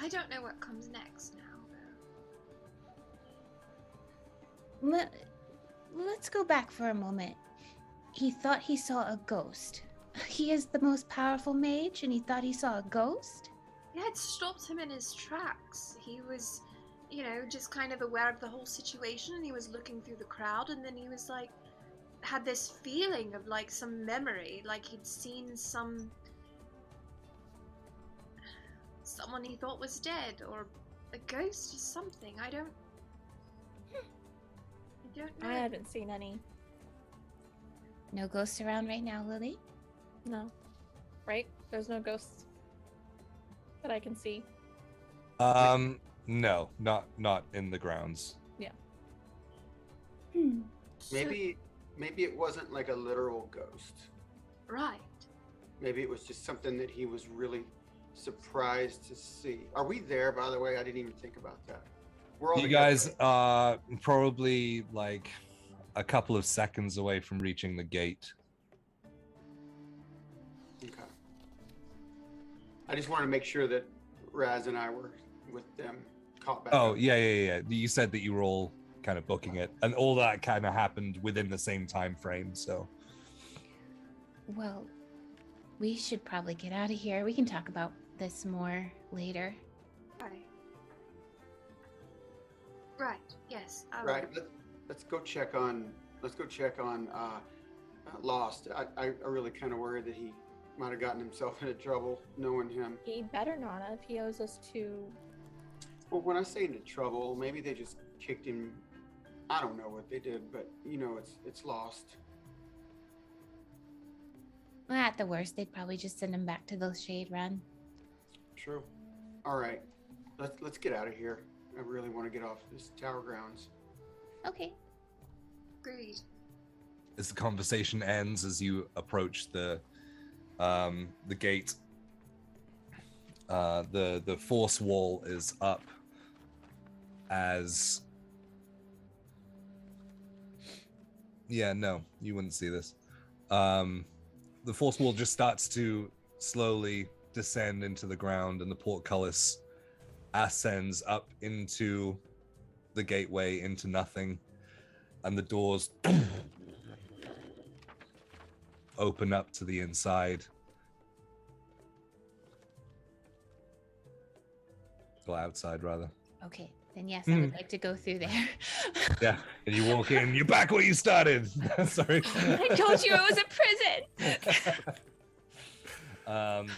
I don't know what comes next now, though. Let's go back for a moment. He thought he saw a ghost. He is the most powerful mage, and he thought he saw a ghost? Yeah, it stopped him in his tracks. He was, just kind of aware of the whole situation, and he was looking through the crowd, and then he was like, had this feeling of like some memory, like he'd seen someone he thought was dead, or a ghost or something. I don't know. I haven't seen any. No ghosts around right now, Lily? No. Right? There's no ghosts that I can see. No, not in the grounds. Yeah. Maybe it wasn't like a literal ghost. Right. Maybe it was just something that he was really surprised to see. Are we there, by the way? I didn't even think about that. We're all You together, guys right? are probably like a couple of seconds away from reaching the gate. Okay. I just wanted to make sure that Raz and I were with them, caught back Oh, up. yeah. You said that you were all kind of booking it, and all that kind of happened within the same time frame, so. Well, we should probably get out of here. We can talk about this more later. Right. Yes. Right. Let's go check on Lost. I really kind of worried that he might have gotten himself into trouble knowing him. He better not have. He owes us to... Well, when I say into trouble, maybe they just kicked him. I don't know what they did, but it's Lost. Well, at the worst, they'd probably just send him back to the Shade Run. True. All right. Let's get out of here. I really want to get off this tower grounds. Okay. Agreed. As the conversation ends, as you approach the gate, the force wall is up as... Yeah, no, you wouldn't see this. The force wall just starts to slowly descend into the ground, and the portcullis ascends up into the gateway, into nothing, and the doors open up to the inside. Go outside, rather. Okay, then yes, I would like to go through there. Yeah, and you walk in, you're back where you started. Sorry. I told you it was a prison.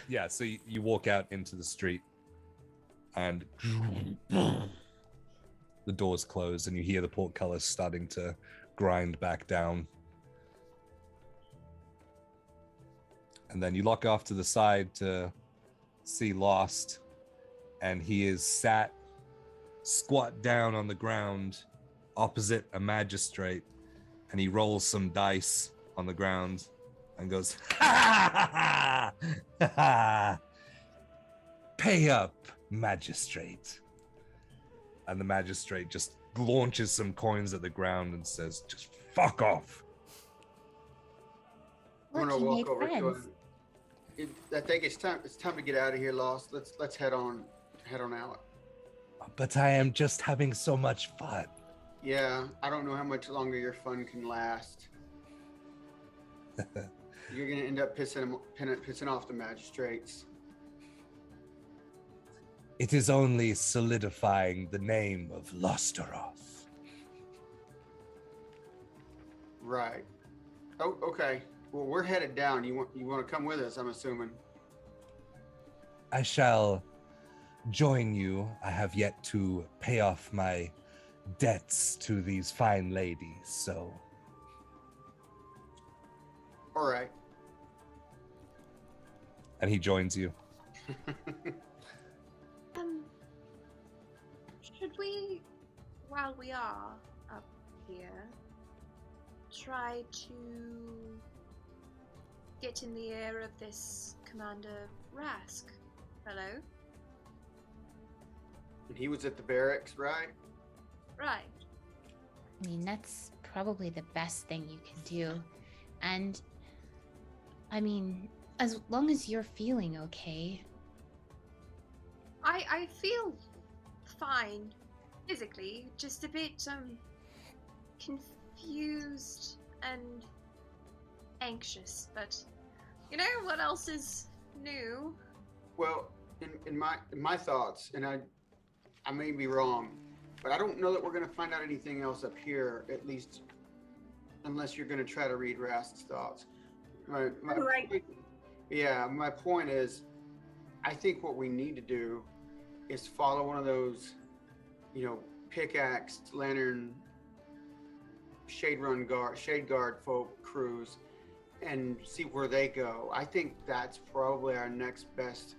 Yeah, so you walk out into the street, and the doors close, and you hear the portcullis starting to grind back down. And then you look off to the side to see Lost, and he is sat squat down on the ground opposite a magistrate, and he rolls some dice on the ground and goes, "Ha ha ha ha ha! Pay up, magistrate." And the magistrate just launches some coins at the ground and says, "Just fuck off." I'm Look, gonna he walk made over to friends. him. I think it's time to get out of here, Lost. Let's head on out. But I am just having so much fun. Yeah, I don't know how much longer your fun can last. You're gonna end up pissing off the magistrates. It is only solidifying the name of Losteroth. Right. Oh, okay. Well, we're headed down. You want to come with us? I'm assuming. I shall join you. I have yet to pay off my debts to these fine ladies, so. All right. And he joins you. Should we, while we are up here, try to get in the ear of this Commander Rask fellow? And he was at the barracks, right? Right. I mean, that's probably the best thing you can do. And, I mean, as long as you're feeling okay. I feel fine physically, just a bit confused and anxious, but you know what else is new? Well, in my thoughts, and I may be wrong, but I don't know that we're going to find out anything else up here, at least unless you're going to try to read Rask's thoughts. My point is, I think what we need to do is follow one of those, pickaxe, lantern, shade guard folk crews and see where they go. I think that's probably our next best,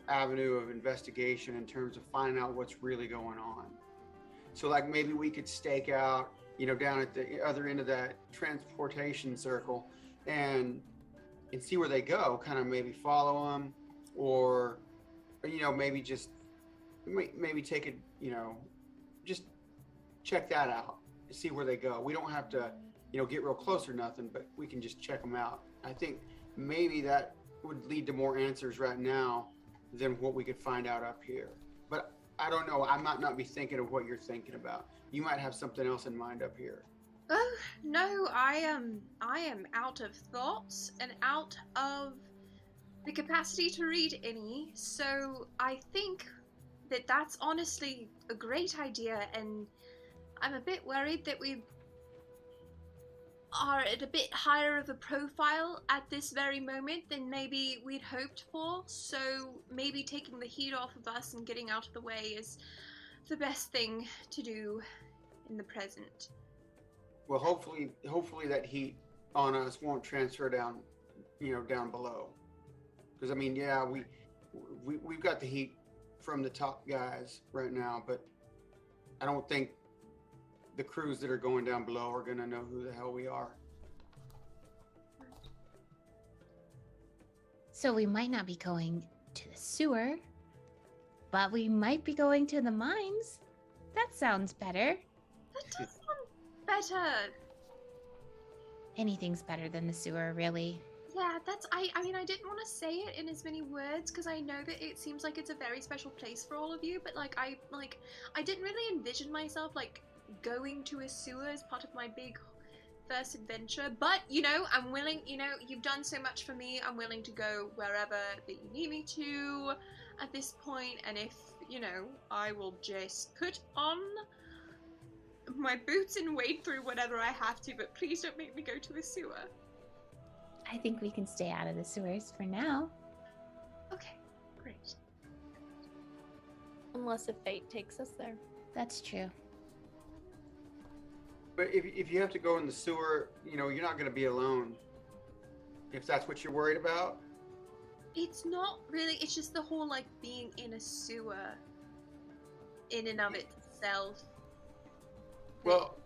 avenue of investigation in terms of finding out what's really going on. So like maybe we could stake out, down at the other end of that transportation circle and see where they go, kind of maybe follow them or maybe just maybe take it, just check that out, see where they go. We don't have to, get real close or nothing, but we can just check them out. I think maybe that would lead to more answers right now than what we could find out up here. But I don't know. I might not be thinking of what you're thinking about. You might have something else in mind up here. Oh no, I am out of thoughts and out of the capacity to read any. So I think that that's honestly a great idea, and I'm a bit worried that we are at a bit higher of a profile at this very moment than maybe we'd hoped for. So maybe taking the heat off of us and getting out of the way is the best thing to do in the present. Well, hopefully that heat on us won't transfer down, down below. Because I mean, yeah, we've got the heat from the top guys right now, but I don't think the crews that are going down below are going to know who the hell we are. So we might not be going to the sewer, but we might be going to the mines. That sounds better. That does sound better. Anything's better than the sewer, really. Yeah, I mean, I didn't want to say it in as many words because I know that it seems like it's a very special place for all of you, but I didn't really envision myself going to a sewer as part of my big first adventure. But I'm willing. You've done so much for me. I'm willing to go wherever that you need me to at this point. And if I will just put on my boots and wade through whatever I have to. But please don't make me go to a sewer. I think we can stay out of the sewers for now. Okay, great. Unless if fate takes us there. That's true. But if you have to go in the sewer, you're not going to be alone. If that's what you're worried about. It's not really. It's just the whole being in a sewer in and of itself. Well,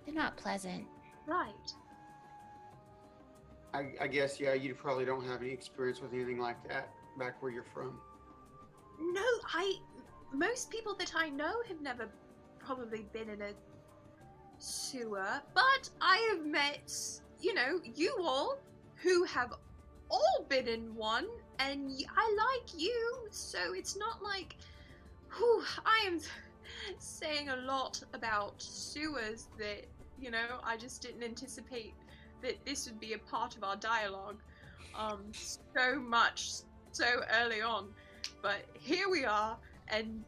They're not pleasant. Right. I guess, yeah, you probably don't have any experience with anything like that back where you're from. No, most people that I know have never probably been in a sewer, but I have met, you all who have all been in one, and I like you, so it's not like, I am saying a lot about sewers that, I just didn't anticipate that this would be a part of our dialogue so much so early on, but here we are. And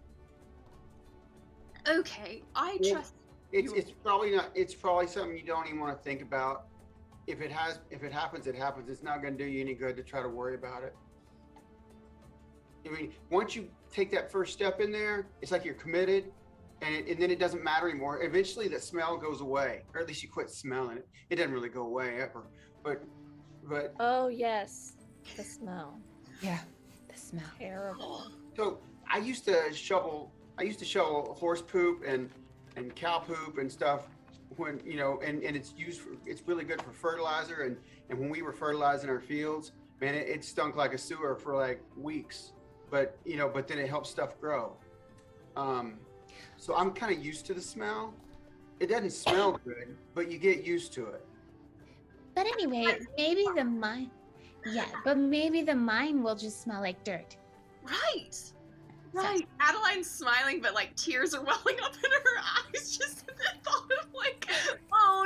okay, I trust it's probably not. It's probably something you don't even want to think about if it happens, it happens. It's not going to do you any good to try to worry about it. I mean, once you take that first step in there, it's like you're committed, and then it doesn't matter anymore. Eventually, the smell goes away, or at least you quit smelling it. It doesn't really go away ever, but. Oh yes, the smell. Yeah, the smell. Terrible. So I used to shovel horse poop and cow poop and stuff when, you know, and it's really good for fertilizer, and when we were fertilizing our fields, man, it stunk like a sewer for like weeks, but then it helps stuff grow. So I'm kind of used to the smell. It doesn't smell good, but you get used to it. But anyway, maybe the mine will just smell like dirt. Right. Adeline's smiling, but like tears are welling up in her eyes just at the thought of like, oh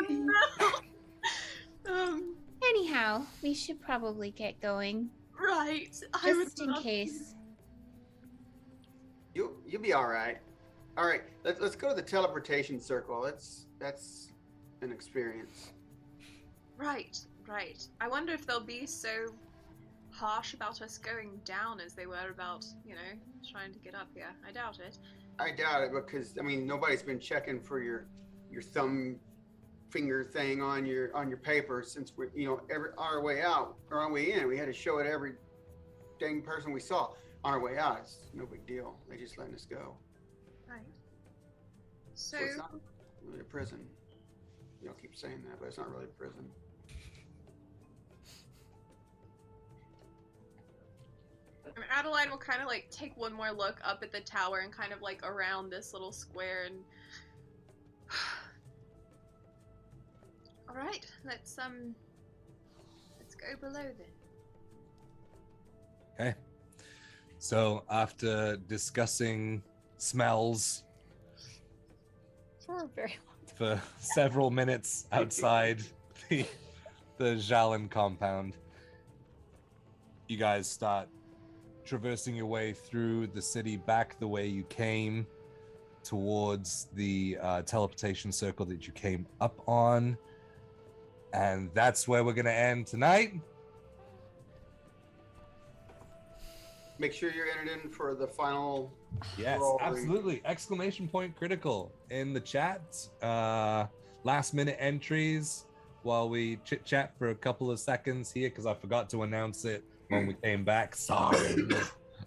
no. Anyhow, we should probably get going. Right. Just in case. You'll be all right. All right, let's go to the teleportation circle. That's an experience. Right. I wonder if they'll be so harsh about us going down as they were about, trying to get up here. I doubt it. I doubt it, because I mean nobody's been checking for your thumb finger thing on your paper since we on our way out or on our way in. We had to show it every dang person we saw. On our way out, it's no big deal. They just letting us go. Right. So it's not really a prison. You don't keep saying that, but it's not really a prison. Adeline will kind of like take one more look up at the tower and kind of like around this little square and all right, let's go below then. Okay. So after discussing smells For a very long time. for several minutes outside the Jalen compound, you guys start traversing your way through the city back the way you came towards the teleportation circle that you came up on. And that's where we're going to end tonight. Make sure you're entered in for the final. Yes, roll. absolutely. Exclamation point critical in the chat. Last minute entries while we chit chat for a couple of seconds here because I forgot to announce it when we came back. Sorry.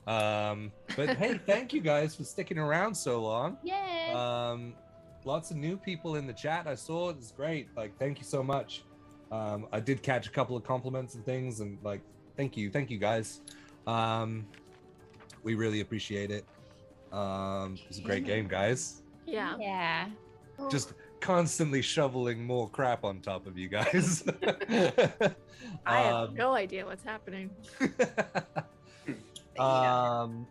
But hey, thank you guys for sticking around so long. Yeah. Lots of new people in the chat I saw. It's great. Like, thank you so much. I did catch a couple of compliments and things, and like, thank you guys. We really appreciate it. It was a great game, guys. Yeah. Yeah. Just constantly shoveling more crap on top of you guys. I have no idea what's happening. Oh,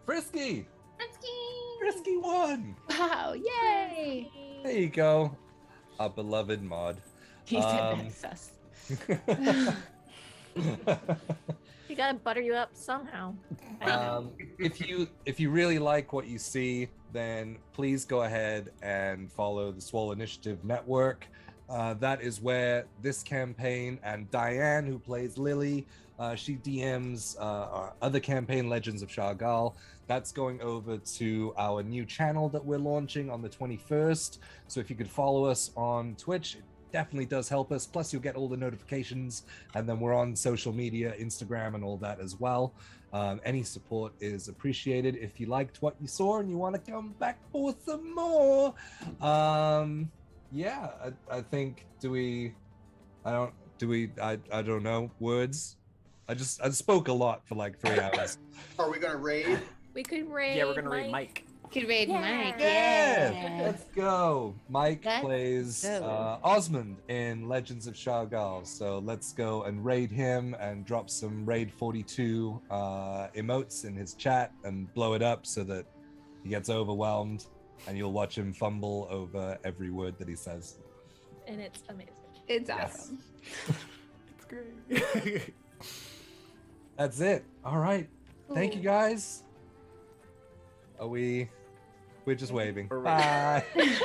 Frisky won. Wow. Yay. There you go, our beloved mod. He said that's us. You gotta butter you up somehow. If you really like what you see, then please go ahead and follow the Swole Initiative Network. That is where this campaign and Diane, who plays Lily, she DMs our other campaign, Legends of Shargal. That's going over to our new channel that we're launching on the 21st. So if you could follow us on Twitch, it definitely does help us. Plus, you'll get all the notifications, and then we're on social media, Instagram, and all that as well. Any support is appreciated. If you liked what you saw and you want to come back for some more, yeah, I think I don't know words. I spoke a lot for like 3 hours. Are we gonna raid? We could raid. Yeah, we're gonna raid Mike. Could raid Yeah. Mike. Yeah, let's go. Mike Let's plays go. Osmond in Legends of Shargal. So let's go and raid him and drop some raid 42 emotes in his chat and blow it up so that he gets overwhelmed and you'll watch him fumble over every word that he says. And it's amazing. It's Yes. awesome. It's great. That's it. All right. Thank you guys. We're just waving. We're Bye. waving.